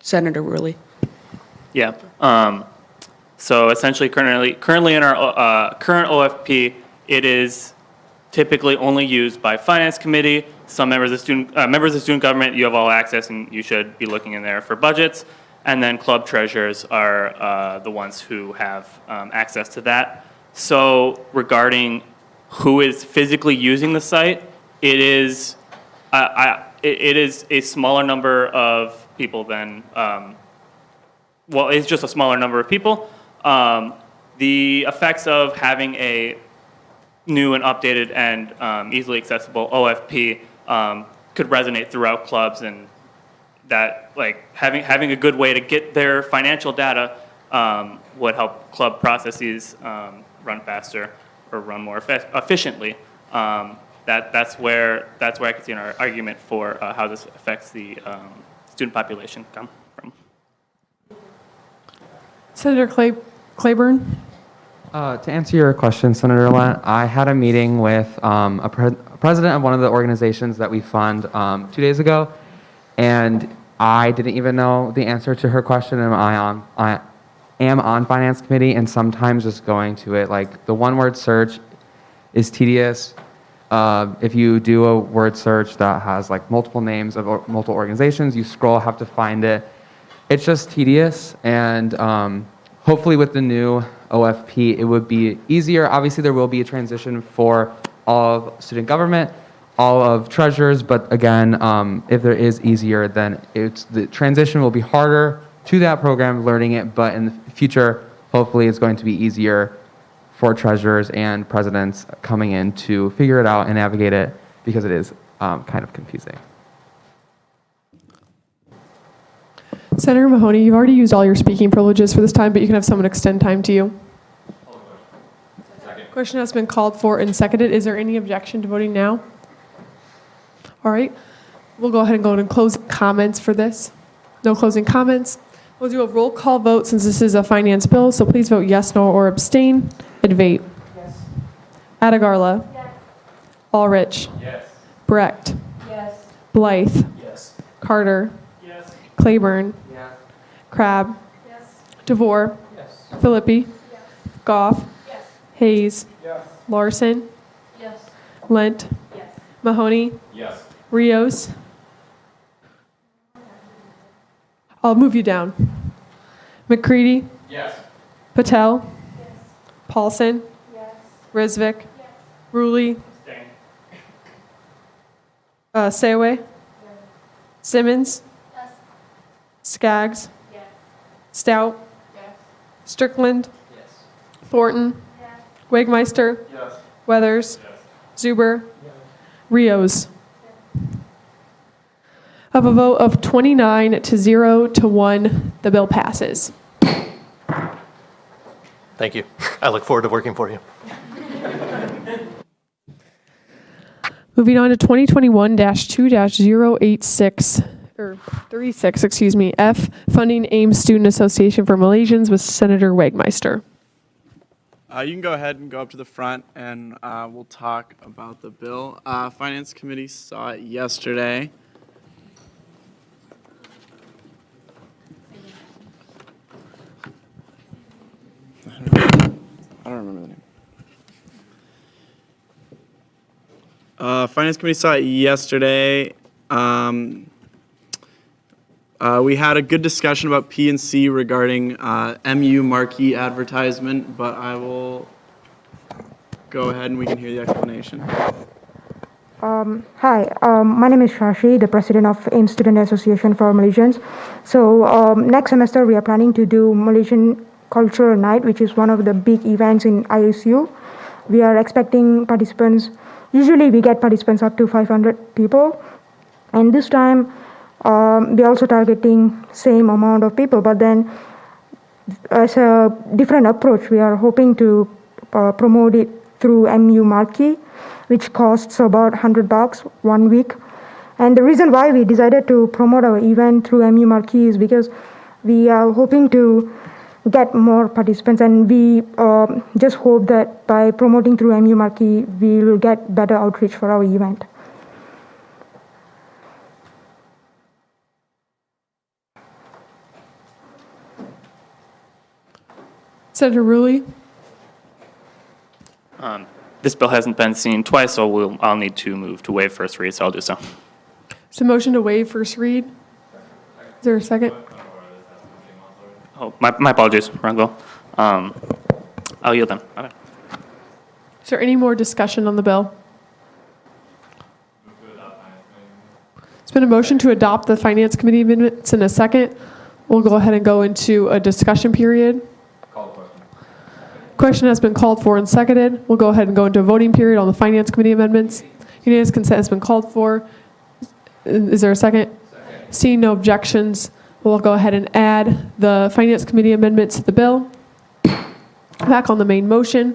Senator Willie. Yeah. So essentially, currently in our current OFP, it is typically only used by Finance Committee. Some members of student government, you have all access, and you should be looking in there for budgets. And then club treasurers are the ones who have access to that. So regarding who is physically using the site, it is a smaller number of people than, well, it's just a smaller number of people. The effects of having a new and updated and easily accessible OFP could resonate throughout clubs, and that like having a good way to get their financial data would help club processes run faster or run more efficiently. That's where I can see an argument for how this affects the student population come from. Senator Claiborne. To answer your question, Senator Lent, I had a meeting with a president of one of the organizations that we fund 2 days ago, and I didn't even know the answer to her question, and am on finance committee, and sometimes just going to it, like the one-word search is tedious. If you do a word search that has like multiple names of multiple organizations, you scroll, have to find it. It's just tedious, and hopefully with the new OFP, it would be easier. Obviously, there will be a transition for all of student government, all of treasurers, but again, if there is easier, then the transition will be harder to that program, learning it, but in the future, hopefully it's going to be easier for treasurers and presidents coming in to figure it out and navigate it, because it is kind of confusing. Senator Mahoney, you've already used all your speaking privileges for this time, but you can have someone extend time to you. Question has been called for and seconded. Is there any objection to voting now? All right. We'll go ahead and go into closing comments for this. No closing comments. We'll do a roll call vote since this is a finance bill, so please vote yes, no, or abstain. Advait. Yes. Adagarla. Yes. Ulrich. Yes. Brecht. Yes. Blythe. Yes. Carter. Yes. Claiborne. Yes. Crabb. Yes. DeVore. Yes. Philippi. Yes. Goff. Yes. Hayes. Yes. Larson. Yes. Lent. Yes. Mahoney. Yes. Rios. I'll move you down. McCready. Yes. Patel. Yes. Paulson. Yes. Rizvik. Yes. Rulli. Sayway. Yes. Simmons. Yes. Skaggs. Yes. Stout. Yes. Strickland. Yes. Thornton. Yes. Wegmeister. Yes. Weathers. Yes. Zuber. Yes. Rios. Of a vote of 29 to 0 to 1, the bill passes. Thank you. I look forward to working for you. Moving on to 2021-2-086, or 36, excuse me, F, Funding Ames Student Association for Malaysians with Senator Wegmeister. You can go ahead and go up to the front, and we'll talk about the bill. Finance Committee saw it yesterday. I don't remember the name. Finance Committee saw it yesterday. We had a good discussion about P&C regarding MU marquee advertisement, but I will go ahead and we can hear the explanation. Hi, my name is Shashi, the president of Ames Student Association for Malaysians. So next semester we are planning to do Malaysian Cultural Night, which is one of the big events in ISU. We are expecting participants. Usually we get participants up to 500 people, and this time we're also targeting same amount of people, but then as a different approach, we are hoping to promote it through MU Marquee, which costs about $100 1 week. And the reason why we decided to promote our event through MU Marquee is because we are hoping to get more participants, and we just hope that by promoting through MU Marquee, we will get better outreach for our event. Senator Rulli. This bill hasn't been seen twice, so I'll need to move to waive first read, so I'll do so. So motion to waive first read. Is there a second? Oh, my apologies, wrong bill. I'll yield them. Okay. Is there any more discussion on the bill? It's been a motion to adopt the Finance Committee amendments in a second. We'll go ahead and go into a discussion period. Question has been called for and seconded. We'll go ahead and go into a voting period on the Finance Committee amendments. Unanimous consent has been called for. Is there a second? Seeing no objections, we'll go ahead and add the Finance Committee amendments to the bill. Back on the main motion.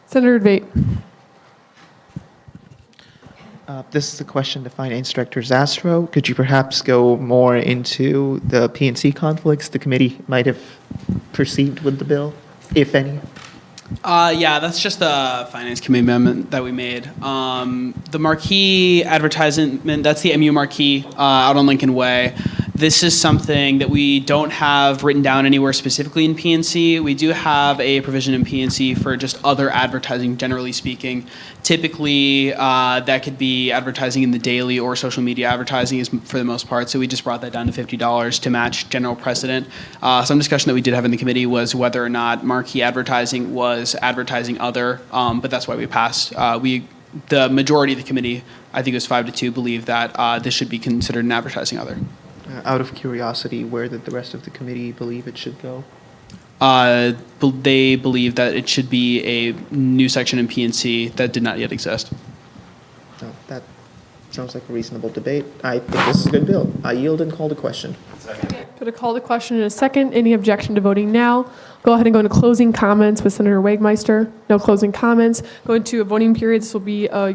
Senator Advait. This is a question to Finance Director Zastro. Could you perhaps go more into the P&C conflicts the committee might have perceived with the bill, if any? Yeah, that's just the finance committee amendment that we made. The marquee advertisement, that's the MU marquee out on Lincoln Way. This is something that we don't have written down anywhere specifically in PNC. We do have a provision in PNC for just other advertising, generally speaking. Typically, that could be advertising in the daily or social media advertising is for the most part. So we just brought that down to $50 to match general precedent. Some discussion that we did have in the committee was whether or not marquee advertising was advertising other, but that's why we passed. The majority of the committee, I think it was 5-2, believe that this should be considered an advertising other. Out of curiosity, where did the rest of the committee believe it should go? They believe that it should be a new section in PNC that did not yet exist. No, that sounds like a reasonable debate. I think this is a good bill. I yield and call the question. Going to call the question in a second. Any objection to voting now? Go ahead and go into closing comments with Senator Wagmeister. No closing comments. Go into a voting period. This will be a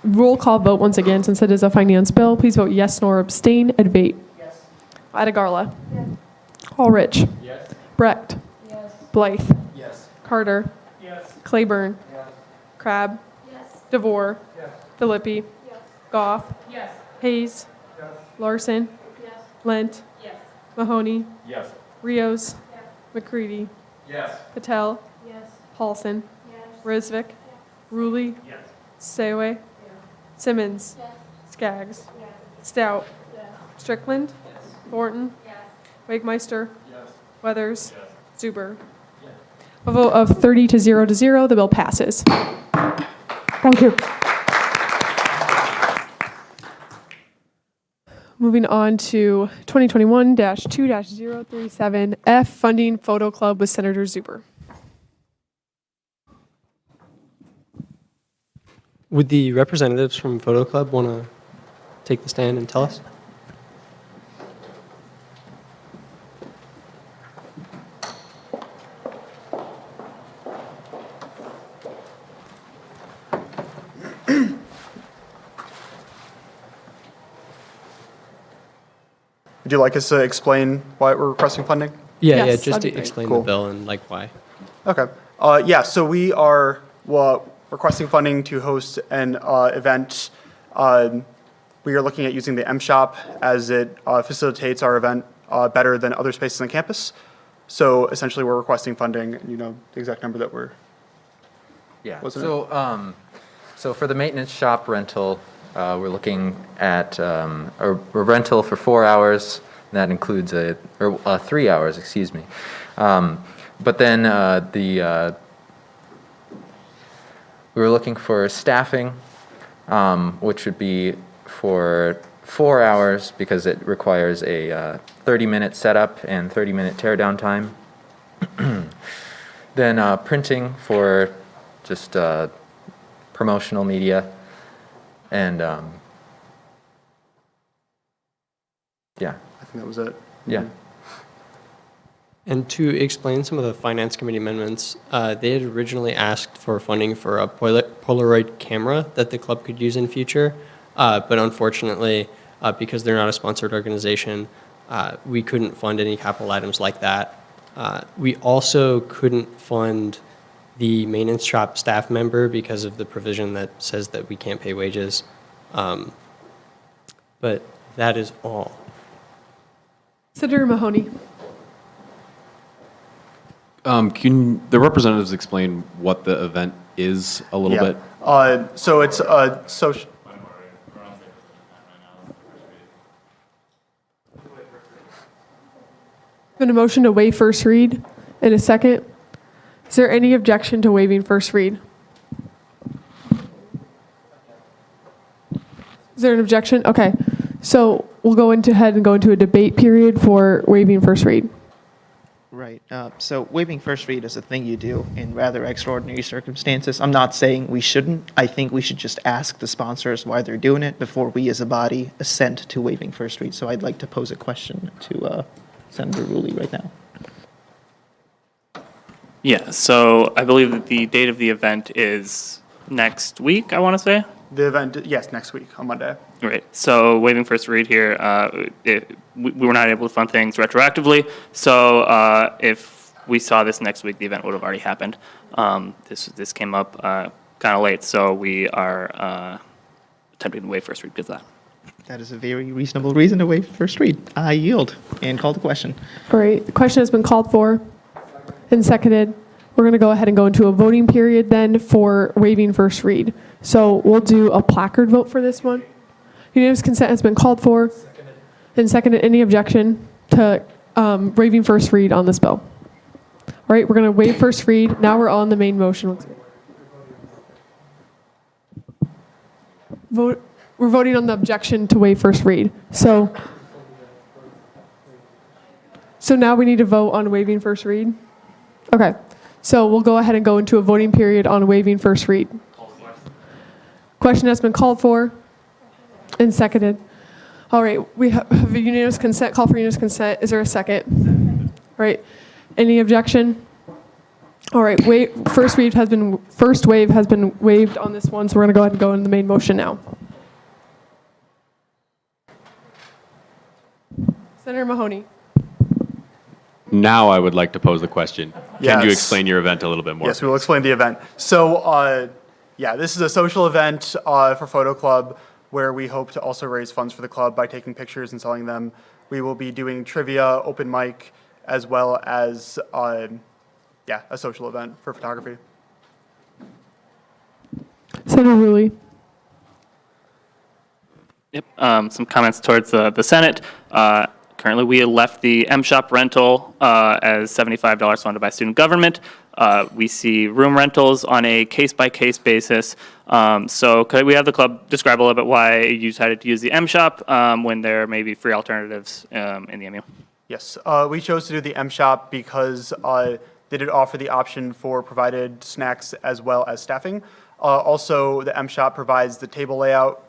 roll call vote once again, since it is a finance bill. Please vote yes nor abstain. Advate. Yes. Adagarla. Yes. Allrich. Yes. Brecht. Yes. Blythe. Yes. Carter. Yes. Claiborne. Yes. Crabb. Yes. DeVore. Yes. Philippi. Yes. Goff. Yes. Hayes. Yes. Larson. Yes. Lent. Yes. Mahoney. Yes. Rios. Yes. McCready. Yes. Patel. Yes. Paulson. Yes. Rosvik. Yes. Rulli. Yes. Sayaway. Yes. Simmons. Yes. Skaggs. Yes. Stout. Yes. Strickland. Yes. Thornton. Yes. Wagmeister. Yes. Weathers. Yes. Zuber. Yes. A vote of 30-0, the bill passes. Thank you. Moving on to 2021-2-037F, funding photo club with Senator Zuber. Would the representatives from Photo Club want to take the stand and tell us? Would you like us to explain why we're requesting funding? Yeah, just to explain the bill and like why. Okay. So we are requesting funding to host an event. We are looking at using the M Shop as it facilitates our event better than other spaces on campus. So essentially, we're requesting funding. You know the exact number that we're. Yeah. So for the maintenance shop rental, we're looking at a rental for 4 hours. And that includes 3 hours, excuse me. But then we were looking for staffing, which would be for 4 hours because it requires a 30-minute setup and 30-minute teardown time. Then printing for just promotional media, and yeah. I think that was it. Yeah. And to explain some of the Finance Committee amendments, they had originally asked for funding for a Polaroid camera that the club could use in future, but unfortunately, because they're not a sponsored organization, we couldn't fund any capital items like that. We also couldn't fund the maintenance shop staff member because of the provision that says that we can't pay wages. But that is all. Senator Mahoney. Can the representatives explain what the event is a little bit? So it's a social. Been a motion to waive first read in a second. Is there any objection to waiving first read? Is there an objection? Okay. So we'll go ahead and go into a debate period for waiving first read. Right. So waiving first read is a thing you do in rather extraordinary circumstances. I'm not saying we shouldn't. I think we should just ask the sponsors why they're doing it before we as a body assent to waiving first read. So I'd like to pose a question to Senator Rulli right now. Yeah, so I believe that the date of the event is next week, I want to say. The event, yes, next week on Monday. Right. So waiving first read here, we were not able to fund things retroactively. So if we saw this next week, the event would have already happened. This came up kind of late, so we are attempting to waive first read because of that. That is a very reasonable reason to waive first read. I yield and call the question. All right, the question has been called for and seconded. We're going to go ahead and go into a voting period then for waiving first read. So we'll do a placard vote for this one. Unanimous consent has been called for and seconded. Any objection to waiving first read on this bill? All right, we're going to waive first read. Now we're on the main motion. We're voting on the objection to waive first read. So now we need to vote on waiving first read. Okay, so we'll go ahead and go into a voting period on waiving first read. Question has been called for and seconded. All right, we have a unanimous consent, call for unanimous consent. Is there a second? All right, any objection? All right, first wave has been waived on this one, so we're gonna go ahead and go into the main motion now. Senator Mahoney. Now I would like to pose the question. Can you Yes. explain your event a little bit more? Yes, we will explain the event. So, yeah, this is a social event for Photo Club where we hope to also raise funds for the club by taking pictures and selling them. We will be doing trivia, open mic, as well as, yeah, a social event for photography. Senator Rulli. Yep, some comments towards the Senate. Currently, we have left the M-Shop rental as $75 funded by student government. We see room rentals on a case-by-case basis. So could we have the club describe a little bit why you decided to use the M-Shop when there may be free alternatives in the MU? Yes, we chose to do the M-Shop because they did offer the option for provided snacks as well as staffing. Also, the M-Shop provides the table layout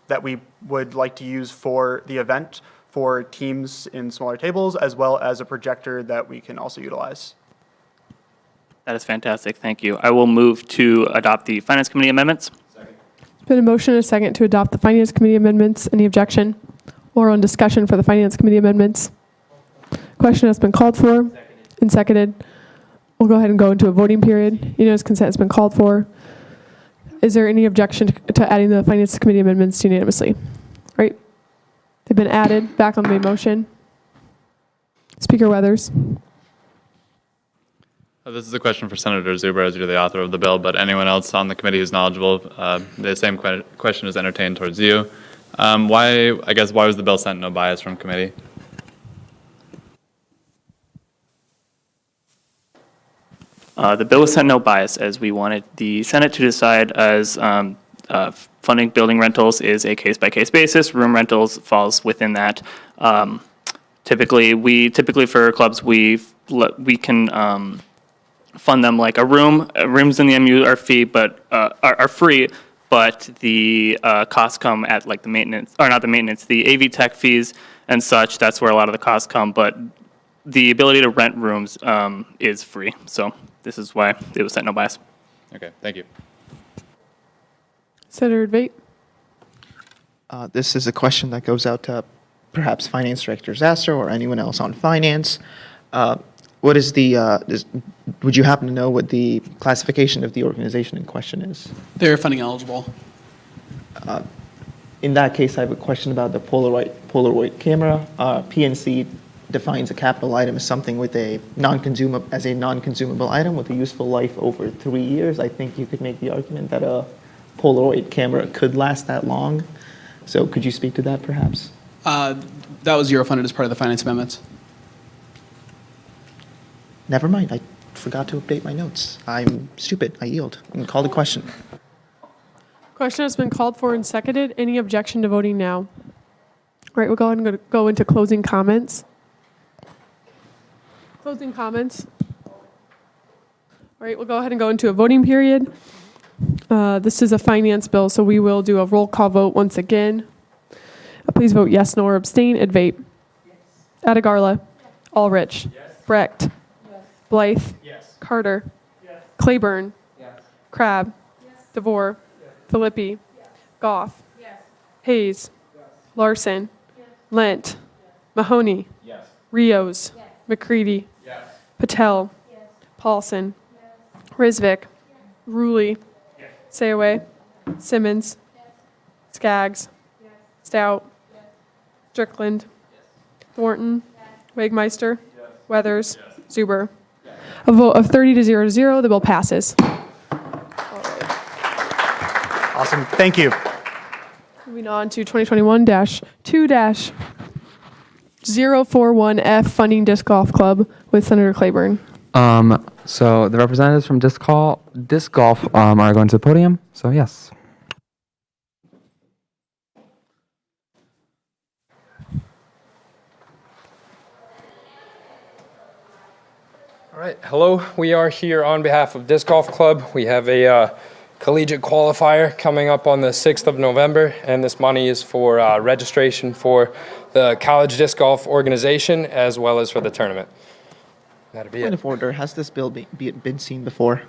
that we would like to use for the event for teams in smaller tables, as well as a projector that we can also utilize. That is fantastic, thank you. I will move to adopt the Finance Committee amendments. It's been a motion and a second to adopt the Finance Committee amendments. Any objection or on discussion for the Finance Committee amendments? Question has been called for and seconded. We'll go ahead and go into a voting period. Unanimous consent has been called for. Is there any objection to adding the Finance Committee amendments unanimously? Right? They've been added back on the main motion. Speaker Weathers. This is a question for Senator Zuber, as you're the author of the bill, but anyone else on the committee who's knowledgeable, the same question is entertained towards you. Why was the bill sent no bias from committee? The bill was sent no bias as we wanted the Senate to decide as funding building rentals is a case-by-case basis. Room rentals falls within that. Typically for clubs, we can fund them like a room. Rooms in the MU are free, but the costs come at like the maintenance, or not the maintenance, the AV tech fees and such. That's where a lot of the costs come, but the ability to rent rooms is free. So this is why it was sent no bias. Okay, thank you. Senator Debate. This is a question that goes out to perhaps Finance Director Zasser or anyone else on finance. What is would you happen to know what the classification of the organization in question is? They're funding eligible. In that case, I have a question about the Polaroid camera. PNC defines a capital item as something with a non-consumable item with a useful life over 3 years. I think you could make the argument that a Polaroid camera could last that long. So could you speak to that perhaps? That was zero funded as part of the finance amendments. Never mind. I forgot to update my notes. I'm stupid. I yield and call the question. Question has been called for and seconded. Any objection to voting now? All right, we'll go ahead and go into closing comments. Closing comments. All right, we'll go ahead and go into a voting period. This is a finance bill, so we will do a roll call vote once again. Please vote yes, no, or abstain. Advape. Yes. Adegarla. Yes. Ulrich. Yes. Brecht. Yes. Blythe. Yes. Carter. Yes. Claiborne. Yes. Crabb. Yes. DeVore. Yes. Filippi. Yes. Goff. Yes. Hayes. Yes. Larson. Yes. Lent. Yes. Mahoney. Yes. Rios. Yes. McCready. Yes. Patel. Paulson. Rysvik. Ruley. Sayaway. Simmons. Skaggs. Stout. Strickland. Thornton. Wegmeister. Weathers. Zuber. A vote of 30 to 0 to 0, the bill passes. Awesome. Thank you. Moving on to 2021-2-041F Funding Disc Golf Club with Senator Claiborne. So the representatives from Disc Golf are going to the podium. So yes. All right, hello. We are here on behalf of Disc Golf Club. We have a collegiate qualifier coming up on the 6th of November, and this money is for registration for the College Disc Golf organization as well as for the tournament. That'll be Point it. of order, has this bill been seen before?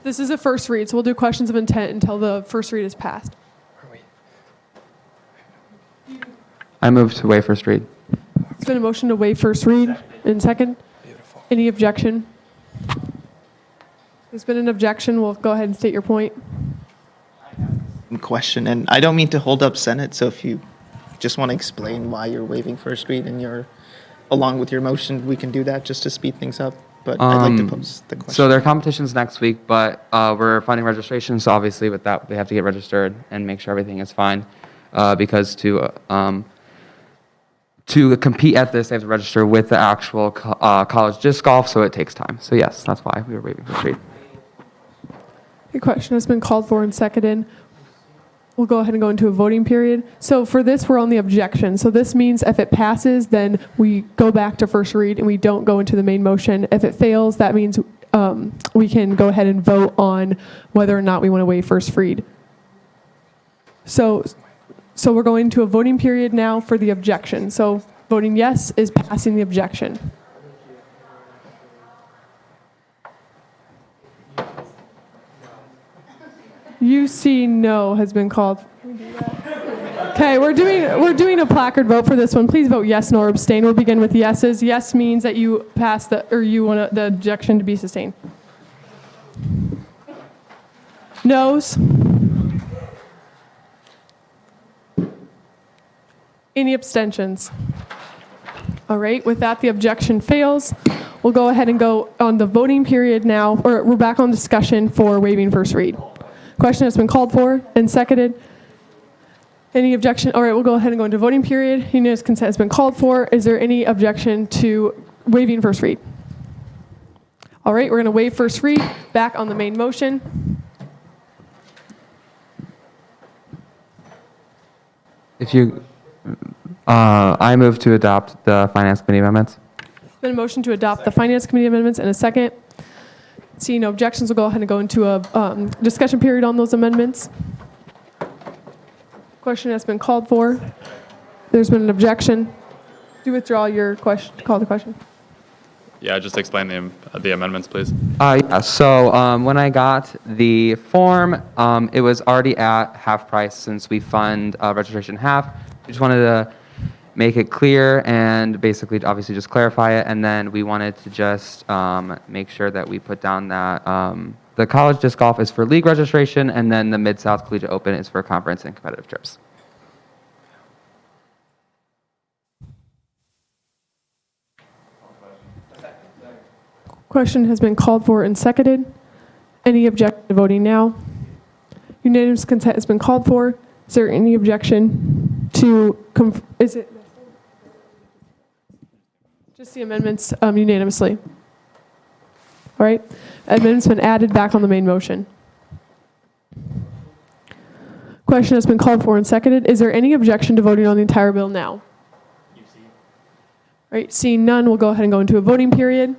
This is a first read, so we'll do questions of intent until the first read is passed. I move to waive first read. It's been a motion to waive first read and second. Any objection? There's been an objection. We'll go ahead and state your point. Question, and I don't mean to hold up Senate, so if you just want to explain why you're waiving first read and you're, along with your motion, we can do that just to speed things up, but I'd like to pose the question. So there are competitions next week, but we're funding registration, so obviously with that, we have to get registered and make sure everything is fine, because to compete at this, they have to register with the actual college disc golf, so it takes time. So yes, that's why we were waiving first read. The question has been called for and seconded. We'll go ahead and go into a voting period. So for this, we're on the objection. So this means if it passes, then we go back to first read and we don't go into the main motion. If it fails, that means we can go ahead and vote on whether or not we want to waive first read. So we're going to a voting period now for the objection. So voting yes is passing the objection. UC no has been called. Okay, we're doing a placard vote for this one. Please vote yes, no, or abstain. We'll begin with yeses. Yes means that you pass you want the objection to be sustained. Noes. Any abstentions? All right, with that, the objection fails. We'll go ahead and go on the voting period now, or we're back on discussion for waiving first read. Question has been called for and seconded. Any objection? All right, we'll go ahead and go into voting period. Unanimous consent has been called for. Is there any objection to waiving first read? All right, we're going to waive first read. Back on the main motion. I move to adopt the Finance Committee amendments. There's been a motion to adopt the Finance Committee amendments and a second. Seeing no objections, we'll go ahead and go into a discussion period on those amendments. Question has been called for. There's been an objection. Do you withdraw your question? Call the question. Yeah, just explain the amendments, please. Yeah, so when I got the form, it was already at half price since we fund registration half. We just wanted to make it clear and basically obviously just clarify it, and then we wanted to just make sure that we put down that the college disc golf is for league registration, and then the Mid-South Collegiate Open is for conference and competitive trips. Question has been called for and seconded. Any objection to voting now? Unanimous consent has been called for. Is there any objection to, is it just the amendments unanimously? All right, amendments been added back on the main motion. Question has been called for and seconded. Is there any objection to voting on the entire bill now? All right, seeing none, we'll go ahead and go into a voting period.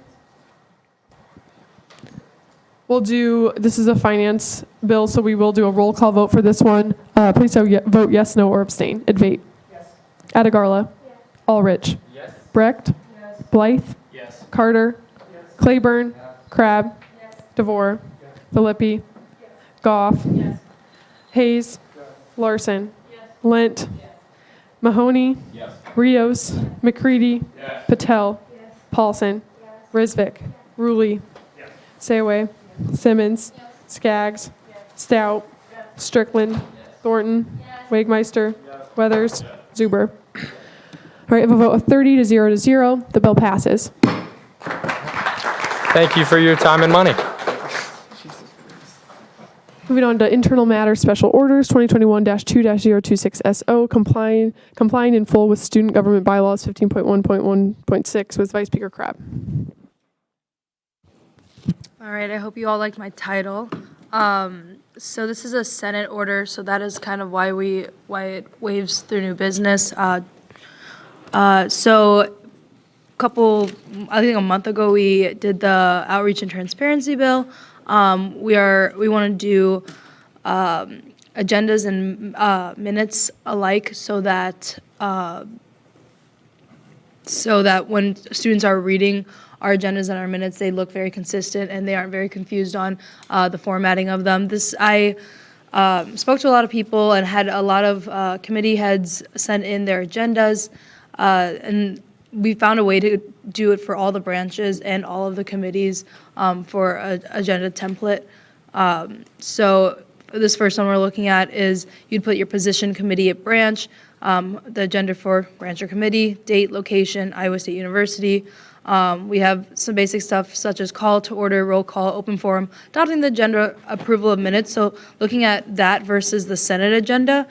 This is a finance bill, so we will do a roll call vote for this one. Please vote yes, no, or abstain. Advait. Yes. Adagarla. Yes. Ulrich. Yes. Brecht. Yes. Blythe. Yes. Carter. Yes. Claiborne. Yes. Crabb. Yes. DeVore. Yes. Filippi. Yes. Goff. Yes. Hayes. Yes. Larson. Yes. Lent. Yes. Mahoney. Yes. Rios. McCready. Yes. Patel. Yes. Paulson. Rissvik. Ruley. Sayway. Simmons. Skaggs. Stout. Strickland. Thornton. Wagmeister. Weathers. Zuber. All right, with a vote of 30 to 0, the bill passes. Thank you for your time and money. Moving on to internal matters, special orders, 2021-2-026SO, complying in full with student government bylaws 15.1.1.6 with Vice Speaker Crabb. All right, I hope you all liked my title. So this is a Senate order, so that is kind of why it waves through new business. So I think a month ago, we did the outreach and transparency bill. We want to do agendas and minutes alike so that when students are reading our agendas and our minutes, they look very consistent and they aren't very confused on the formatting of them. I spoke to a lot of people and had a lot of committee heads send in their agendas, and we found a way to do it for all the branches and all of the committees for an agenda template. So this first one we're looking at is you'd put your position, committee at branch, the agenda for branch or committee, date, location, Iowa State University. We have some basic stuff such as call to order, roll call, open forum, adopting the agenda, approval of minutes. So looking at that versus the Senate agenda,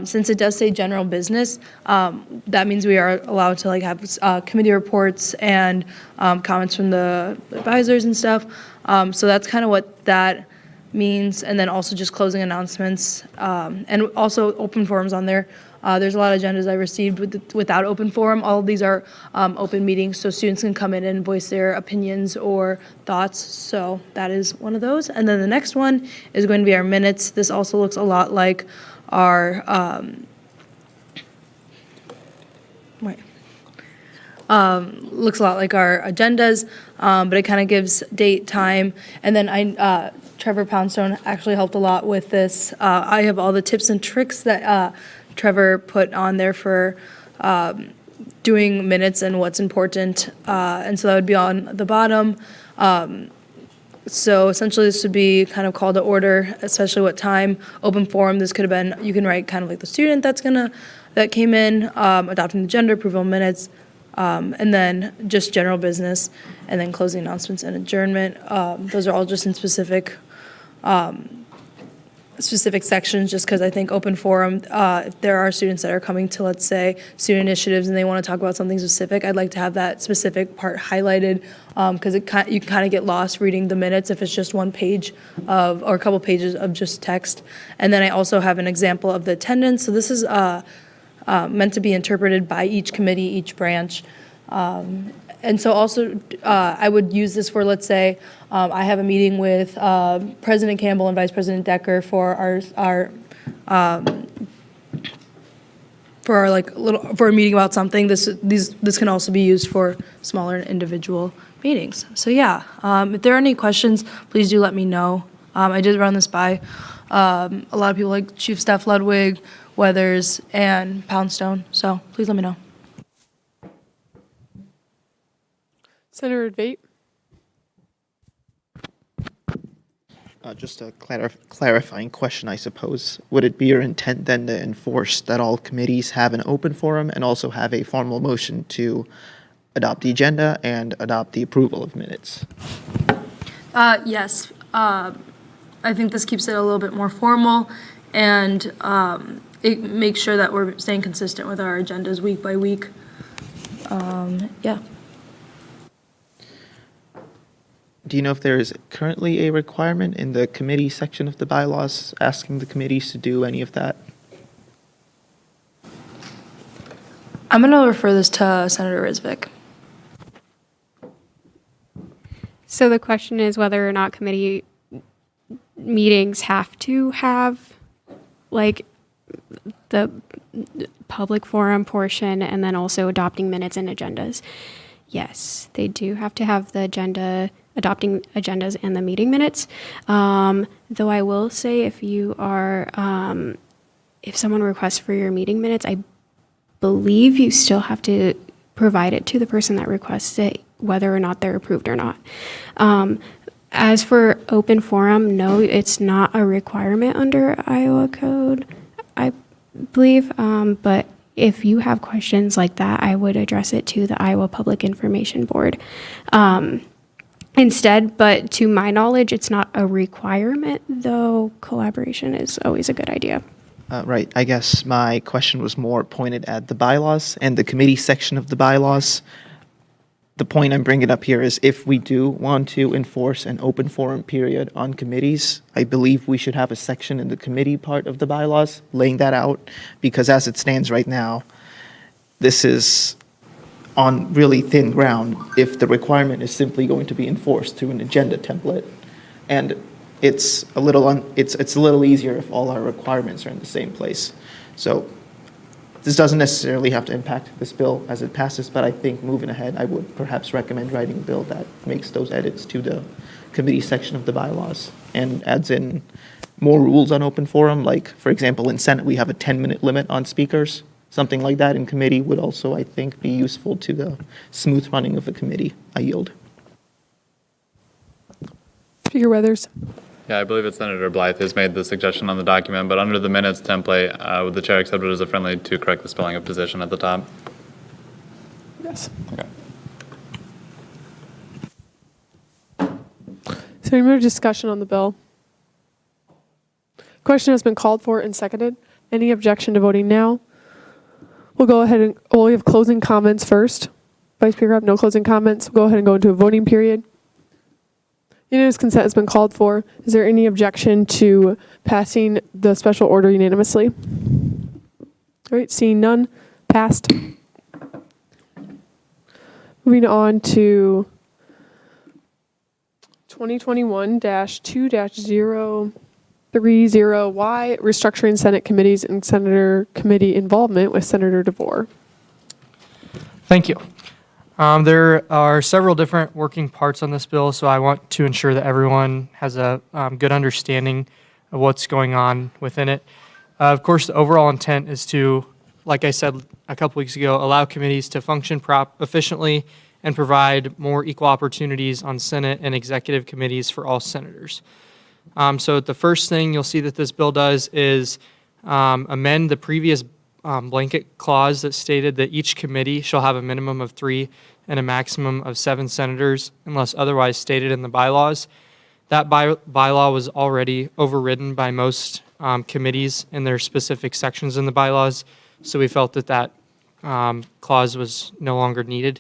since it does say general business, that means we are allowed to have committee reports and comments from the advisors and stuff. So that's kind of what that means. And then also just closing announcements and also open forums on there. There's a lot of agendas I received without open forum. All of these are open meetings, so students can come in and voice their opinions or thoughts. So that is one of those. And then the next one is going to be our minutes. This also looks a lot like our looks a lot like our agendas, but it kind of gives date, time, and then Trevor Poundstone actually helped a lot with this. I have all the tips and tricks that Trevor put on there for doing minutes and what's important, and so that would be on the bottom. So essentially this would be kind of call to order, especially what time, open forum. This could have been, you can write kind of like the student that came in, adopting the agenda, approval of minutes, and then just general business, and then closing announcements and adjournment. Those are all just in specific sections, just because I think open forum, if there are students that are coming to, let's say, student initiatives and they want to talk about something specific, I'd like to have that specific part highlighted, because you can kind of get lost reading the minutes if it's just one page or a couple pages of just text. And then I also have an example of the attendance. So this is meant to be interpreted by each committee, each branch. And so also, I would use this for, let's say, I have a meeting with President Campbell and Vice President Decker for for a meeting about something. This can also be used for smaller individual meetings. So yeah, if there are any questions, please do let me know. I did run this by a lot of people like Chief Staff Ludwig, Weathers, and Poundstone. So please let me know. Senator Debate. Just a clarifying question, I suppose. Would it be your intent then to enforce that all committees have an open forum and also have a formal motion to adopt the agenda and adopt the approval of minutes? Yes. I think this keeps it a little bit more formal, and it makes sure that we're staying consistent with our agendas week by week. Yeah. Do you know if there is currently a requirement in the committee section of the bylaws asking the committees to do any of that? I'm going to refer this to Senator Rissvik. So the question is whether or not committee meetings have to have like the public forum portion and then also adopting minutes and agendas. Yes, they do have to have the agenda, adopting agendas and the meeting minutes. Though I will say if you are, if someone requests for your meeting minutes, I believe you still have to provide it to the person that requests it, whether or not they're approved or not. As for open forum, no, it's not a requirement under Iowa code, I believe. But if you have questions like that, I would address it to the Iowa Public Information Board instead. But to my knowledge, it's not a requirement, though collaboration is always a good idea. Right. I guess my question was more pointed at the bylaws and the committee section of the bylaws. The point I'm bringing up here is if we do want to enforce an open forum period on committees, I believe we should have a section in the committee part of the bylaws laying that out, because as it stands right now, this is on really thin ground if the requirement is simply going to be enforced through an agenda template. And it's a little easier if all our requirements are in the same place. So this doesn't necessarily have to impact this bill as it passes, but I think moving ahead, I would perhaps recommend writing a bill that makes those edits to the committee section of the bylaws and adds in more rules on open forum. Like, for example, in Senate, we have a 10-minute limit on speakers. Something like that in committee would also, I think, be useful to the smooth running of the committee. I yield. Speaker Weathers. Yeah, I believe it's Senator Blythe who's made the suggestion on the document, but under the minutes template, would the chair accept it as a friendly to correct the spelling of position at the top? Yes. Okay. Is there any more discussion on the bill? Question has been called for and seconded. Any objection to voting now? We'll go ahead and we have closing comments first. Vice Speaker, I have no closing comments. We'll go ahead and go into a voting period. Unanimous consent has been called for. Is there any objection to passing the special order unanimously? All right, seeing none, passed. Moving on to 2021-2-030Y, restructuring Senate committees and Senator committee involvement with Senator DeVore. Thank you. There are several different working parts on this bill, so I want to ensure that everyone has a good understanding of what's going on within it. Of course, the overall intent is to, like I said a couple weeks ago, allow committees to function efficiently and provide more equal opportunities on Senate and executive committees for all senators. So the first thing you'll see that this bill does is amend the previous blanket clause that stated that each committee shall have a minimum of 3 and a maximum of 7 senators unless otherwise stated in the bylaws. That bylaw was already overridden by most committees in their specific sections in the bylaws, so we felt that clause was no longer needed.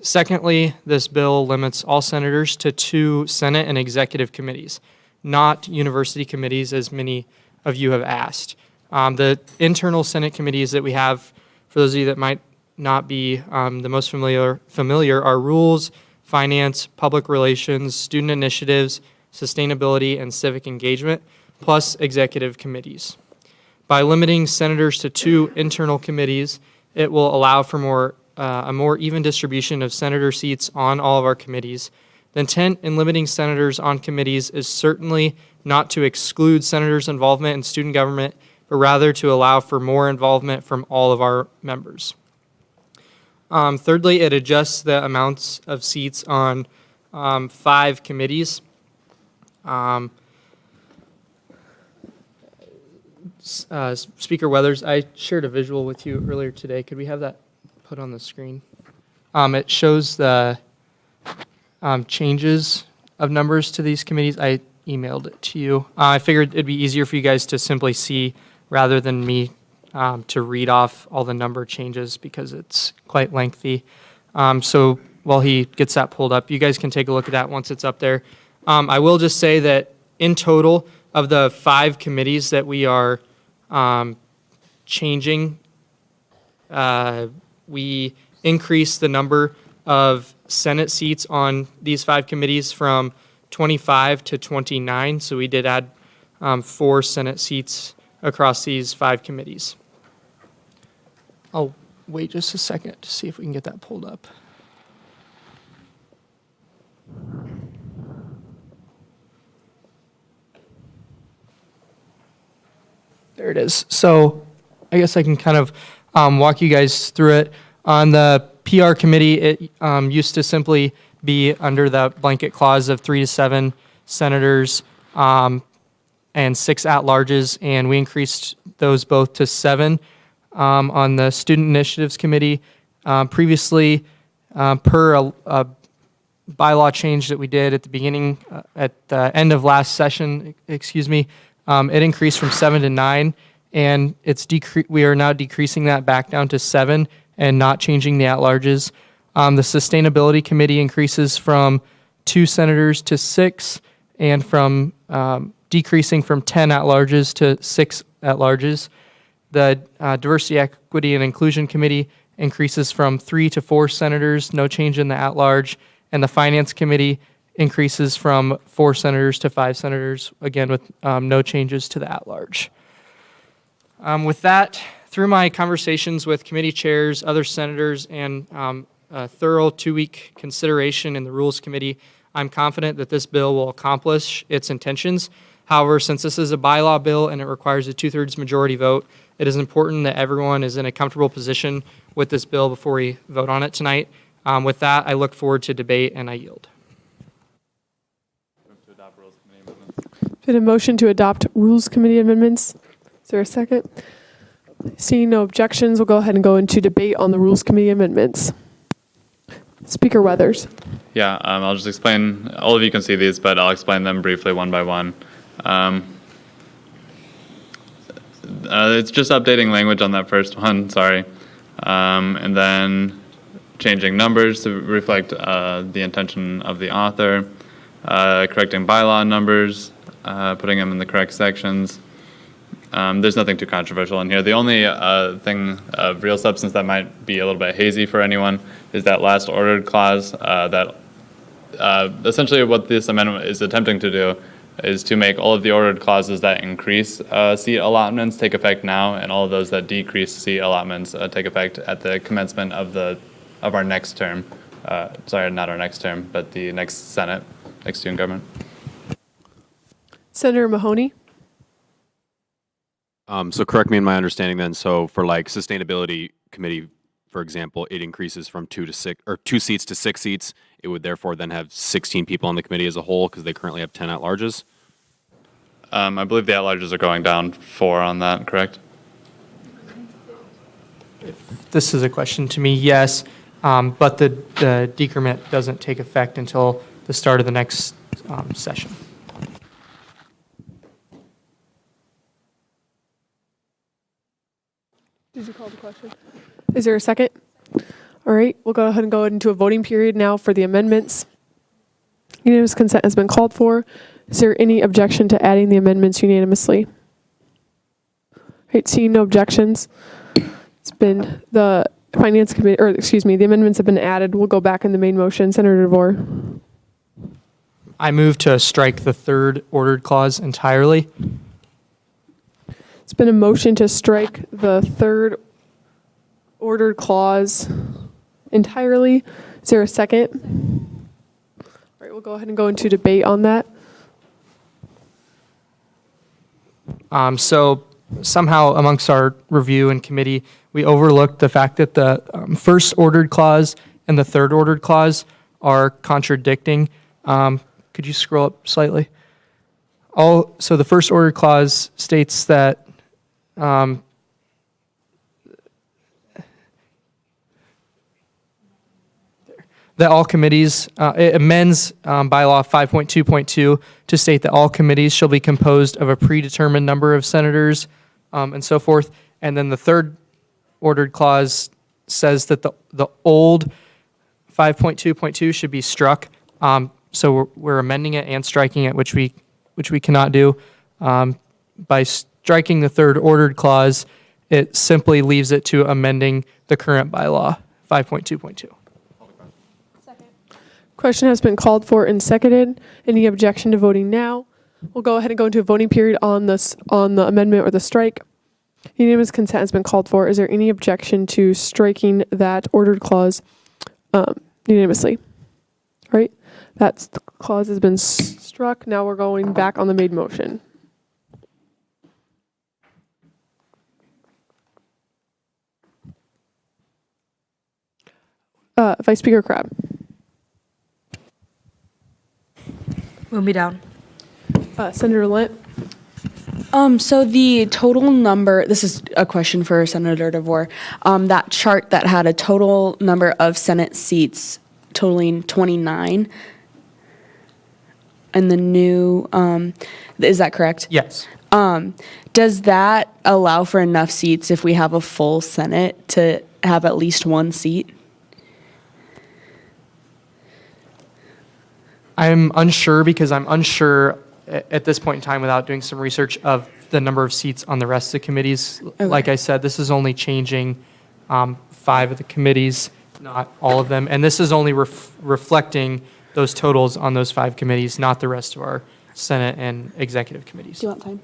Secondly, this bill limits all senators to 2 Senate and executive committees, not university committees, as many of you have asked. The internal Senate committees that we have, for those of you that might not be the most familiar are Rules, Finance, Public Relations, Student Initiatives, Sustainability, and Civic Engagement, plus executive committees. By limiting senators to 2 internal committees, it will allow for a more even distribution of senator seats on all of our committees. The intent in limiting senators on committees is certainly not to exclude senators' involvement in student government, but rather to allow for more involvement from all of our members. Thirdly, it adjusts the amounts of seats on 5 committees. Speaker Weathers, I shared a visual with you earlier today. Could we have that put on the screen? It shows the changes of numbers to these committees. I emailed it to you. I figured it'd be easier for you guys to simply see rather than me to read off all the number changes because it's quite lengthy. So while he gets that pulled up, you guys can take a look at that once it's up there. I will just say that in total, of the 5 committees that we are changing, we increased the number of Senate seats on these 5 committees from 25 to 29. So we did add 4 Senate seats across these 5 committees. I'll wait just a second to see if we can get that pulled up. There it is. So I guess I can kind of walk you guys through it. On the PR committee, it used to simply be under the blanket clause of 3 to 7 senators and 6 at-larges, and we increased those both to 7 on the Student Initiatives Committee. Previously, per a bylaw change that we did at the beginning, at the end of last session, it increased from 7 to 9, and we are now decreasing that back down to 7 and not changing the at-larges. The Sustainability Committee increases from 2 senators to 6, and from decreasing from 10 at-larges to 6 at-larges. The Diversity, Equity, and Inclusion Committee increases from 3 to 4 senators, no change in the at-large, and the Finance Committee increases from 4 senators to 5 senators, again with no changes to the at-large. With that, through my conversations with committee chairs, other senators, and a thorough 2-week consideration in the Rules Committee, I'm confident that this bill will accomplish its intentions. However, since this is a bylaw bill and it requires a 2/3 majority vote, it is important that everyone is in a comfortable position with this bill before we vote on it tonight. With that, I look forward to debate, and I yield. Been a motion to adopt Rules Committee amendments. Is there a second? Seeing no objections, we'll go ahead and go into debate on the Rules Committee amendments. Speaker Weathers. Yeah, I'll just explain, all of you can see these, but I'll explain them briefly one by one. It's just updating language on that first one, sorry. And then changing numbers to reflect the intention of the author, correcting bylaw numbers, putting them in the correct sections. There's nothing too controversial in here. The only thing of real substance that might be a little bit hazy for anyone is that last ordered clause that essentially what this amendment is attempting to do is to make all of the ordered clauses that increase seat allotments take effect now, and all of those that decrease seat allotments take effect at the commencement of our next term. Sorry, not our next term, but the next Senate, next student government. Senator Mahoney. So correct me in my understanding then. So for like Sustainability Committee, for example, it increases from 2 to 6 or 2 seats to 6 seats. It would therefore then have 16 people on the committee as a whole because they currently have 10 at-larges. I believe the at-larges are going down 4 on that, correct? If this is a question to me, yes, but the decrement doesn't take effect until the start of the next session. Did you call the question? Is there a second? All right, we'll go ahead and go into a voting period now for the amendments. Unanimous consent has been called for. Is there any objection to adding the amendments unanimously? All right, seeing no objections, it's been the Finance Committee, or excuse me, the amendments have been added. We'll go back in the main motion. Senator DeVore. I move to strike the 3rd ordered clause entirely. It's been a motion to strike the 3rd ordered clause entirely. Is there a second? All right, we'll go ahead and go into debate on that. So somehow amongst our review and committee, we overlooked the fact that the 1st ordered clause and the 3rd ordered clause are contradicting. Could you scroll up slightly? So the 1st ordered clause states that that all committees, it amends bylaw 5.2.2 to state that all committees shall be composed of a predetermined number of senators and so forth. And then the 3rd ordered clause says that the old 5.2.2 should be struck. So we're amending it and striking it, which we cannot do. By striking the 3rd ordered clause, it simply leaves it to amending the current bylaw 5.2.2. Question has been called for and seconded. Any objection to voting now? We'll go ahead and go into a voting period on this, on the amendment or the strike. Unanimous consent has been called for. Is there any objection to striking that ordered clause unanimously? All right, that clause has been struck. Now we're going back on the made motion. Vice Speaker Crab. Move me down. Senator Lent. So the total number, this is a question for Senator DeVore, that chart that had a total number of Senate seats totaling 29 and the new, is that correct? Yes. Does that allow for enough seats if we have a full Senate to have at least one seat? I'm unsure because I'm unsure at this point in time without doing some research of the number of seats on the rest of the committees. Okay. Like I said, this is only changing 5 of the committees, not all of them. And this is only reflecting those totals on those 5 committees, not the rest of our Senate and executive committees. Do you want time? Do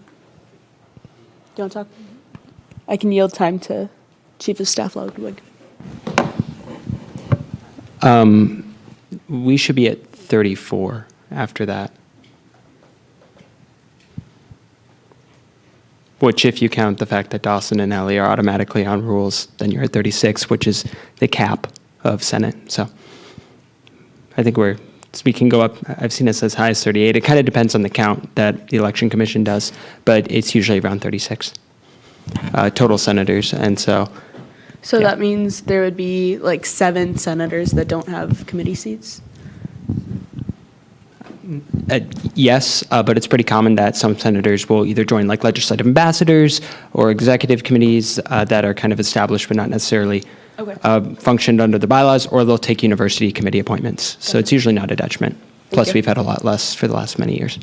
you want to talk? I can yield time to Chief of Staff Ludwig. We should be at 34 after that. Which, if you count the fact that Dawson and Ellie are automatically on rules, then you're at 36, which is the cap of Senate. So I think we can go up. I've seen us as high as 38. It kind of depends on the count that the Election Commission does, but it's usually around 36 total senators. And so. So yeah. that means there would be like 7 senators that don't have committee seats? Yes, but it's pretty common that some senators will either join like legislative ambassadors or executive committees that are kind of established but not necessarily functioned under the bylaws, or they'll take university committee appointments. So it's usually not a detriment. Plus, we've had a lot less for the last many years.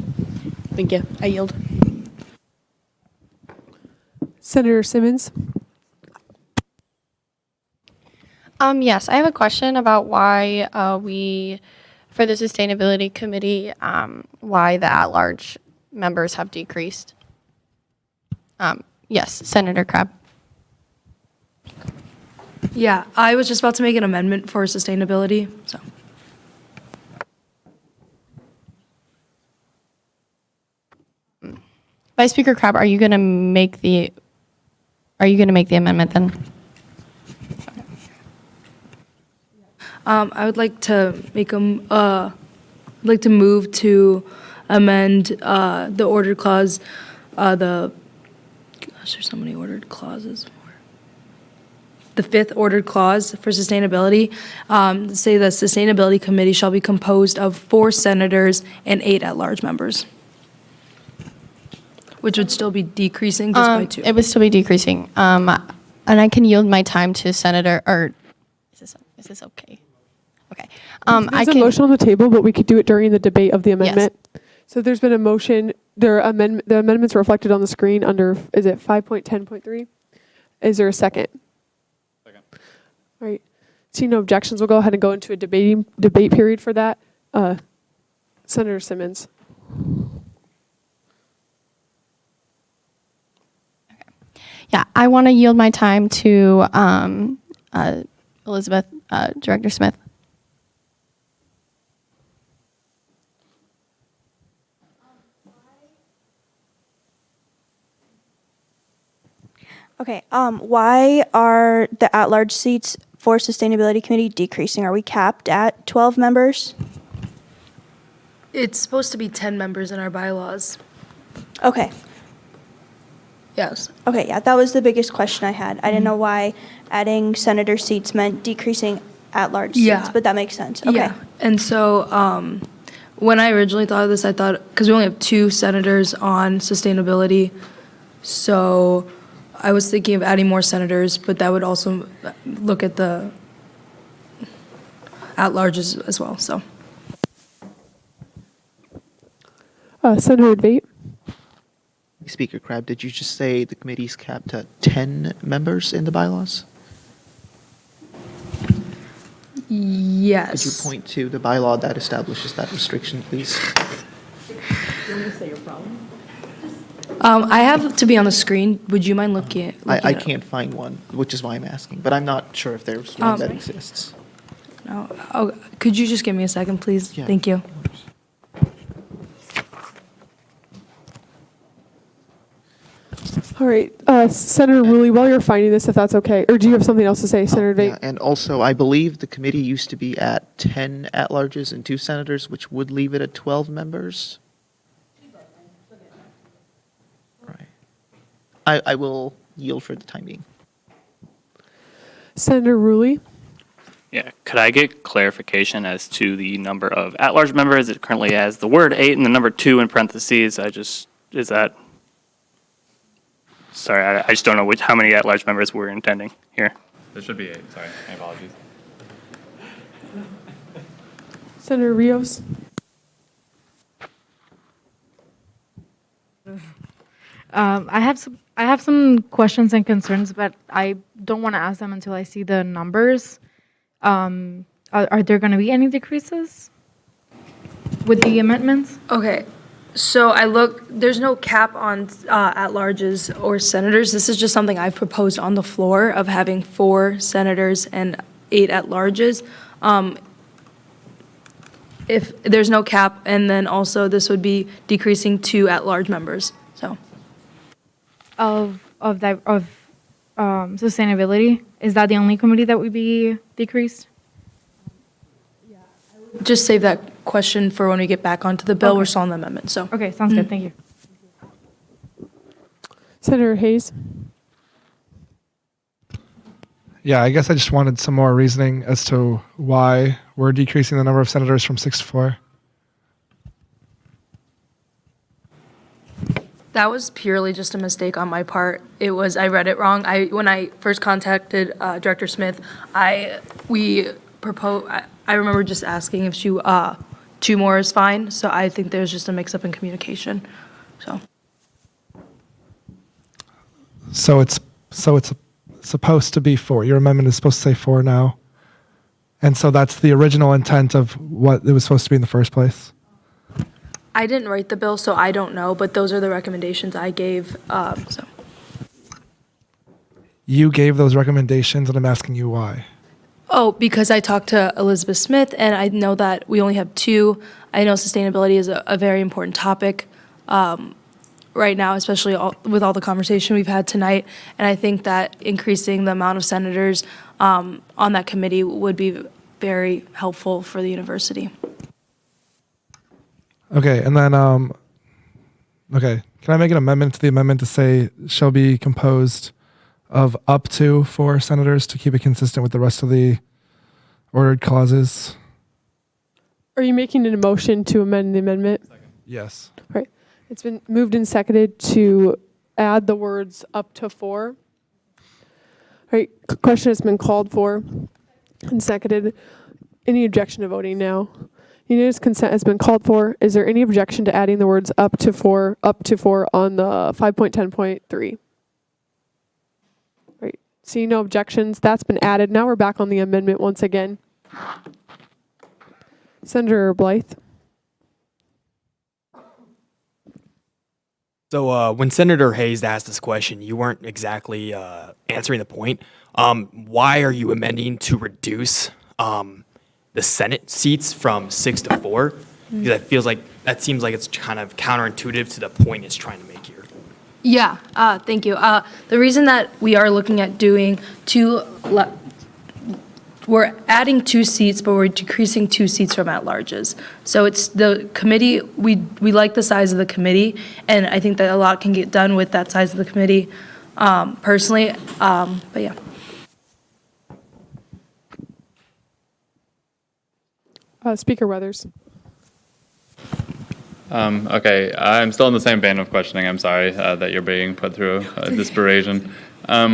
Thank you. I yield. Senator Simmons. Yes, I have a question about why for the Sustainability Committee, why the at-large members have decreased. Yes, Senator Crabb. Yeah, I was just about to make an amendment for sustainability, so. Vice Speaker Crabb, are you going to make the amendment then? I would like to move to amend the ordered clause, gosh, there's so many ordered clauses. The 5th ordered clause for sustainability, say the Sustainability Committee shall be composed of 4 senators and 8 at-large members, which would still be decreasing just by 2. It would still be decreasing. And I can yield my time to Senator, or is this okay? Okay. There's a motion on the table, but we could do it during the debate of the amendment. Yes. So there's been a motion. The amendments reflected on the screen under, is it 5.10.3? Is there a second? Second. All right. See no objections. We'll go ahead and go into a debate period for that. Senator Simmons. Yeah, I want to yield my time to Elizabeth, Director Smith. Okay, why are the at-large seats for Sustainability Committee decreasing? Are we capped at 12 members? It's supposed to be 10 members in our bylaws. Okay. Yes. Okay, yeah, that was the biggest question I had. I didn't know why adding senator seats meant decreasing at-large seats, but that makes sense. Okay. Yeah, and so when I originally thought of this, I thought, because we only have 2 senators on sustainability, so I was thinking of adding more senators, but that would also look at the at-larges as well, so. Senator Debate. Speaker Crab, did you just say the committee's capped at 10 members in the bylaws? Yes. Could you point to the bylaw that establishes that restriction, please? You want me to say your problem? I have to be on the screen. Would you mind looking at I can't find one, which is why I'm asking, but I'm not sure if there's one that exists. No. Oh, could you just give me a second, please? Yeah. Thank you. All right, Senator Woolley, while you're finding this, if that's okay, or do you have something else to say, Senator Vate? Yeah, and also, I believe the committee used to be at 10 at-larges and 2 senators, which would leave it at 12 members. Right. I will yield for the time being. Senator Woolley? Yeah, could I get clarification as to the number of at-large members? It currently has the word 8 and the number 2 in parentheses. Is that? Sorry, I just don't know how many at-large members we're intending here. There should be 8, sorry, my apologies. Senator Rios? I have some questions and concerns, but I don't want to ask them until I see the numbers. Are there going to be any decreases with the amendments? Okay, so there's no cap on at-larges or senators. This is just something I've proposed on the floor of having 4 senators and 8 at-larges. If there's no cap, and then also this would be decreasing 2 at-large members, so. Of sustainability, is that the only committee that would be decreased? Just save that question for when we get back onto the bill. Okay. We're still on the amendment, so. Okay, sounds good, thank you. Senator Hayes? Yeah, I guess I just wanted some more reasoning as to why we're decreasing the number of senators from 6 to 4. That was purely just a mistake on my part. I read it wrong. When I first contacted Director Smith, I remember just asking if 2 more is fine. So I think there's just a mix-up in communication. So it's supposed to be 4. Your amendment is supposed to say 4 now. And so that's the original intent of what it was supposed to be in the first place. I didn't write the bill, so I don't know, but those are the recommendations I gave, so. You gave those recommendations, and I'm asking you why. Oh, because I talked to Elizabeth Smith, and I know that we only have 2. I know sustainability is a very important topic right now, especially with all the conversation we've had tonight. And I think that increasing the amount of senators on that committee would be very helpful for the university. Okay, and then, okay, can I make an amendment to the amendment to say shall be composed of up to 4 senators to keep it consistent with the rest of the ordered clauses? Are you making an motion to amend the amendment? Yes. Right. It's been moved and seconded to add the words up to 4. Right. Question has been called for and seconded. Any objection to voting now? Unanimous consent has been called for. Is there any objection to adding the words up to 4 on the 5.10.3? Right. Seeing no objections, that's been added. Now we're back on the amendment once again. Senator Blythe. So when Senator Hayes asked this question, you weren't exactly answering the point. Why are you amending to reduce the Senate seats from 6 to 4? Because that seems like it's kind of counterintuitive to the point it's trying to make here. Yeah, thank you. The reason that we are looking at doing we're adding 2 seats, but we're decreasing 2 seats from at-larges. So it's the committee, we like the size of the committee, and I think that a lot can get done with that size of the committee personally, but yeah. Speaker Weathers. Okay, I'm still in the same vein of questioning. I'm sorry that you're being put through this duration. I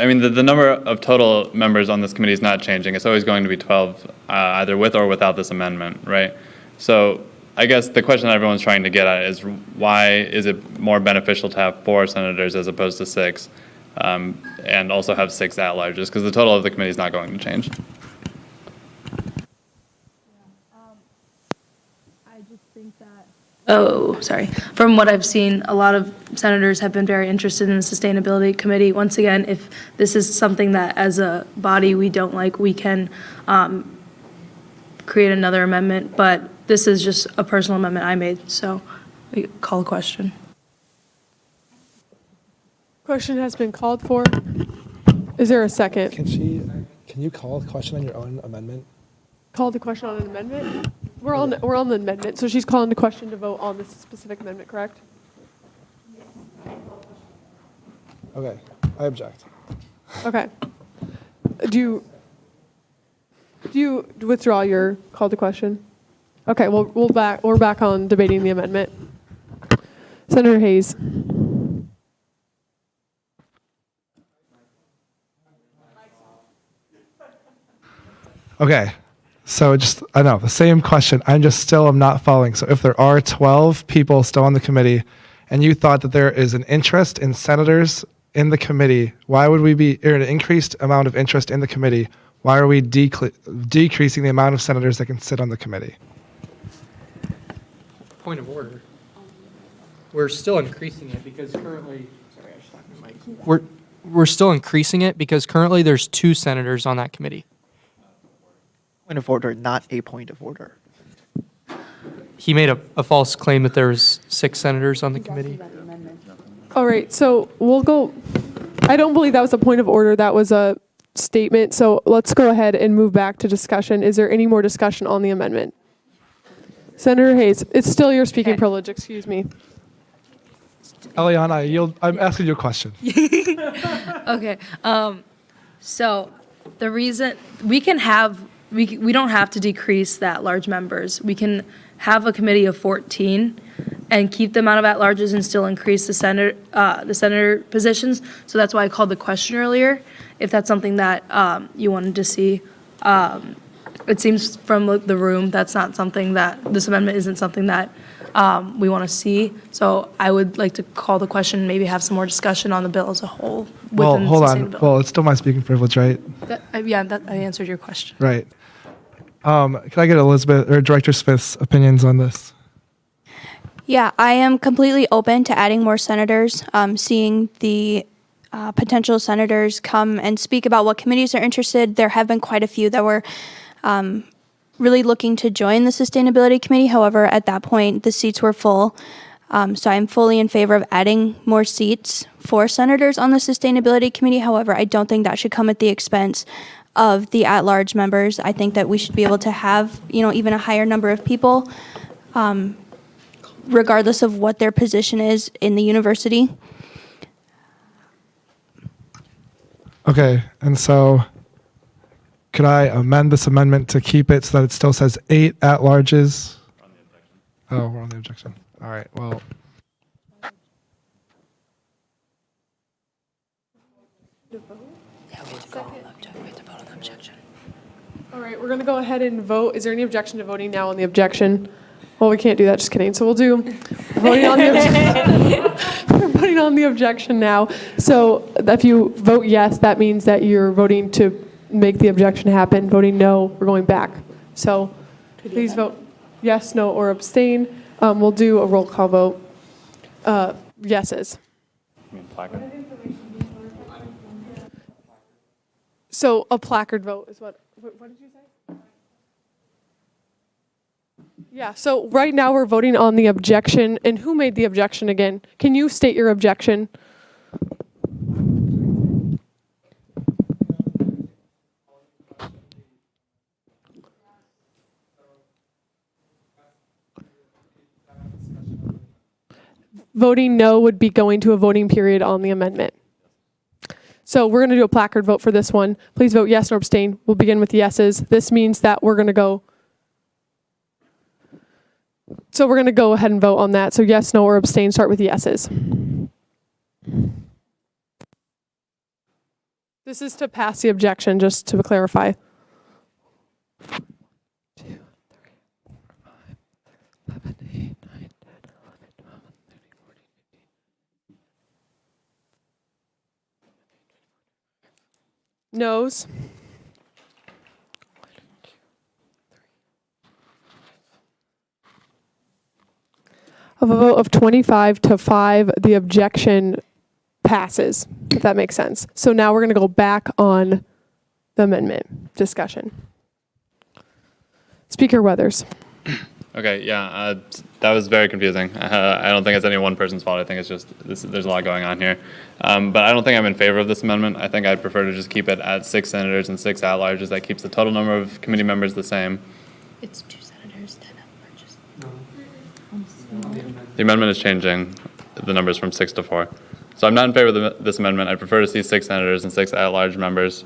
mean, the number of total members on this committee is not changing. It's always going to be 12, either with or without this amendment, right? So I guess the question that everyone's trying to get at is why is it more beneficial to have 4 senators as opposed to 6, and also have 6 at-larges? Because the total of the committee is not going to change. Oh, sorry. From what I've seen, a lot of senators have been very interested in the Sustainability Committee. Once again, if this is something that as a body we don't like, we can create another amendment. But this is just a personal amendment I made, so we call a question. Question has been called for. Is there a second? Can you call a question on your own amendment? Call the question on an amendment? We're on the amendment, so she's calling the question to vote on this specific amendment, correct? Okay, I object. Okay. Do you withdraw your call to question? Okay, well, we're back on debating the amendment. Senator Hayes. Okay, so I know, the same question. I just still am not following. So if there are 12 people still on the committee, and you thought that there is an interest in senators in the committee, why would we be, or an increased amount of interest in the committee, why are we decreasing the amount of senators that can sit on the committee? Point of order. We're still increasing it because currently, we're still increasing it because currently there's 2 senators on that committee. Point of order, not a point of order. He made a false claim that there was 6 senators on the committee. All right, so we'll go. I don't believe that was a point of order. That was a statement. So let's go ahead and move back to discussion. Is there any more discussion on the amendment? Senator Hayes, it's still your speaking privilege. Excuse me. Eliana, I yield. I'm asking you a question. Okay. So the reason we can have we don't have to decrease that large members. We can have a committee of 14 and keep the amount of at-larges and still increase the senator positions. So that's why I called the question earlier. If that's something that you wanted to see, it seems from the room that's not something that this amendment isn't something that we want to see. So I would like to call the question, maybe have some more discussion on the bill as a whole. Well, hold on. sustainability. Well, it's still my speaking privilege, right? That I answered your question. Right. Can I get Elizabeth or Director Smith's opinions on this? Yeah, I am completely open to adding more senators, seeing the potential senators come and speak about what committees are interested. There have been quite a few that were really looking to join the Sustainability Committee. However, at that point, the seats were full. So I'm fully in favor of adding more seats for senators on the Sustainability Committee. However, I don't think that should come at the expense of the at-large members. I think that we should be able to have, even a higher number of people, regardless of what their position is in the university. Okay, and so could I amend this amendment to keep it so that it still says 8 at-larges? Oh, we're on the objection. All right, well. All right, we're going to go ahead and vote. Is there any objection to voting now on the objection? Well, we can't do that, just kidding. So we'll do voting on the objection. We're voting on the objection now. So if you vote yes, that means that you're voting to make the objection happen. Voting no, we're going back. So please vote yes, no, or abstain. We'll do a roll call vote. Yeses. So a placard vote is what did you say? Yeah, so right now we're voting on the objection. And who made the objection again? Can you state your objection? Voting no would be going to a voting period on the amendment. So we're going to do a placard vote for this one. Please vote yes or abstain. We'll begin with yeses. This means that we're going to go. So we're going to go ahead and vote on that. So yes, no, or abstain. Start with yeses. This is to pass the objection, just to clarify. 2, 3, 4, 5, 6, 7, 8, 9, 10, 11, 12, 13, 14, 15. Noes. Of a vote of 25 to 5, the objection passes, if that makes sense. So now we're going to go back on the amendment discussion. Speaker Weathers. Okay, yeah, that was very confusing. I don't think it's any one person's fault. I think it's just there's a lot going on here. But I don't think I'm in favor of this amendment. I think I'd prefer to just keep it at 6 senators and 6 at-larges. That keeps the total number of committee members the same. It's 2 senators, 10 at-larges. The amendment is changing the numbers from 6 to 4. So I'm not in favor of this amendment. I prefer to see 6 senators and 6 at-large members.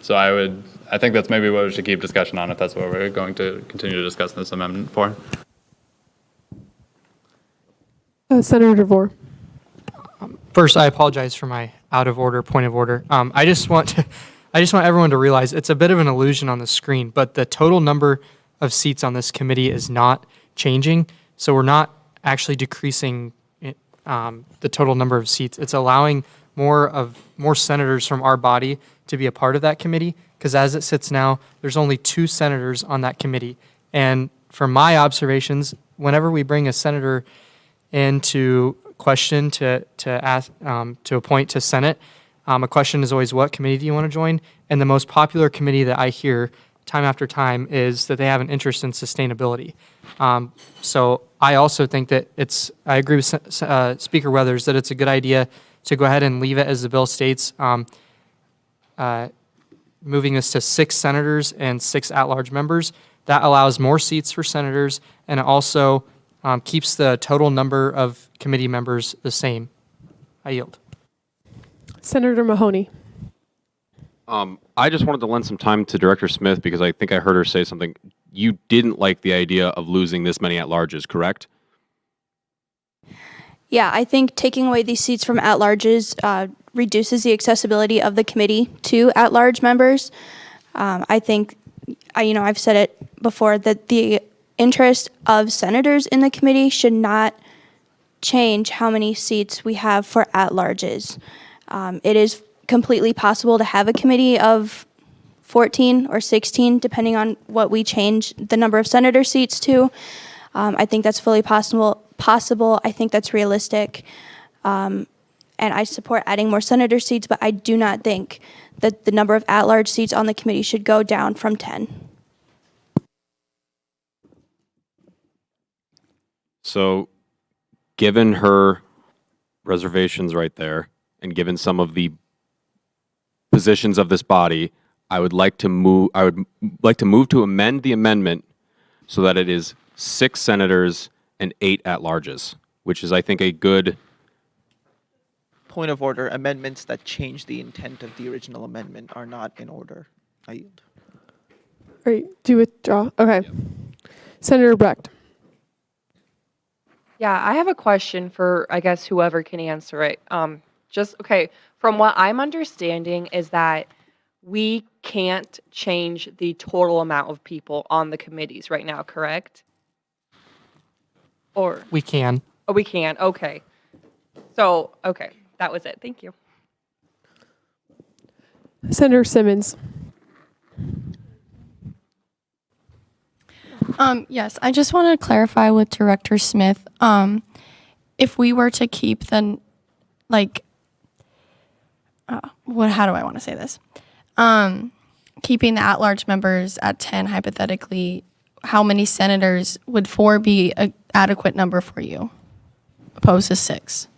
So I think that's maybe what we should keep discussion on if that's what we're going to continue to discuss this amendment for. Senator DeVore. First, I apologize for my out of order point of order. I just want everyone to realize it's a bit of an illusion on the screen, but the total number of seats on this committee is not changing. So we're not actually decreasing the total number of seats. It's allowing more senators from our body to be a part of that committee, because as it sits now, there's only 2 senators on that committee. And from my observations, whenever we bring a senator in to question to ask to appoint to Senate, a question is always, what committee do you want to join? And the most popular committee that I hear time after time is that they have an interest in sustainability. So I also think that I agree with Speaker Weathers that it's a good idea to go ahead and leave it as the bill states, moving us to 6 senators and 6 at-large members. That allows more seats for senators, and it also keeps the total number of committee members the same. I yield. Senator Mahoney. I just wanted to lend some time to Director Smith because I think I heard her say something. You didn't like the idea of losing this many at-larges, correct? Yeah, I think taking away these seats from at-larges reduces the accessibility of the committee to at-large members. I think, I've said it before, that the interest of senators in the committee should not change how many seats we have for at-larges. It is completely possible to have a committee of 14 or 16, depending on what we change the number of senator seats to. I think that's fully possible. I think that's realistic. And I support adding more senator seats, but I do not think that the number of at-large seats on the committee should go down from 10. So, given her reservations right there, and given some of the positions of this body, I would like to move to amend the amendment so that it is 6 senators and 8 at-larges, which is, I think, a good... Point of order, amendments that change the intent of the original amendment are not in order. I yield. All right, do you withdraw? Okay. Yep. Senator Brecht. Yeah, I have a question for, I guess, whoever can answer it. From what I'm understanding is that we can't change the total amount of people on the committees right now, correct? Or we can. Oh, we can. Okay. So, okay, that was it. Thank you. Senator Simmons. Yes, I just want to clarify with Director Smith. If we were to keep the, how do I want to say this? Keeping the at-large members at 10, hypothetically, how many senators would 4 be an adequate number for you, opposed to 6?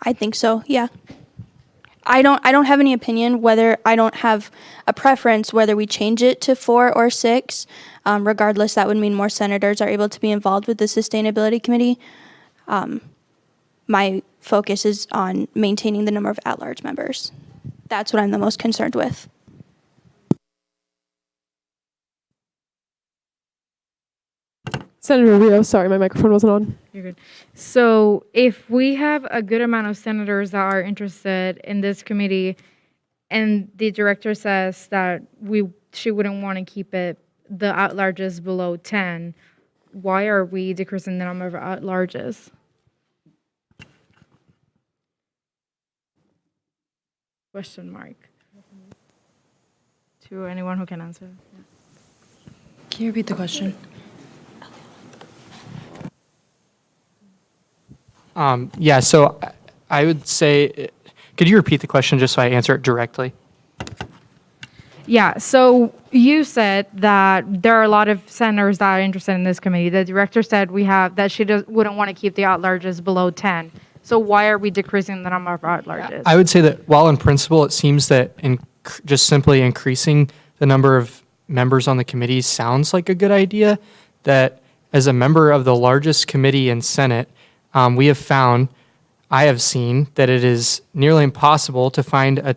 I think so, yeah. I don't have any opinion I don't have a preference whether we change it to 4 or 6. Regardless, that would mean more senators are able to be involved with the Sustainability Committee. My focus is on maintaining the number of at-large members. That's what I'm the most concerned with. Senator Rios, sorry, my microphone wasn't on. You're good. So if we have a good amount of senators that are interested in this committee and the director says that she wouldn't want to keep the at-larges below 10, why are we decreasing the number of at-larges? Question mark. To anyone who can answer. Can you repeat the question? So I would say, could you repeat the question just so I answer it directly? Yeah, so you said that there are a lot of senators that are interested in this committee. The director said that she wouldn't want to keep the at-larges below 10. So why are we decreasing the number of at-larges? I would say that while in principle, it seems that just simply increasing the number of members on the committee sounds like a good idea, that as a member of the largest committee in Senate, I have seen that it is nearly impossible to find a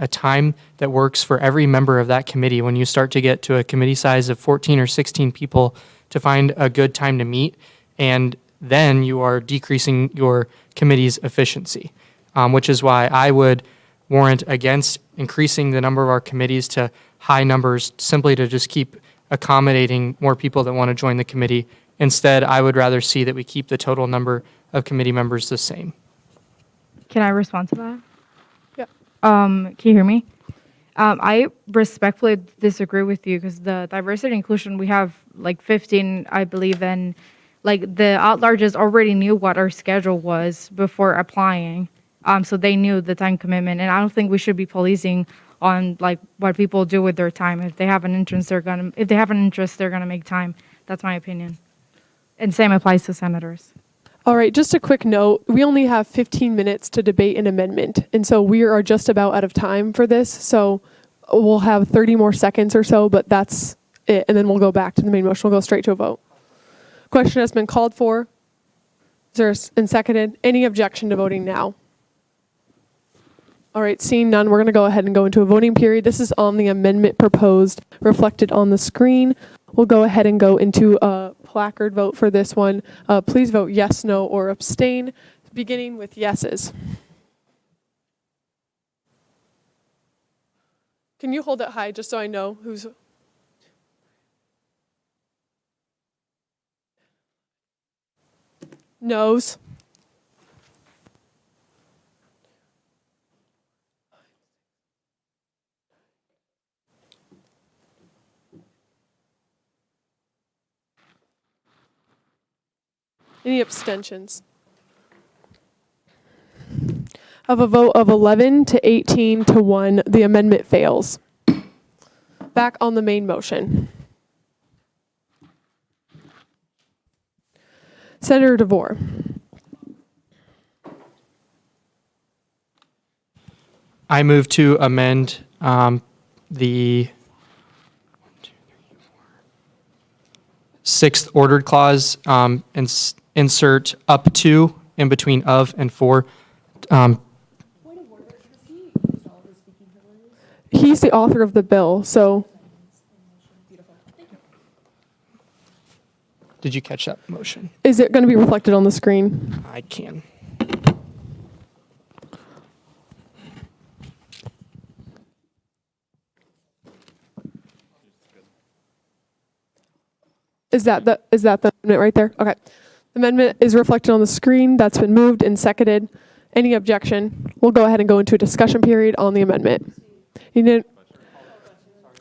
time that works for every member of that committee when you start to get to a committee size of 14 or 16 people to find a good time to meet, and then you are decreasing your committee's efficiency, which is why I would warrant against increasing the number of our committees to high numbers simply to just keep accommodating more people that want to join the committee. Instead, I would rather see that we keep the total number of committee members the same. Can I respond to that? Yeah. Can you hear me? I respectfully disagree with you because the diversity and inclusion, we have like 15, I believe, and like the at-larges already knew what our schedule was before applying. So they knew the time commitment, and I don't think we should be policing on like what people do with their time. If they have an interest, they're gonna make time. That's my opinion. And same applies to senators. All right, just a quick note. We only have 15 minutes to debate an amendment, and so we are just about out of time for this. So we'll have 30 more seconds or so, but that's it, and then we'll go back to the main motion. We'll go straight to a vote. Question has been called for. Is there and seconded? Any objection to voting now? All right, seeing none, we're going to go ahead and go into a voting period. This is on the amendment proposed, reflected on the screen. We'll go ahead and go into a placard vote for this one. Please vote yes, no, or abstain, beginning with yeses. Can you hold it high just so I know who's... Noes. Any abstentions? Of a vote of 11 to 18 to 1, the amendment fails. Back on the main motion. Senator DeVore. I move to amend the sixth ordered clause, insert up to in between of and for. He's the author of the bill, so. Did you catch that motion? Is it going to be reflected on the screen? I can. Is that the amendment right there? Okay. The amendment is reflected on the screen. That's been moved and seconded. Any objection? We'll go ahead and go into a discussion period on the amendment.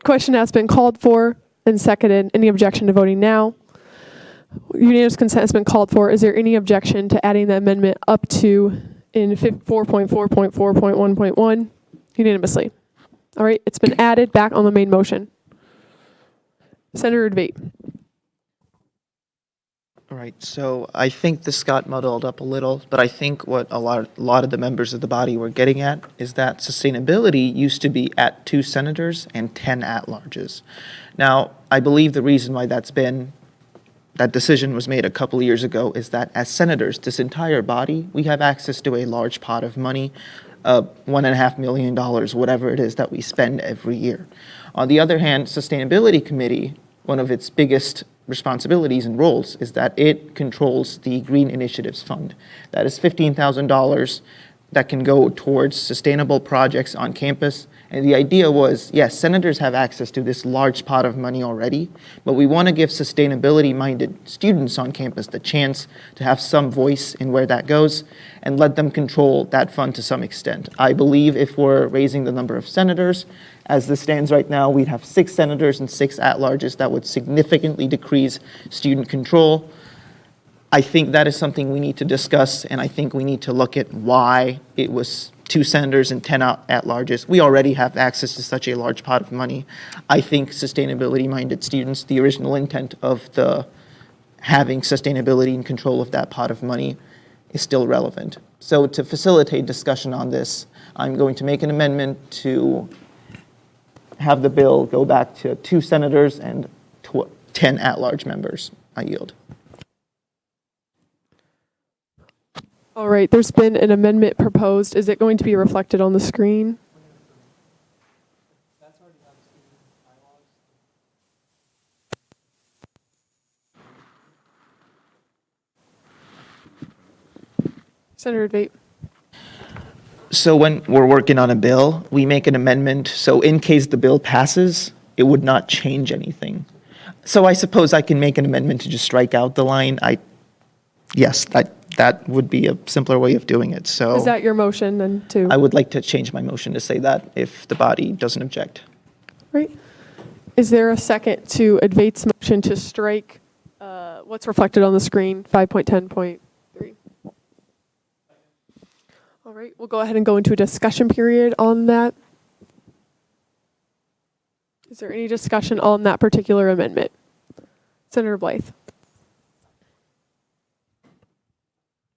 Question has been called for and seconded. Any objection to voting now? Unanimous consent has been called for. Is there any objection to adding the amendment up to in 4.4.4.1.1 unanimously? All right, it's been added back on the main motion. Senator DeVate. All right, so I think this got muddled up a little, but I think what a lot of the members of the body were getting at is that sustainability used to be at 2 senators and 10 at-larges. Now, I believe the reason why that decision was made a couple of years ago is that as senators, this entire body, we have access to a large pot of money, $1.5 million, whatever it is that we spend every year. On the other hand, Sustainability Committee, one of its biggest responsibilities and roles is that it controls the Green Initiatives Fund. That is $15,000 that can go towards sustainable projects on campus. And the idea was, yes, senators have access to this large pot of money already, but we want to give sustainability-minded students on campus the chance to have some voice in where that goes and let them control that fund to some extent. I believe if we're raising the number of senators, as this stands right now, we'd have 6 senators and 6 at-larges. That would significantly decrease student control. I think that is something we need to discuss, and I think we need to look at why it was 2 senators and 10 at-larges. We already have access to such a large pot of money. I think sustainability-minded students, the original intent of the having sustainability and control of that pot of money is still relevant. So to facilitate discussion on this, I'm going to make an amendment to have the bill go back to 2 senators and 10 at-large members. I yield. All right, there's been an amendment proposed. Is it going to be reflected on the screen? Senator Debate. So when we're working on a bill, we make an amendment, so in case the bill passes, it would not change anything. So I suppose I can make an amendment to just strike out the line. Yes, that would be a simpler way of doing it, so. Is that your motion then too? I would like to change my motion to say that if the body doesn't object. Right. Is there a second to Advait's motion to strike what's reflected on the screen, 5.10.3? All right, we'll go ahead and go into a discussion period on that. Is there any discussion on that particular amendment? Senator Blythe.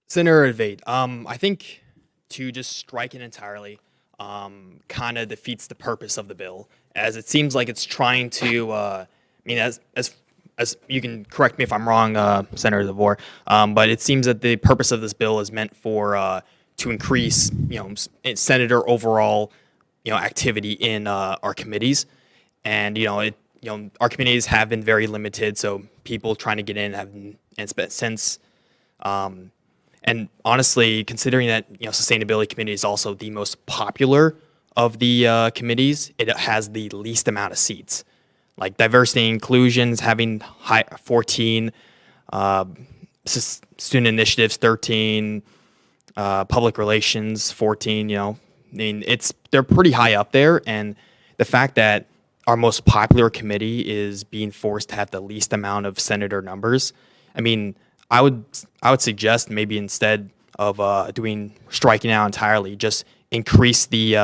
Senator Advait, I think to just strike it entirely kind of defeats the purpose of the bill, as it seems like it's trying to, as you can correct me if I'm wrong, Senator DeVore, but it seems that the purpose of this bill is meant for to increase, senator overall, activity in our committees, and our committees have been very limited, so people trying to get in have since. And honestly, considering that sustainability committee is also the most popular of the committees, it has the least amount of seats. Like diversity and inclusion is having 14, student initiatives 13, public relations 14. They're pretty high up there, and the fact that our most popular committee is being forced to have the least amount of senator numbers. I would suggest maybe instead of striking out entirely, just increase the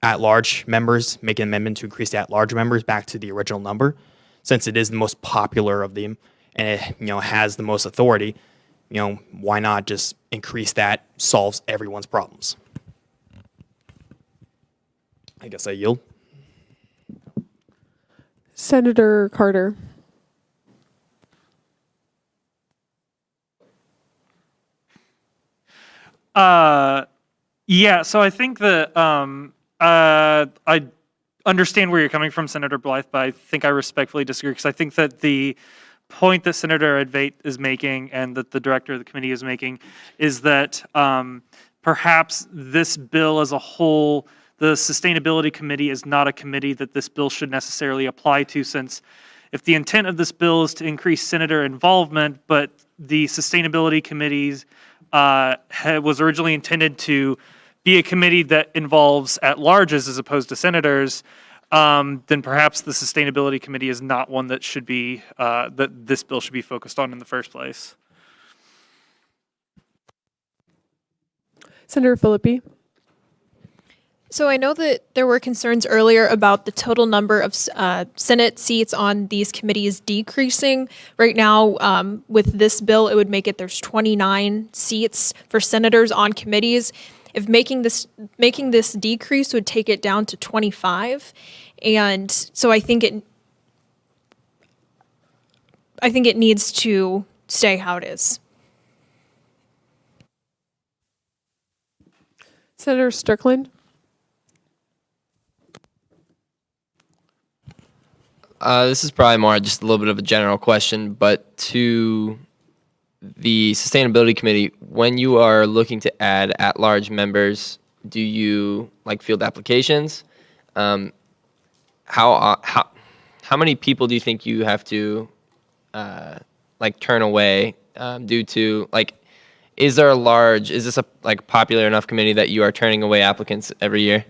at-large members, make an amendment to increase the at-large members back to the original number, since it is the most popular of them and it has the most authority. Why not just increase that? Solves everyone's problems. I guess I yield. Senator Carter. Yeah, so I think that I understand where you're coming from, Senator Blythe, but I think I respectfully disagree, because I think that the point that Senator Advait is making and that the director of the committee is making is that perhaps this bill as a whole, the Sustainability Committee is not a committee that this bill should necessarily apply to, since if the intent of this bill is to increase senator involvement, but the Sustainability Committees was originally intended to be a committee that involves at-larges as opposed to senators, then perhaps the Sustainability Committee is not one that should be, that this bill should be focused on in the first place. Senator Philippi. So I know that there were concerns earlier about the total number of Senate seats on these committees decreasing. Right now, with this bill, it would make it there's 29 seats for senators on committees. If making this decrease would take it down to 25, and so I think it needs to stay how it is. Senator Strickland. This is probably more just a little bit of a general question, but to the Sustainability Committee, when you are looking to add at-large members, do you field applications? How many people do you think you have to turn away due to is this a popular enough committee that you are turning away applicants every year?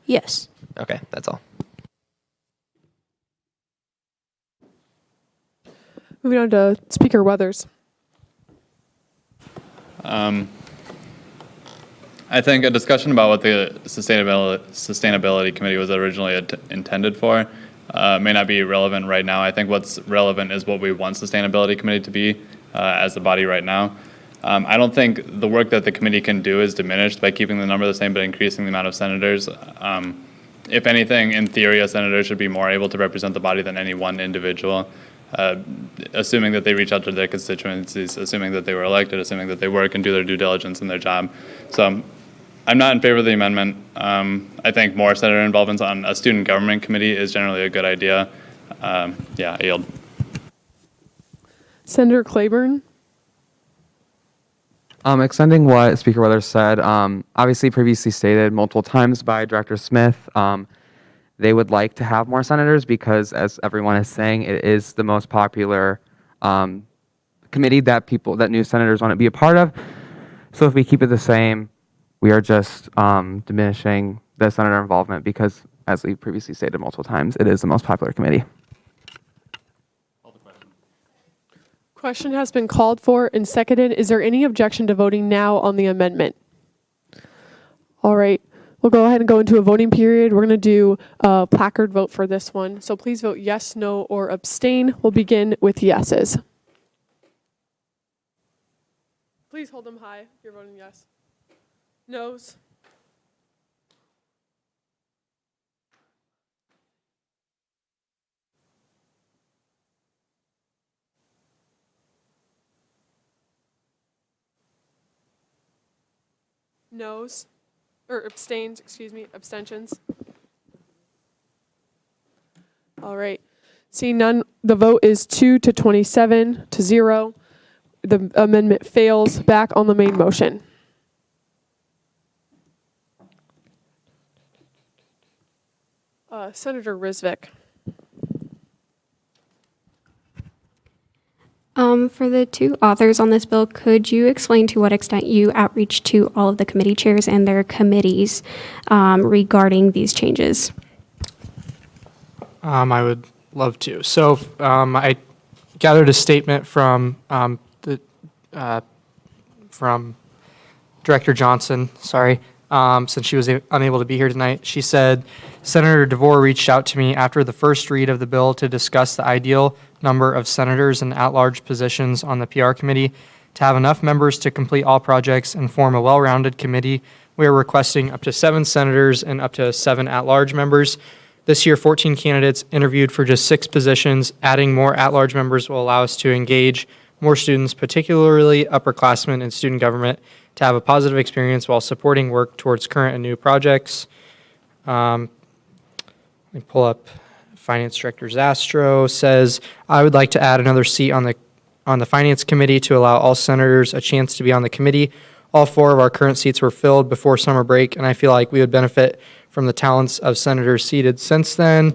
Yes. Okay, that's all. Moving on to Speaker Weathers. I I think a discussion about what the sustainability committee was originally intended for may not be relevant right now. I think what's relevant is what we want sustainability committee to be as a body right now. I don't think the work that the committee can do is diminished by keeping the number the same but increasing the amount of senators. If anything, in theory, a senator should be more able to represent the body than any one individual, assuming that they reach out to their constituencies, assuming that they were elected, assuming that they work and do their due diligence in their job. So I'm not in favor of the amendment. I think more senator involvement on a student government committee is generally a good idea. I yield. Senator Claiborne. Extending what Speaker Weathers said, obviously previously stated multiple times by Director Smith, they would like to have more senators because, as everyone is saying, it is the most popular committee that new senators want to be a part of. So if we keep it the same, we are just diminishing the senator involvement because, as we previously stated multiple times, it is the most popular committee. Question has been called for and seconded. Is there any objection to voting now on the amendment? All right. We'll go ahead and go into a voting period. We're going to do a placard vote for this one. So please vote yes, no, or abstain. We'll begin with yeses. Please hold them high. You're voting yes. Noes. Noes, or abstains, abstentions. All right. Seeing none, the vote is 2 to 27 to 0. The amendment fails. Back on the main motion. Senator Rizvik. For the two authors on this bill, could you explain to what extent you outreach to all of the committee chairs and their committees regarding these changes? I would love to. So I gathered a statement from from Director Johnson, since she was unable to be here tonight. She said, Senator DeVore reached out to me after the first read of the bill to discuss the ideal number of senators and at-large positions on the PR committee to have enough members to complete all projects and form a well-rounded committee. We are requesting up to 7 senators and up to 7 at-large members. This year, 14 candidates interviewed for just 6 positions. Adding more at-large members will allow us to engage more students, particularly upperclassmen in student government, to have a positive experience while supporting work towards current and new projects. Let me pull up Finance Director Zastro says, I would like to add another seat on the Finance Committee to allow all senators a chance to be on the committee. All 4 of our current seats were filled before summer break, and I feel like we would benefit from the talents of senators seated since then.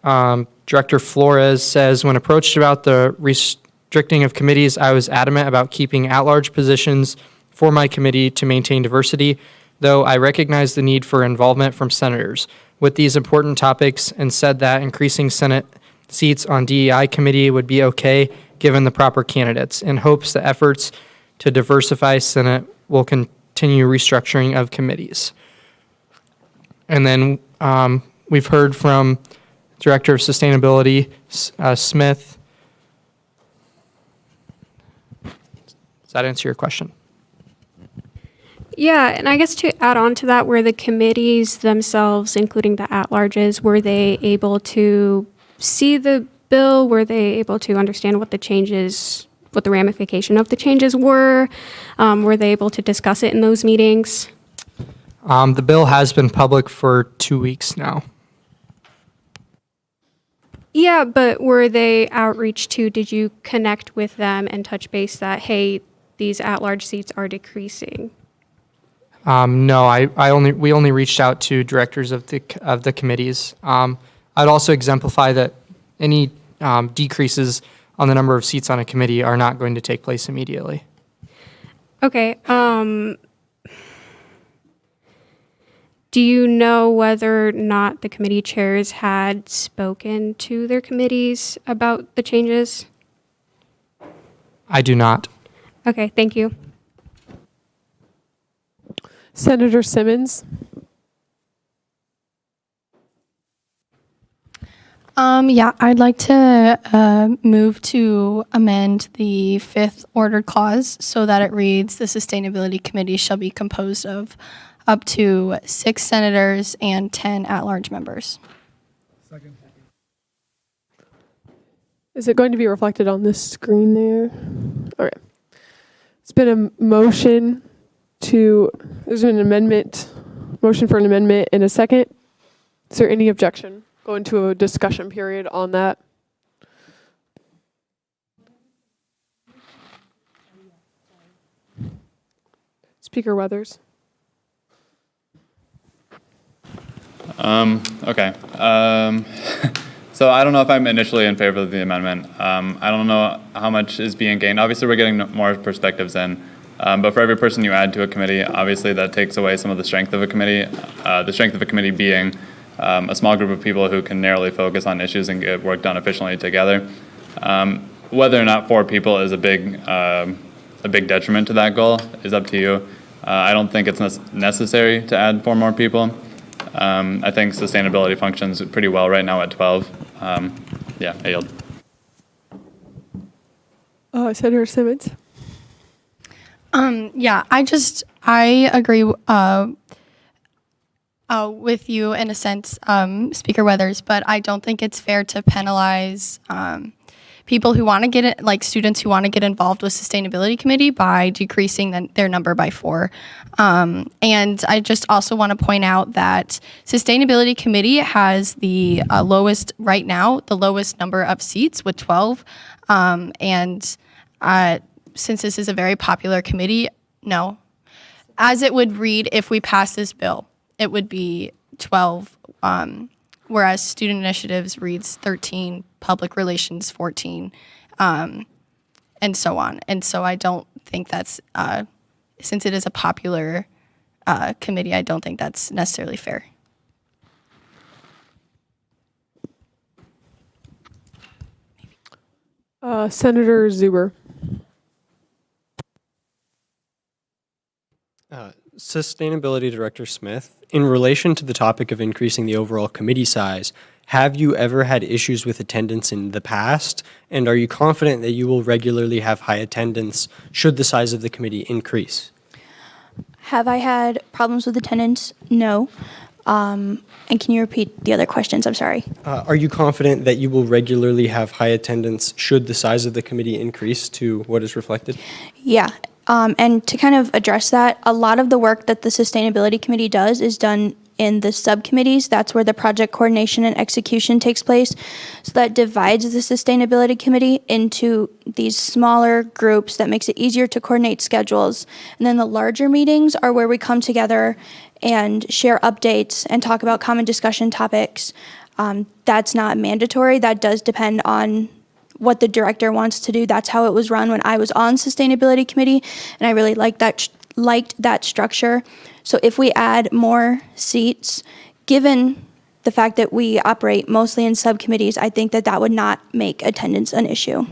Director Flores says, when approached about the restricting of committees, I was adamant about keeping at-large positions for my committee to maintain diversity, though I recognize the need for involvement from senators with these important topics, and said that increasing Senate seats on DEI committee would be okay given the proper candidates, in hopes that efforts to diversify Senate will continue restructuring of committees. And then we've heard from Director of Sustainability, Smith. Does that answer your question? Yeah, and I guess to add on to that, were the committees themselves, including the at-larges, were they able to see the bill? Were they able to understand what the changes, what the ramification of the changes were? Were they able to discuss it in those meetings? The bill has been public for 2 weeks now. Yeah, but were they outreach to, did you connect with them and touch base that, hey, these at-large seats are decreasing? No, we only reached out to directors of the committees. I'd also exemplify that any decreases on the number of seats on a committee are not going to take place immediately. Okay. Do you know whether or not the committee chairs had spoken to their committees about the changes? I do not. Okay, thank you. Senator Simmons. Yeah, I'd like to move to amend the fifth ordered clause so that it reads, the Sustainability Committee shall be composed of up to 6 senators and 10 at-large members. Is it going to be reflected on this screen there? All right. It's been a motion there's been an amendment, motion for an amendment in a second. Is there any objection? Go into a discussion period on that. Speaker Weathers. Okay. So I don't know if I'm initially in favor of the amendment. I don't know how much is being gained. Obviously, we're getting more perspectives in. But for every person you add to a committee, obviously that takes away some of the strength of a committee. The strength of a committee being a small group of people who can narrowly focus on issues and get work done efficiently together. Whether or not 4 people is a big detriment to that goal is up to you. I don't think it's necessary to add 4 more people. I think sustainability functions pretty well right now at 12. Yeah, I yield. Senator Simmons. Yeah, I agree with you in a sense, Speaker Weathers, but I don't think it's fair to penalize people who want to get it, like students who want to get involved with Sustainability Committee by decreasing their number by 4. And I just also want to point out that Sustainability Committee has the lowest, right now, the lowest number of seats with 12. And since this is a very popular committee, no. As it would read if we pass this bill, it would be 12, whereas student initiatives reads 13, public relations 14, and so on. And so I don't think that's, since it is a popular committee, I don't think that's necessarily fair. Senator Zuber. Sustainability Director Smith, in relation to the topic of increasing the overall committee size, have you ever had issues with attendance in the past? And are you confident that you will regularly have high attendance should the size of the committee increase? Have I had problems with attendance? No. And can you repeat the other questions? I'm sorry. Are you confident that you will regularly have high attendance should the size of the committee increase to what is reflected? Yeah. And to kind of address that, a lot of the work that the Sustainability Committee does is done in the subcommittees. That's where the project coordination and execution takes place. So that divides the Sustainability Committee into these smaller groups that makes it easier to coordinate schedules. And then the larger meetings are where we come together and share updates and talk about common discussion topics. That's not mandatory. That does depend on what the director wants to do. That's how it was run when I was on Sustainability Committee, and I really liked that structure. So if we add more seats, given the fact that we operate mostly in subcommittees, I think that would not make attendance an issue.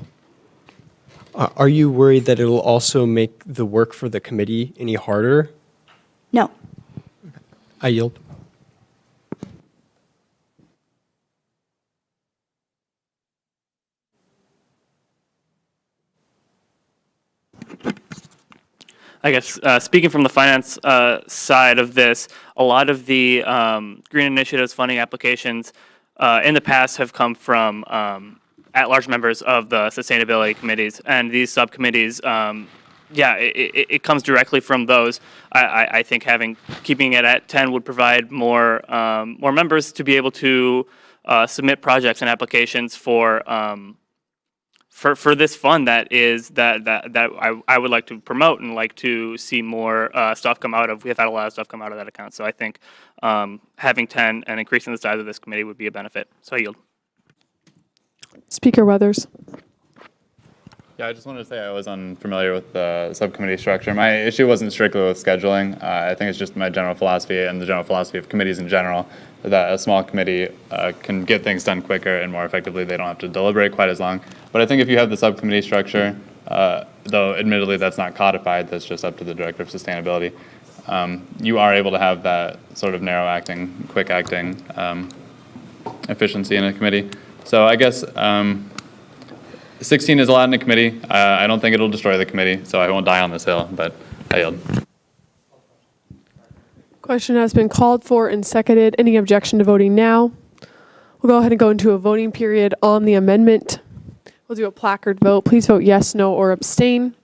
Are you worried that it'll also make the work for the committee any harder? No. I yield. I guess speaking from the finance side of this, a lot of the green initiatives funding applications in the past have come from at-large members of the sustainability committees, and these subcommittees, it comes directly from those. I think keeping it at 10 would provide more members to be able to submit projects and applications for this fund that I would like to promote and like to see more stuff come out of. We've had a lot of stuff come out of that account. So I think having 10 and increasing the size of this committee would be a benefit. So I yield. Speaker Weathers. Yeah, I just wanted to say I was unfamiliar with the subcommittee structure. My issue wasn't strictly with scheduling. I think it's just my general philosophy and the general philosophy of committees in general, that a small committee can get things done quicker and more effectively. They don't have to deliberate quite as long. But I think if you have the subcommittee structure, though admittedly that's not codified, that's just up to the Director of Sustainability, you are able to have that sort of narrow acting, quick acting efficiency in a committee. So I guess 16 is a lot in a committee. I don't think it'll destroy the committee, so I won't die on this hill, but I yield. Question has been called for and seconded. Any objection to voting now? We'll go ahead and go into a voting period on the amendment. We'll do a placard vote. Please vote yes, no, or abstain,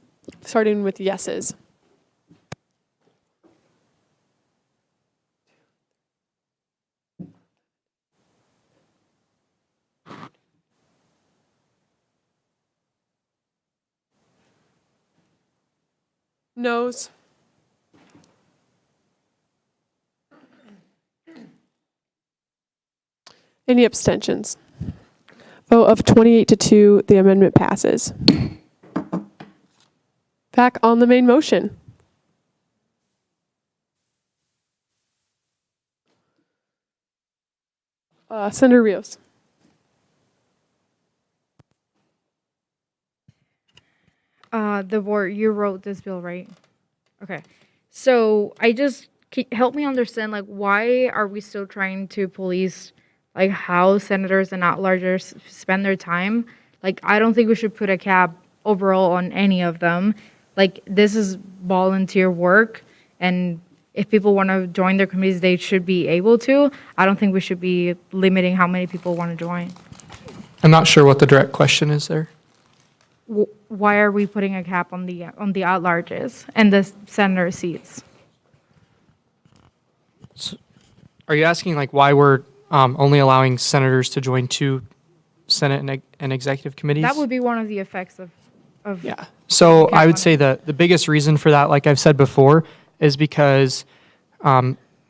starting with yeses. Noes. Any abstentions? Vote of 28 to 2, the amendment passes. Back on the main motion. Senator Rios. The board, you wrote this bill, right? Okay. So help me understand, like, why are we still trying to police, like, how senators and at-largers spend their time? Like, I don't think we should put a cap overall on any of them. Like, this is volunteer work, and if people want to join their committees, they should be able to. I don't think we should be limiting how many people want to join. I'm not sure what the direct question is there. Why are we putting a cap on the at-larges and the senator seats? So, are you asking, like, why we're only allowing senators to join 2 Senate and executive committees? That would be one of the effects of Yeah. So I would say that the biggest reason for that, like I've said before, is because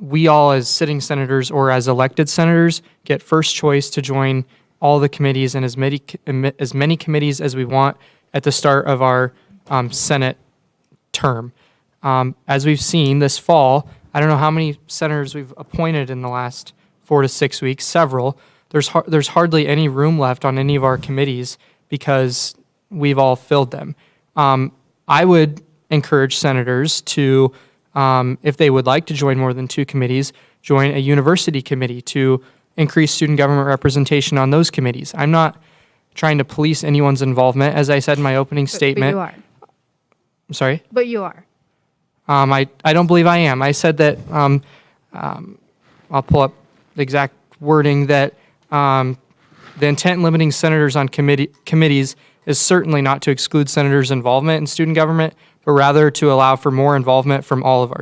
we all as sitting senators or as elected senators get first choice to join all the committees and as many committees as we want at the start of our Senate term. As we've seen this fall, I don't know how many senators we've appointed in the last 4 to 6 weeks, several. There's hardly any room left on any of our committees because we've all filled them. I would encourage senators to, if they would like to join more than 2 committees, join a university committee to increase student government representation on those committees. I'm not trying to police anyone's involvement. As I said in my opening statement. But you are. I'm sorry? But you are. I don't believe I am. I said that, I'll pull up the exact wording, that the intent in limiting senators on committees is certainly not to exclude senators' involvement in student government, but rather to allow for more involvement from all of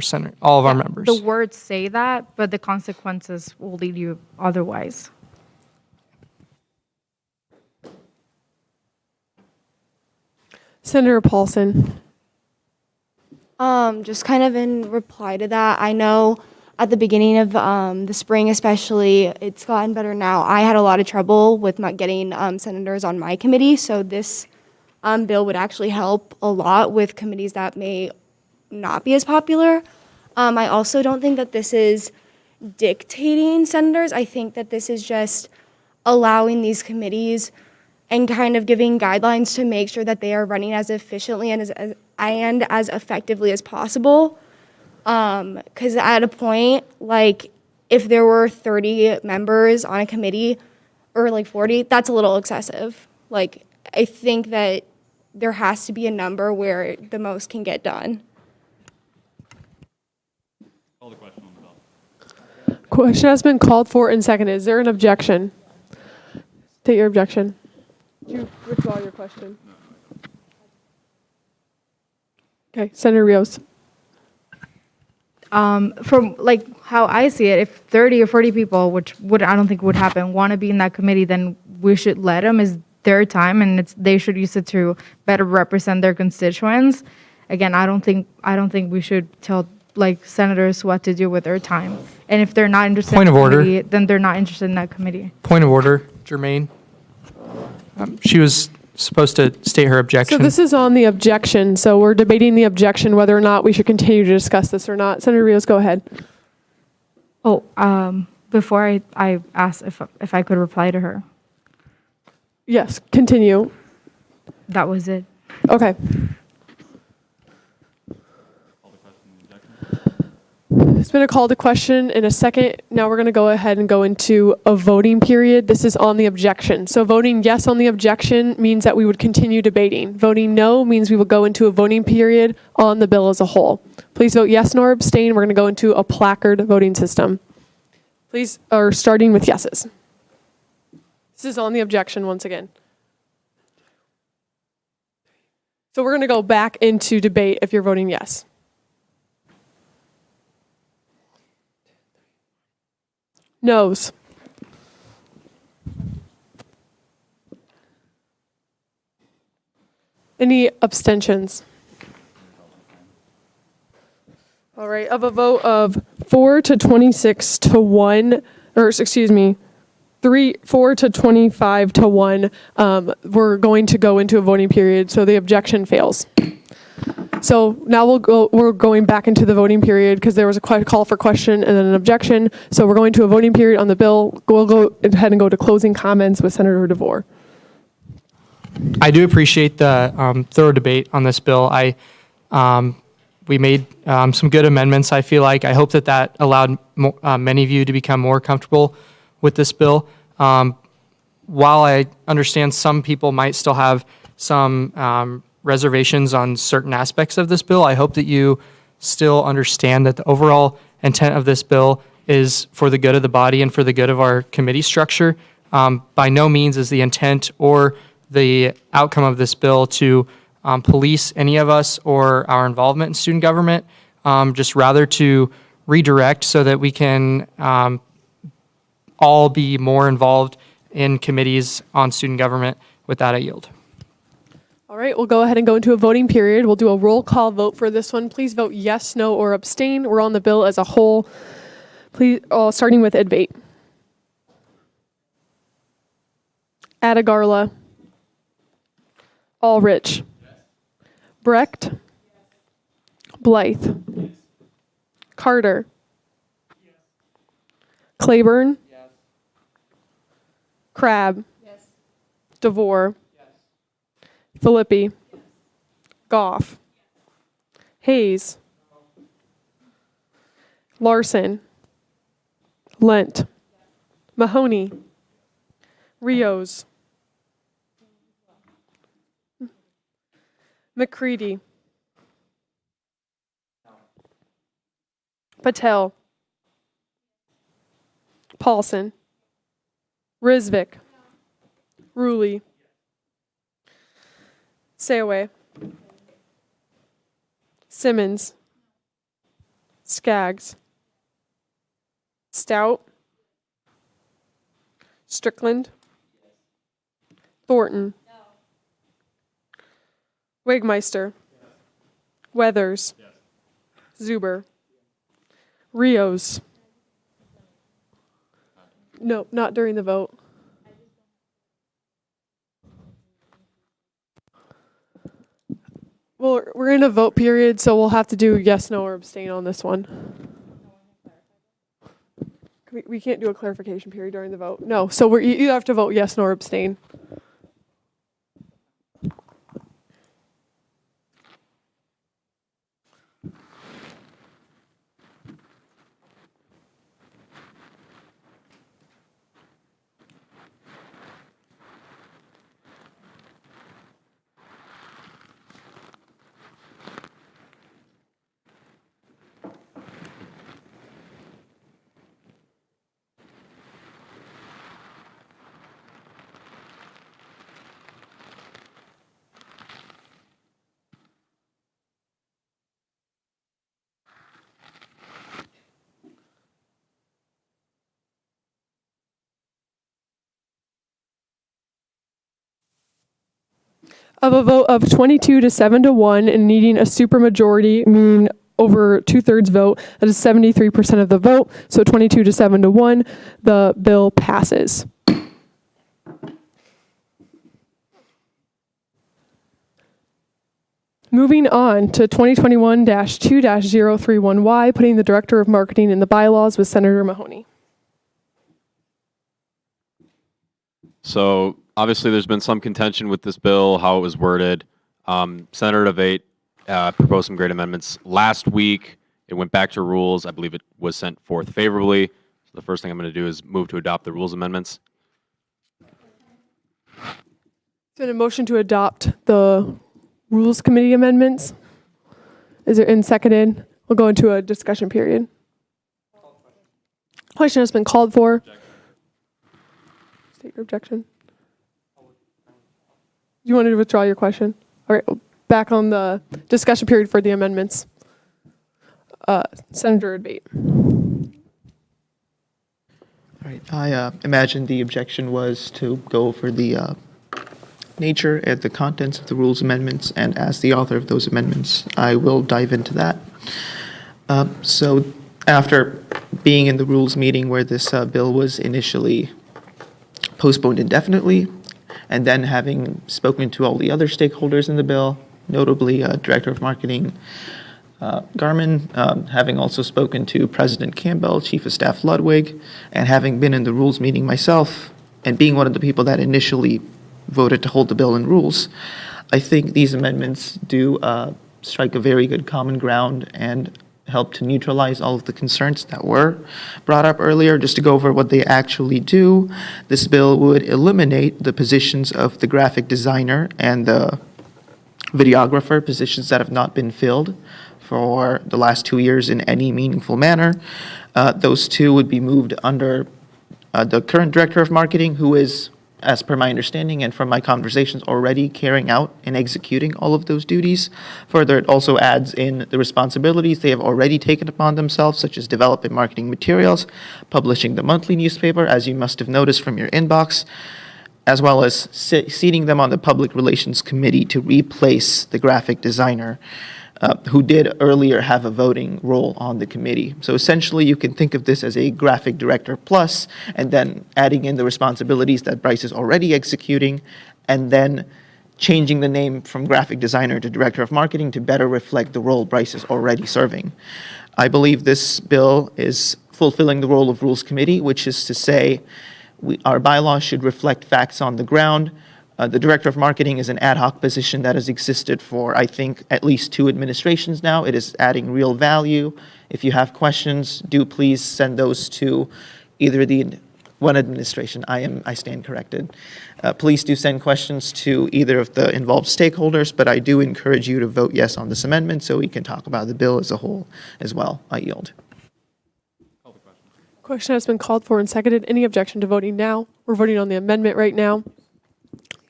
our members. The words say that, but the consequences will lead you otherwise. Senator Paulson. Just kind of in reply to that, I know at the beginning of the spring especially, it's gotten better now. I had a lot of trouble with not getting senators on my committee, so this bill would actually help a lot with committees that may not be as popular. I also don't think that this is dictating senators. I think that this is just allowing these committees and kind of giving guidelines to make sure that they are running as efficiently and as effectively as possible. Because at a point, like, if there were 30 members on a committee, or like 40, that's a little excessive. Like, I think that there has to be a number where the most can get done. Call the question on the bell. Question has been called for and seconded. Is there an objection? State your objection. Did you withdraw your question? Okay, Senator Rios. From like how I see it, if 30 or 40 people, which I don't think would happen, want to be in that committee, then we should let them. It's their time, and they should use it to better represent their constituents. Again, I don't think we should tell like senators what to do with their time. And if they're not interested Point in of the order. committee, then they're not interested in that committee. Point of order, Jermaine. She was supposed to state her objection. So this is on the objection. So we're debating the objection, whether or not we should continue to discuss this or not. Senator Rios, go ahead. Oh, before I asked if I could reply to her. Yes, continue. That was it. Okay. been a call to question in a second. Now we're going to go ahead and go into a voting period. This is on the objection. So voting yes on the objection means that we would continue debating. Voting no means we will go into a voting period on the bill as a whole. Please vote yes nor abstain. We're going to go into a placard voting system. Please, or starting with yeses. This is on the objection once again. So we're going to go back into debate if you're voting yes. Noes. Any abstentions? All right, of a vote of 4 to 26 to 1, or excuse me, 4 to 25 to 1, we're going to go into a voting period, so the objection fails. So now we're going back into the voting period because there was a call for question and then an objection. So we're going to a voting period on the bill. We'll go ahead and go to closing comments with Senator DeVore. I do appreciate the thorough debate on this bill. We made some good amendments, I feel like. I hope that allowed many of you to become more comfortable with this bill. While I understand some people might still have some reservations on certain aspects of this bill, I hope that you still understand that the overall intent of this bill is for the good of the body and for the good of our committee structure. By no means is the intent or the outcome of this bill to police any of us or our involvement in student government, just rather to redirect so that we can all be more involved in committees on student government. With that, I yield. All right, we'll go ahead and go into a voting period. We'll do a roll call vote for this one. Please vote yes, no, or abstain. We're on the bill as a whole. Please, starting with Edvate. Adagarla. Allrich. Brecht. Blythe. Carter. Claiborne. Crabb. DeVore. Filippi. Goff. Hayes. Larson. Lent. Mahoney. Rios. McCready. Patel. Paulson. Rizvik. Ruley. Sayaway. Simmons. Skaggs. Stout. Strickland. Thornton. Wigmeister. Weathers. Zuber. Rios. No, not during the vote. Well, we're in a vote period, so we'll have to do yes, no, or abstain on this one. We can't do a clarification period during the vote. No, so you have to vote yes, no, or abstain. Of a vote of 22 to 7 to 1 and needing a supermajority, meaning over 2/3 vote, that is 73% of the vote. So 22 to 7 to 1, the bill passes. Moving on to 2021-2-031Y, putting the Director of Marketing in the bylaws with Senator Mahoney. So obviously there's been some contention with this bill, how it was worded. Senator DeVate proposed some great amendments. Last week, It went back to rules. I believe it was sent forth favorably. So the first thing I'm going to do is move to adopt the rules amendments. So a motion to adopt the Rules Committee amendments. Is it in seconded? We'll go into a discussion period. Question has been called for. State your objection. You wanted to withdraw your question? All right, back on the discussion period for the amendments. Senator Debate. All right, I imagine the objection was to go over the nature and the contents of the rules amendments, and as the author of those amendments, I will dive into that. So after being in the rules meeting where this bill was initially postponed indefinitely, and then having spoken to all the other stakeholders in the bill, notably Director of Marketing Garman, having also spoken to President Campbell, Chief of Staff Ludwig, and having been in the rules meeting myself, and being one of the people that initially voted to hold the bill in rules, I think these amendments do strike a very good common ground and help to neutralize all of the concerns that were brought up earlier. Just to go over what they actually do, this bill would eliminate the positions of the graphic designer and the videographer, positions that have not been filled for the last 2 years in any meaningful manner. Those two would be moved under the current Director of Marketing, who is, as per my understanding and from my conversations, already carrying out and executing all of those duties. Further, it also adds in the responsibilities they have already taken upon themselves, such as developing marketing materials, publishing the monthly newspaper, as you must have noticed from your inbox, as well as seating them on the Public Relations Committee to replace the graphic designer, who did earlier have a voting role on the committee. So essentially, you can think of this as a graphic director plus, and then adding in the responsibilities that Bryce is already executing, and then changing the name from graphic designer to director of marketing to better reflect the role Bryce is already serving. I believe this bill is fulfilling the role of Rules Committee, which is to say our bylaws should reflect facts on the ground. The Director of Marketing is an ad hoc position that has existed for, I think, at least 2 administrations now. It is adding real value. If you have questions, do please send those to either the one administration. I stand corrected. Please do send questions to either of the involved stakeholders, but I do encourage you to vote yes on this amendment so we can talk about the bill as a whole as well. I yield. Question has been called for and seconded. Any objection to voting now? We're voting on the amendment right now.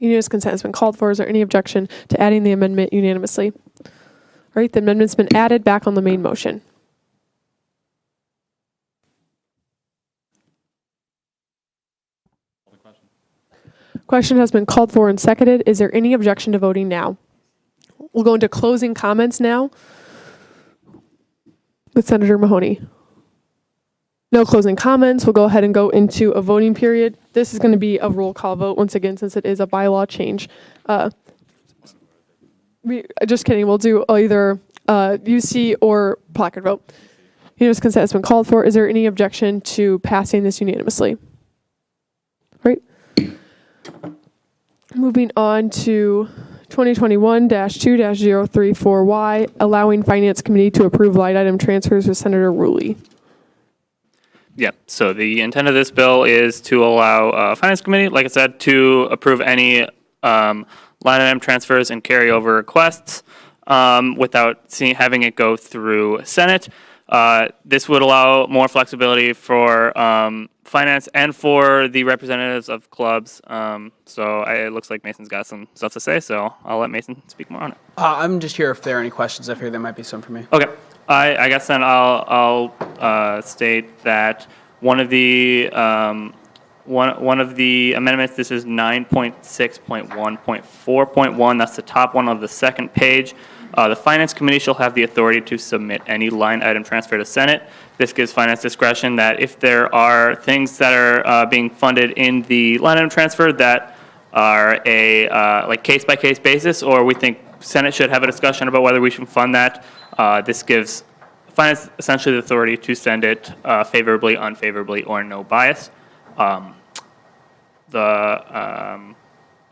Unanimous consent has been called for. Is there any objection to adding the amendment unanimously? All right, the amendment's been added back on the main motion. Question has been called for and seconded. Is there any objection to voting now? We'll go into closing comments now with Senator Mahoney. No closing comments. We'll go ahead and go into a voting period. This is going to be a roll call vote once again, since it is a bylaw change. Just kidding. We'll do either UC or placard vote. Unanimous consent has been called for. Is there any objection to passing this unanimously? All right. Moving on to 2021-2-034Y, allowing Finance Committee to approve line item transfers with Senator Rulli. Yeah, so the intent of this bill is to allow Finance Committee, like I said, to approve any line item transfers and carryover requests without having it go through Senate. This would allow more flexibility for finance and for the representatives of clubs. It looks like Mason's got some stuff to say, so I'll let Mason speak more on it. I'm just here if there are any questions. I figure there might be some for me. Okay. I guess then I'll state that one of the amendments. This is 9.6.1.4.1. That's the top one of the second page. The Finance Committee shall have the authority to submit any line item transfer to Senate. This gives Finance discretion that if there are things that are being funded in the line item transfer that are a like case by case basis, or we think Senate should have a discussion about whether we should fund that. This gives Finance essentially the authority to send it favorably, unfavorably, or no bias. I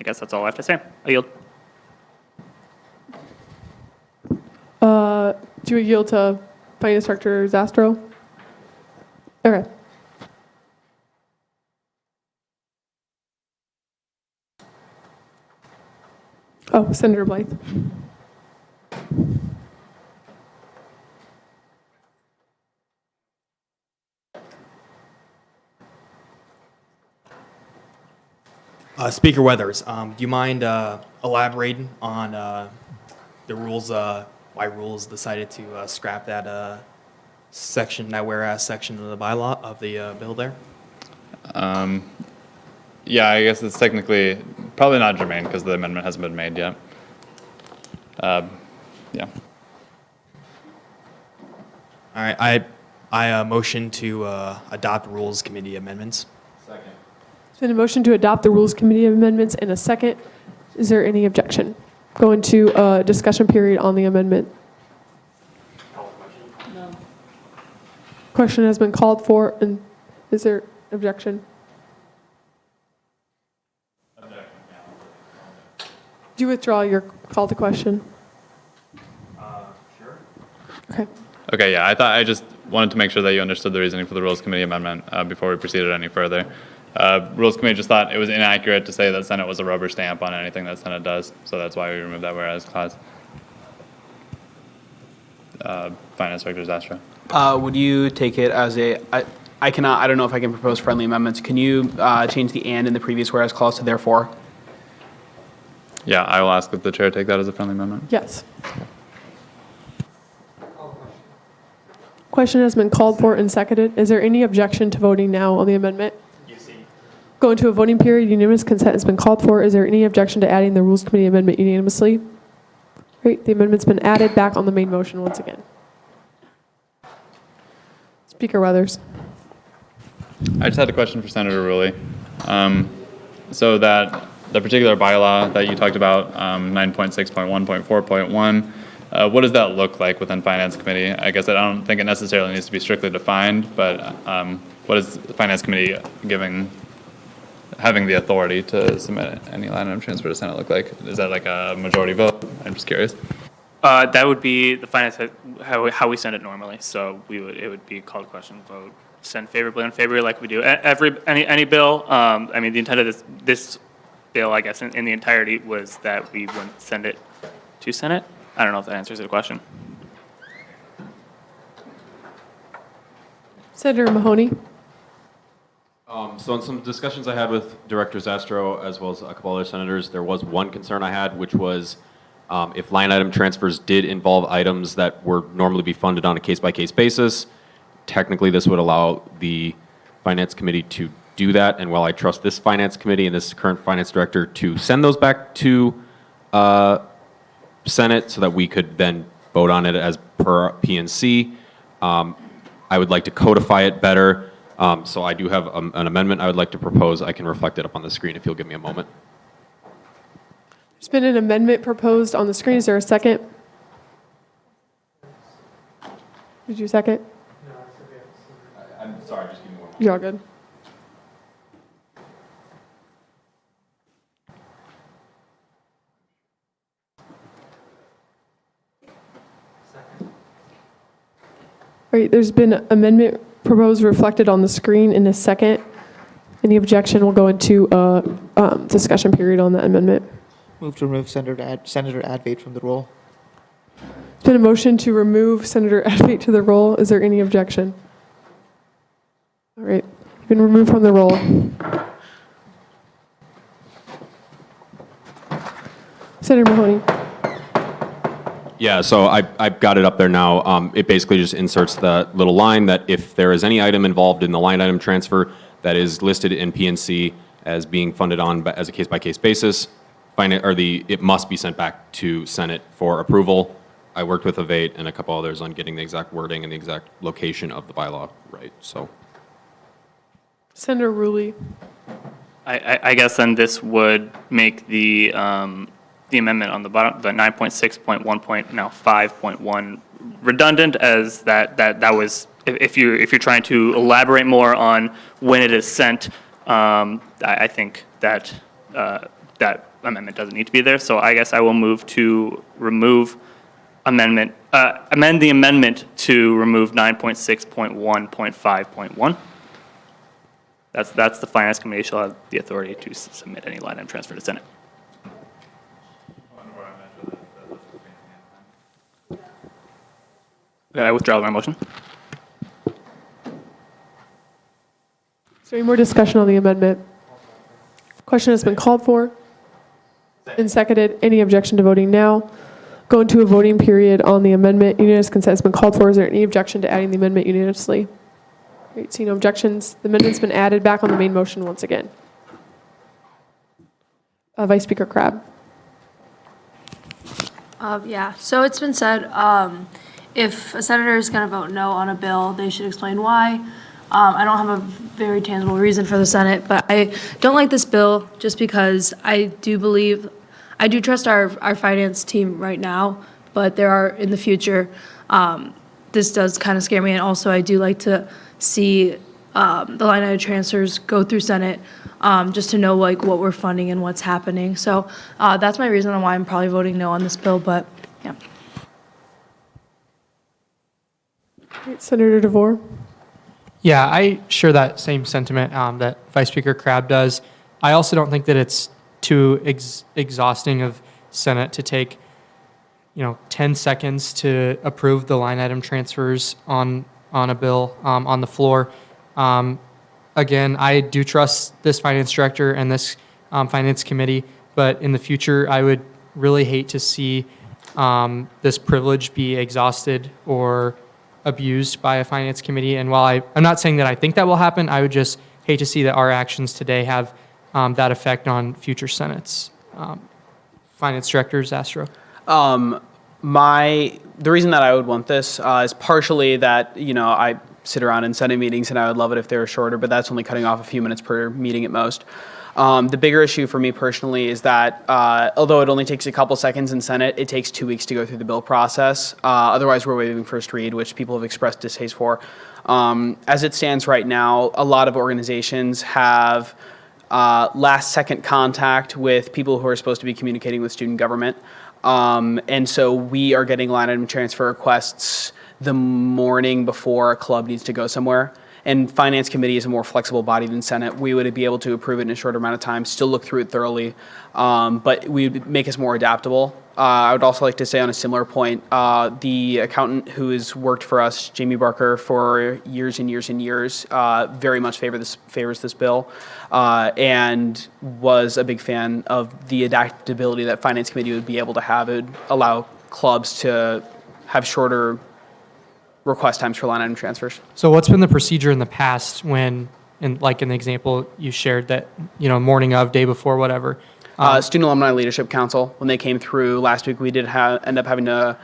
guess that's all I have to say. I yield. Do you yield to Finance Director Zastro? Okay. Oh, Senator Blythe. Speaker Weathers, do you mind elaborating on the rules, why rules decided to scrap that section, that whereas section of the bylaw of the bill there? Yeah, I guess it's technically probably not germane because the amendment hasn't been made yet. Yeah. All right, I motion to adopt Rules Committee amendments. Second. There's been a motion to adopt the Rules Committee amendments in a second. Is there any objection? Go into a discussion period on the amendment. No. Question has been called for, and is there objection? Do you withdraw your call to question? Sure. Okay. Okay, yeah, I just wanted to make sure that you understood the reasoning for the Rules Committee amendment before we proceeded any further. Rules Committee just thought it was inaccurate to say that Senate was a rubber stamp on anything that Senate does, so that's why we removed that whereas clause. Finance Director Zastro. Would you take it as I don't know if I can propose friendly amendments. Can you change the and in the previous whereas clause to therefore? Yeah, I will ask that the chair take that as a friendly amendment. Yes. Question has been called for and seconded. Is there any objection to voting now on the amendment? Go into a voting period. Unanimous consent has been called for. Is there any objection to adding the Rules Committee amendment unanimously? Great. The amendment's been added back on the main motion once again. Speaker Weathers. I just had a question for Senator Rulli. So that the particular bylaw that you talked about, 9.6.1.4.1, what does that look like within Finance Committee? I guess I don't think it necessarily needs to be strictly defined, but what is the Finance Committee having the authority to submit any line item transfer to Senate look like? Is that like a majority vote? I'm just curious. That would be the finance, how we send it normally. So it would be called question vote, send favorably, unfavorably, like we do any bill. I mean, the intent of this bill, I guess, in the entirety was that we wouldn't send it to Senate. I don't know if that answers the question. Senator Mahoney. So in some discussions I had with Director Zastro as well as a couple other senators, there was one concern I had, which was if line item transfers did involve items that would normally be funded on a case-by-case basis, technically this would allow the Finance Committee to do that. And while I trust this Finance Committee and this current Finance Director to send those back to Senate so that we could then vote on it as per PNC, I would like to codify it better. So I do have an amendment I would like to propose. I can reflect it up on the screen if you'll give me a moment. There's been an amendment proposed on the screen. Is there a second? Did you second? No, I'm sorry, just give me one moment. You're all good. All right, there's been an amendment proposed reflected on the screen in a second. Any objection will go into a discussion period on that amendment. Move to remove Senator Advait from the roll. There's been a motion to remove Senator Advait to the roll. Is there any objection? All right, you've been removed from the roll. Senator Mahoney. Yeah, so I've got it up there now. It basically just inserts the little line that if there is any item involved in the line item transfer that is listed in PNC as being funded on as a case-by-case basis, it must be sent back to Senate for approval. I worked with Avate and a couple others on getting the exact wording and the exact location of the bylaw right. So, Senator Rulli. I guess then this would make the amendment on the bottom, the 9.6.1.5.1 redundant, as that was, if you're trying to elaborate more on when it is sent, I think that that amendment doesn't need to be there. So I guess I will move to remove amend the amendment to remove 9.6.1.5.1. That's the Finance Committee shall have the authority to submit any line item transfer to Senate. I withdraw my motion. Is there any more discussion on the amendment? Question has been called for and seconded. Any objection to voting now? Go into a voting period on the amendment. Unanimous consent has been called for. Is there any objection to adding the amendment unanimously? Great, see no objections. The amendment's been added back on the main motion once again. Vice Speaker Crabb. Yeah, so it's been said, if a senator is going to vote no on a bill, they should explain why. I don't have a very tangible reason for the Senate, but I don't like this bill just because I do trust our finance team right now, but there are in the future, this does kind of scare me. And also I do like to see the line item transfers go through Senate just to know like what we're funding and what's happening. So that's my reason on why I'm probably voting no on this bill, but yeah. Great, Senator DeVore. Yeah, I share that same sentiment that Vice Speaker Crabb does. I also don't think that it's too exhausting of Senate to take, 10 seconds to approve the line item transfers on a bill on the floor. Again, I do trust this finance director and this finance committee, but in the future, I would really hate to see this privilege be exhausted or abused by a finance committee. And while I'm not saying that I think that will happen, I would just hate to see that our actions today have that effect on future Senates. Finance Director Zastro. The reason that I would want this is partially that, I sit around in Senate meetings and I would love it if they were shorter, but that's only cutting off a few minutes per meeting at most. The bigger issue for me personally is that although it only takes a couple seconds in Senate, it takes 2 weeks to go through the bill process. Otherwise, we're waiving first read, which people have expressed distaste for. As it stands right now, a lot of organizations have last-second contact with people who are supposed to be communicating with student government. And so we are getting line item transfer requests the morning before a club needs to go somewhere. And Finance Committee is a more flexible body than Senate. We would be able to approve it in a shorter amount of time, still look through it thoroughly, but we would make us more adaptable. I would also like to say on a similar point, the accountant who has worked for us, Jamie Barker, for years and years and years, very much favors this bill, and was a big fan of the adaptability that Finance Committee would be able to have. It would allow clubs to have shorter request times for line item transfers. So what's been the procedure in the past when, in the example you shared that, morning of, day before, whatever? Student Alumni Leadership Council, when they came through last week, we did end up having to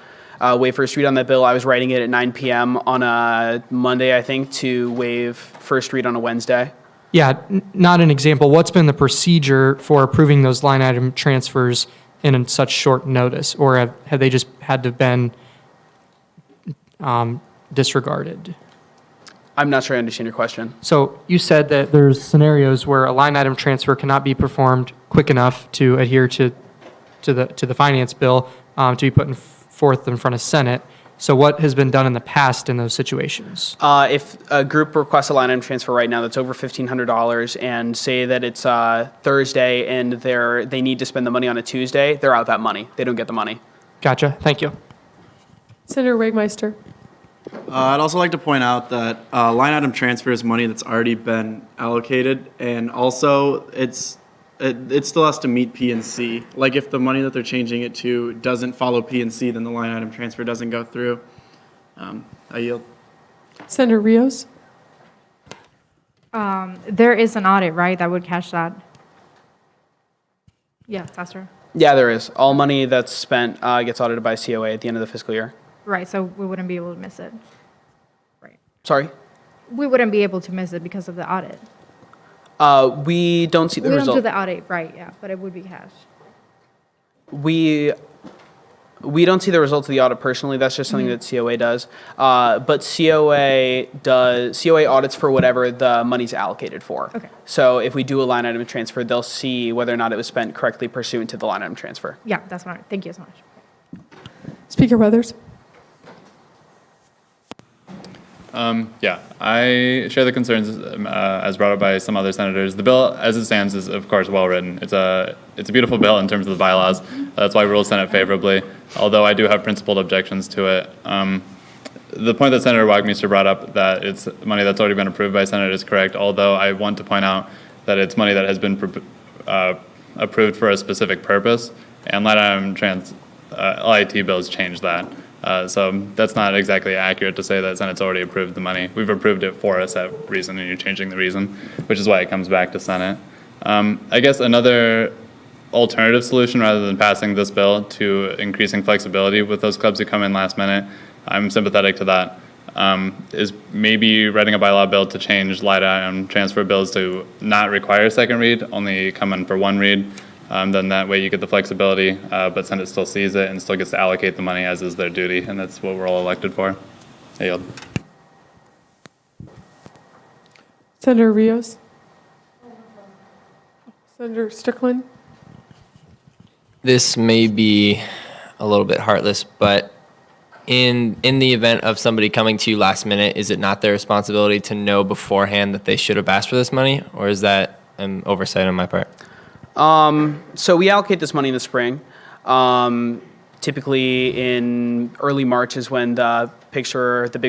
waive first read on that bill. I was writing it at 9 p.m. on a Monday, I think, to waive first read on a Wednesday. Yeah, not an example. What's been the procedure for approving those line item transfers in such short notice? Or have they just had to have been disregarded? I'm not sure I understand your question. So you said that there's scenarios where a line item transfer cannot be performed quick enough to adhere to the finance bill to be put forth in front of Senate. So what has been done in the past in those situations? If a group requests a line item transfer right now that's over $1,500 and say that it's Thursday and they need to spend the money on a Tuesday, they're out that money. They don't get the money. Gotcha. Thank you. Senator Wegmeister. I'd also like to point out that line item transfer is money that's already been allocated, and also it still has to meet P&C. Like if the money that they're changing it to doesn't follow P&C, then the line item transfer doesn't go through. I yield. Senator Rios. There is an audit, right, that would catch that? Yeah, faster. Yeah, there is. All money that's spent gets audited by COA at the end of the fiscal year. Right, so we wouldn't be able to miss it. Sorry? We wouldn't be able to miss it because of the audit. We don't see the We result. don't do the audit, right, yeah, but it would be cash. We don't see the results of the audit personally. That's just something that COA does. But COA audits for whatever the money's allocated for. Okay. So if we do a line item transfer, they'll see whether or not it was spent correctly pursuant to the line item transfer. Yeah, that's fine. Thank you so much. Speaker Weathers. Yeah, I share the concerns as brought up by some other senators. The bill, as it stands, is of course well written. It's a beautiful bill in terms of the bylaws. That's why we ruled Senate favorably. Although I do have principled objections to it. The point that Senator Wagmeister brought up, that it's money that's already been approved by Senate, is correct. Although I want to point out that it's money that has been approved for a specific purpose, and line item LIT bills change that. So that's not exactly accurate to say that Senate's already approved the money. We've approved it for a set reason, and you're changing the reason, which is why it comes back to Senate. I guess another alternative solution, rather than passing this bill, to increasing flexibility with those clubs who come in last minute, I'm sympathetic to that, is maybe writing a bylaw bill to change line item transfer bills to not require a second read, only come in for one read. Then that way you get the flexibility, but Senate still sees it and still gets to allocate the money as is their duty, and that's what we're all elected for. I yield. Senator Rios. Senator Strickland. This may be a little bit heartless, but in the event of somebody coming to you last minute, is it not their responsibility to know beforehand that they should have asked for this money, or is that an oversight on my part? So we allocate this money in the spring. Typically in early March is when the big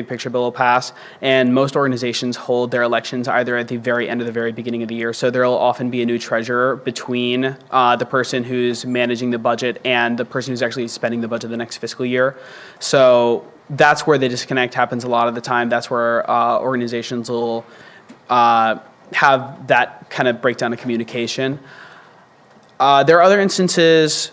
picture bill will pass, and most organizations hold their elections either at the very end or the very beginning of the year. So there will often be a new treasurer between the person who's managing the budget and the person who's actually spending the budget the next fiscal year. So that's where the disconnect happens a lot of the time. That's where organizations will have that kind of breakdown of communication. There are other instances.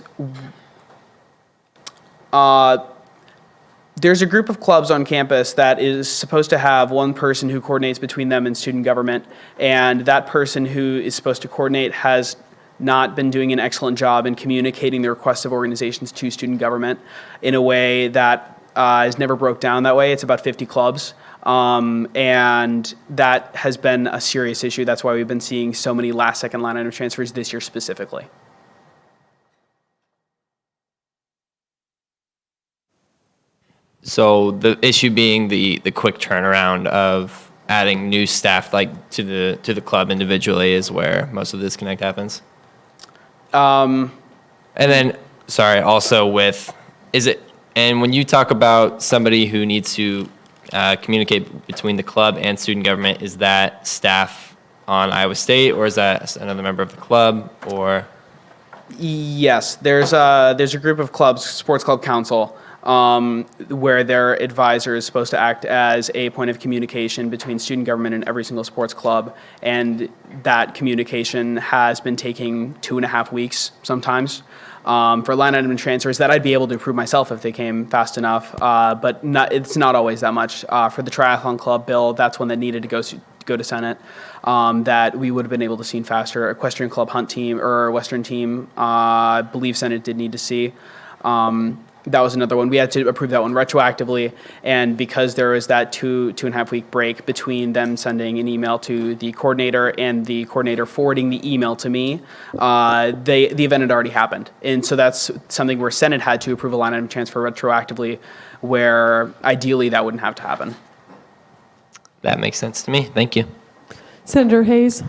There's a group of clubs on campus that is supposed to have one person who coordinates between them and student government, and that person who is supposed to coordinate has not been doing an excellent job in communicating the requests of organizations to student government in a way that is never broke down that way. It's about 50 clubs. And that has been a serious issue. That's why we've been seeing so many last-second line item transfers this year specifically. So the issue being the quick turnaround of adding new staff like to the club individually is where most of the disconnect happens. And then, sorry, also and when you talk about somebody who needs to communicate between the club and student government, is that staff on Iowa State, or is that another member of the club, or? Yes, there's a group of clubs, Sports Club Council, where their advisor is supposed to act as a point of communication between student government and every single sports club, and that communication has been taking 2.5 weeks sometimes. For line item transfers that I'd be able to approve myself if they came fast enough, but it's not always that much. For the triathlon club bill, that's one that needed to go to Senate, that we would have been able to see faster. Equestrian club hunt team or Western team, I believe Senate did need to see. That was another one. We had to approve that one retroactively, and because there was that 2.5 week break between them sending an email to the coordinator and the coordinator forwarding the email to me, the event had already happened. And so that's something where Senate had to approve a line item transfer retroactively, where ideally that wouldn't have to happen. That makes sense to me. Thank you. Senator Hayes.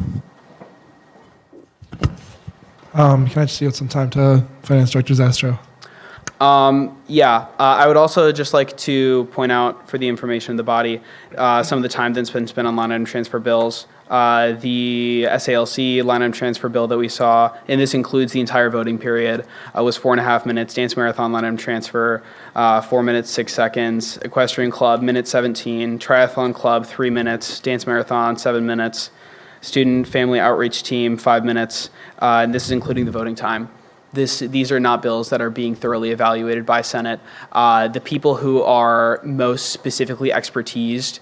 Can I just yield some time to Finance Director Zastro? I would also just like to point out for the information of the body, some of the time that's been spent on line item transfer bills. The SALC line item transfer bill that we saw, and this includes the entire voting period, was 4.5 minutes. Dance Marathon line item transfer, 4 minutes, 6 seconds. Equestrian Club, minute 17. Triathlon Club, 3 minutes. Dance Marathon, 7 minutes. Student Family Outreach Team, 5 minutes. And this is including the voting time. These are not bills that are being thoroughly evaluated by Senate. The people who are most specifically expertised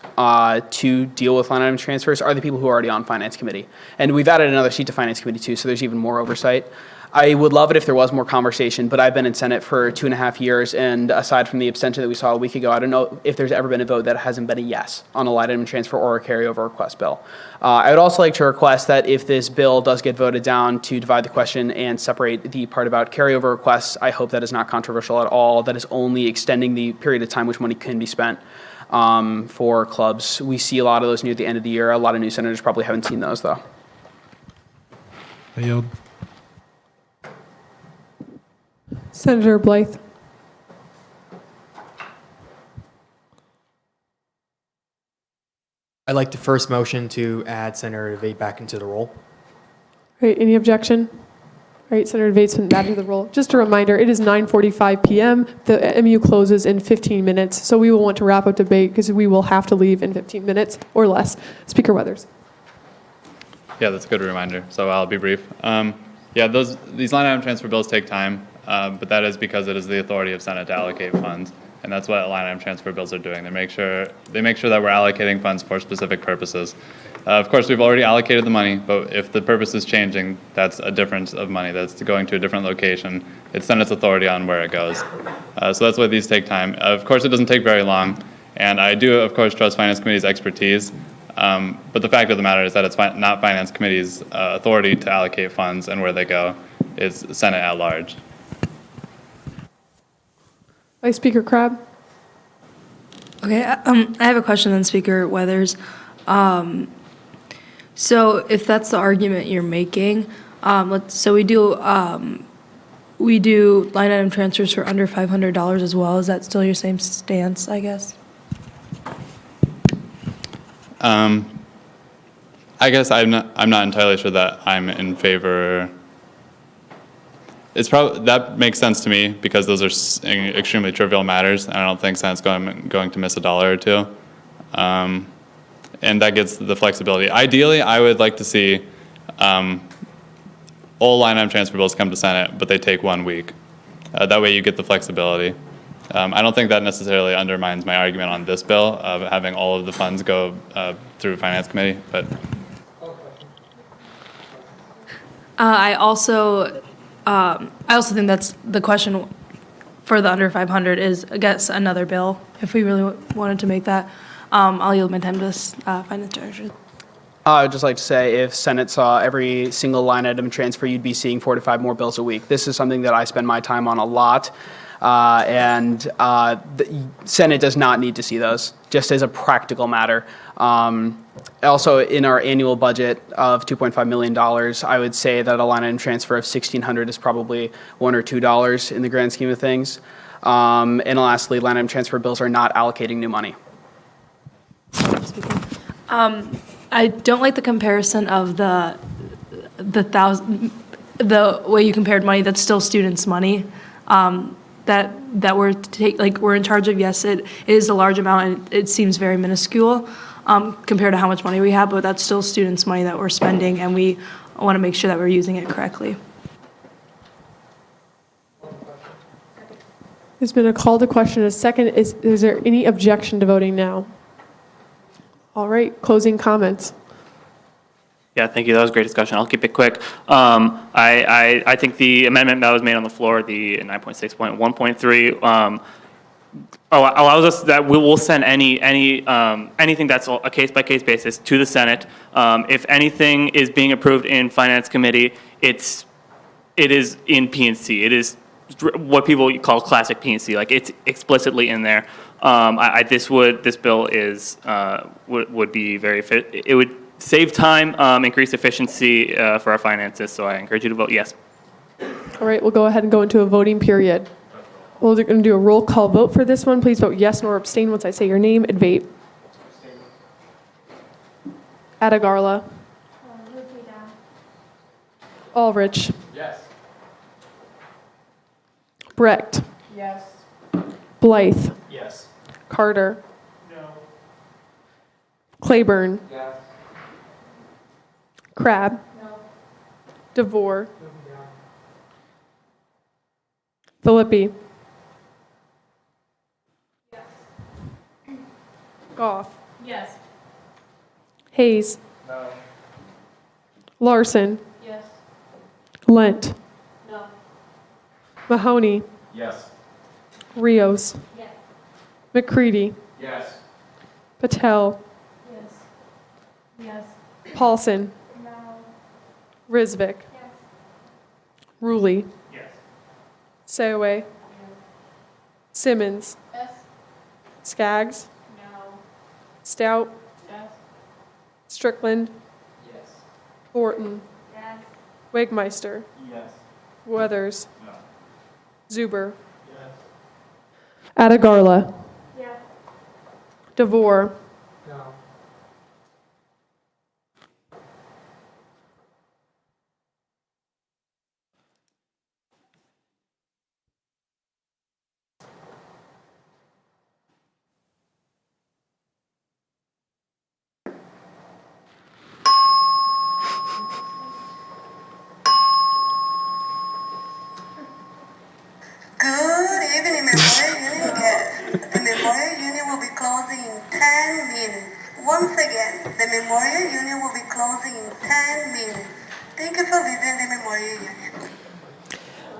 to deal with line item transfers are the people who are already on Finance Committee. And we've added another seat to Finance Committee too, so there's even more oversight. I would love it if there was more conversation, but I've been in Senate for 2.5 years, and aside from the abstention that we saw a week ago, I don't know if there's ever been a vote that hasn't been a yes on a line item transfer or a carryover request bill. I would also like to request that if this bill does get voted down, to divide the question and separate the part about carryover requests. I hope that is not controversial at all. That is only extending the period of time which money can be spent for clubs. We see a lot of those near the end of the year. A lot of new senators probably haven't seen those, though. I yield. Senator Blythe. I'd like to first motion to add Senator Evade back into the roll. All right, any objection? All right, Senator Evade's been added to the roll. Just a reminder, it is 9:45 p.m. The MU closes in 15 minutes, so we will want to wrap up debate because we will have to leave in 15 minutes or less. Speaker Weathers. Yeah, that's a good reminder. So I'll be brief. Yeah, these line item transfer bills take time, but that is because it is the authority of Senate to allocate funds, and that's what line item transfer bills are doing. They make sure that we're allocating funds for specific purposes. Of course, we've already allocated the money, but if the purpose is changing, that's a difference of money that's going to a different location. It's Senate's authority on where it goes. So that's why these take time. Of course, it doesn't take very long, and I do, of course, trust Finance Committee's expertise. But the fact of the matter is that it's not Finance Committee's authority to allocate funds and where they go. It's Senate at large. Vice Speaker Crabb. Okay, I have a question on Speaker Weathers. So if that's the argument you're making, we do line item transfers for under $500 as well. Is that still your same stance, I guess? I guess I'm not entirely sure that I'm in favor. That makes sense to me because those are extremely trivial matters, and I don't think Senate's going to miss a dollar or two. And that gets the flexibility. Ideally, I would like to see all line item transfer bills come to Senate, but they take 1 week. That way you get the flexibility. I don't think that necessarily undermines my argument on this bill of having all of the funds go through Finance Committee, but. I also think that's the question for the under 500 is, I guess, another bill, if we really wanted to make that. I'll yield my time to this Finance Director. I would just like to say, if Senate saw every single line item transfer, you'd be seeing 4 to 5 more bills a week. This is something that I spend my time on a lot, and the Senate does not need to see those, just as a practical matter. Also, in our annual budget of $2.5 million, I would say that a line item transfer of $1,600 is probably $1 or $2 in the grand scheme of things. And lastly, line item transfer bills are not allocating new money. I don't like the comparison of the way you compared money that's still students' money. That we're in charge of. Yes, it is a large amount, and it seems very minuscule compared to how much money we have, but that's still students' money that we're spending, and we want to make sure that we're using it correctly. There's been a call to question. A second, is there any objection to voting now? All right, closing comments. Yeah, thank you. That was a great discussion. I'll keep it quick. I think the amendment that was made on the floor, the 9.6.1.3, allows us that we will send anything that's a case-by-case basis to the Senate. If anything is being approved in Finance Committee, it is in P&C. It is what people call classic P&C. Like, it's explicitly in there. This bill would be very fit. It would save time, increase efficiency for our finances. So I encourage you to vote yes. All right, we'll go ahead and go into a voting period. We're going to do a roll call vote for this one. Please vote yes or abstain once I say your name and vote. Adagarla. Ulrich. Yes. Brecht. Yes. Blythe. Yes. Carter. No. Claiborne. Yes. Crabb. No. DeVore. Philippi. Yes. Goff. Yes. Hayes. No. Larson. Yes. Lent. No. Mahoney. Yes. Rios. McCready. Yes. Patel. Yes. Paulson. Risvik. Ruley. Yes. Sayaway. Simmons. Skaggs. Stout. Strickland. Thornton. Wegmeister. Yes. Weathers. Zuber. Atagarla. DeVore. Good evening, Memorial Union guests. The Memorial Union will be closing in 10 minutes. Once again, the Memorial Union will be closing in 10 minutes. Thank you for visiting the Memorial Union.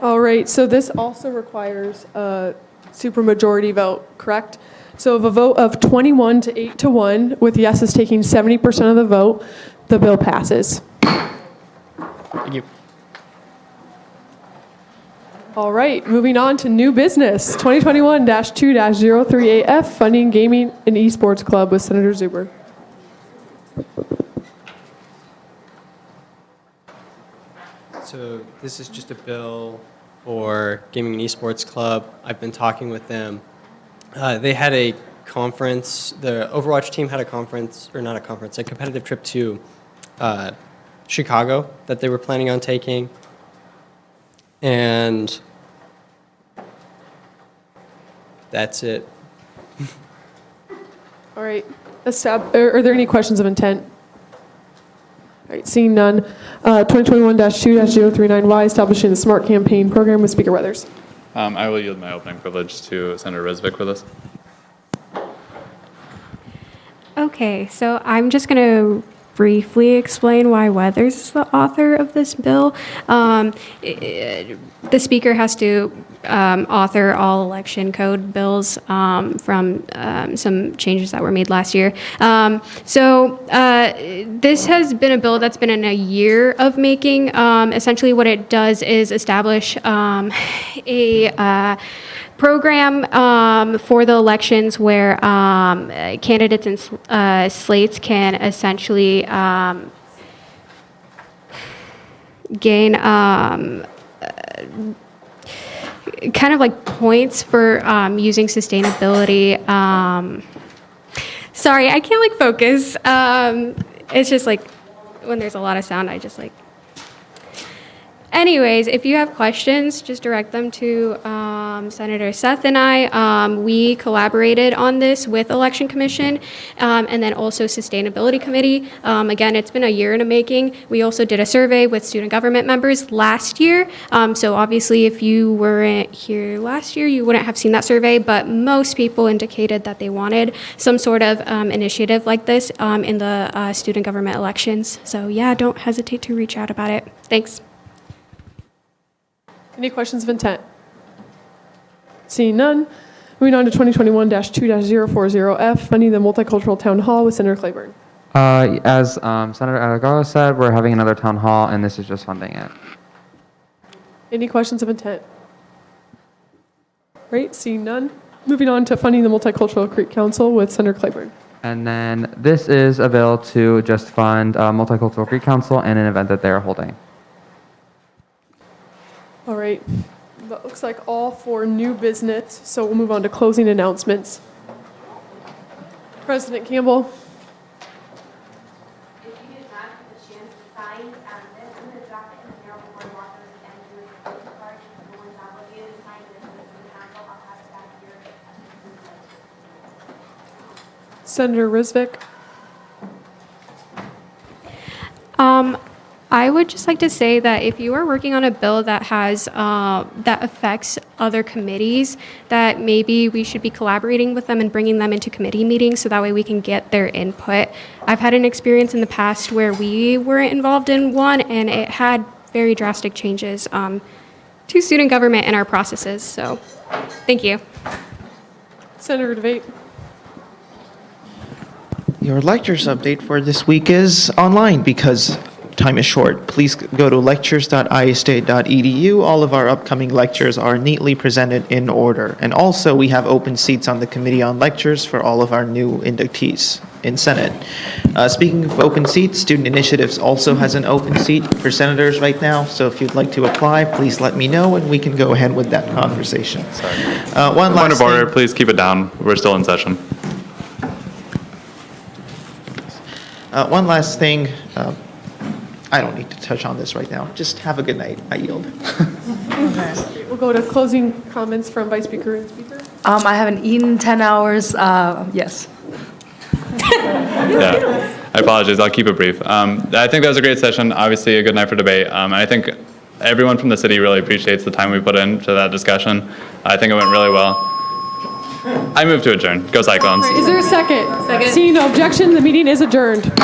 All right, so this also requires a supermajority vote, correct? So of a vote of 21 to 8 to 1, with yeses taking 70% of the vote, the bill passes. Thank you. All right, moving on to new business, 2021-2-038F, funding gaming and esports club with Senator Zuber. So this is just a bill for gaming and esports club. I've been talking with them. They had a conference, the Overwatch team had a conference, or not a conference, a competitive trip to Chicago that they were planning on taking. And that's it. All right, are there any questions of intent? All right, seeing none. 2021-2-039Y, establishing the Smart Campaign Program with Speaker Weathers. I will yield my opening privilege to Senator Risvik for this. Okay, so I'm just going to briefly explain why Weathers is the author of this bill. The Speaker has to author all election code bills from some changes that were made last year. This has been a bill that's been in a year of making. Essentially what it does is establish a program for the elections where candidates and slates can essentially gain kind of like points for using sustainability. Sorry, I can't like focus. It's just like when there's a lot of sound, I just like. Anyways, if you have questions, just direct them to Senator Seth and I. We collaborated on this with Election Commission and then also Sustainability Committee. Again, it's been a year in the making. We also did a survey with student government members last year. So obviously, if you weren't here last year, you wouldn't have seen that survey, but most people indicated that they wanted some sort of initiative like this in the student government elections. So yeah, don't hesitate to reach out about it. Thanks. Any questions of intent? Seeing none, moving on to 2021-2-040F, funding the multicultural town hall with Senator Claiborne. As Senator Atagarla said, we're having another town hall, and this is just funding it. Any questions of intent? Right, seeing none, moving on to funding the Multicultural Creek Council with Senator Claiborne. And then this is a bill to just fund Multicultural Creek Council and an event that they're holding. All right, that looks like all for new business, so we'll move on to closing announcements. President Campbell. If you did not have a chance to sign this, I'm going to drop it in the mail before walkers and do a voting card. No one's obligated to sign this in the council. I'll pass it back here. Senator Risvik. I would just like to say that if you are working on a bill that has that affects other committees, that maybe we should be collaborating with them and bringing them into committee meetings so that way we can get their input. I've had an experience in the past where we weren't involved in one and it had very drastic changes to student government and our processes. So thank you. Senator DeVate. Your lectures update for this week is online because time is short. Please go to lectures.iastate.edu. All of our upcoming lectures are neatly presented in order. And also, we have open seats on the Committee on Lectures for all of our new inductees in Senate. Speaking of open seats, Student Initiatives also has an open seat for senators right now. So if you'd like to apply, please let me know and we can go ahead with that conversation. Sorry. One Point last of order, thing. please keep it down. We're still in session. One last thing. I don't need to touch on this right now. Just have a good night. I yield. We'll go to closing comments from Vice Speaker and Speaker. I haven't eaten 10 hours. Yes. Yeah, I apologize. I'll keep it brief. I think that was a great session. Obviously, a good night for debate. And I think everyone from the city really appreciates the time we put into that discussion. I think it went really well. I move to adjourn. Go Cyclones. Is there a second? Second. Seeing no objection, the meeting is adjourned. Good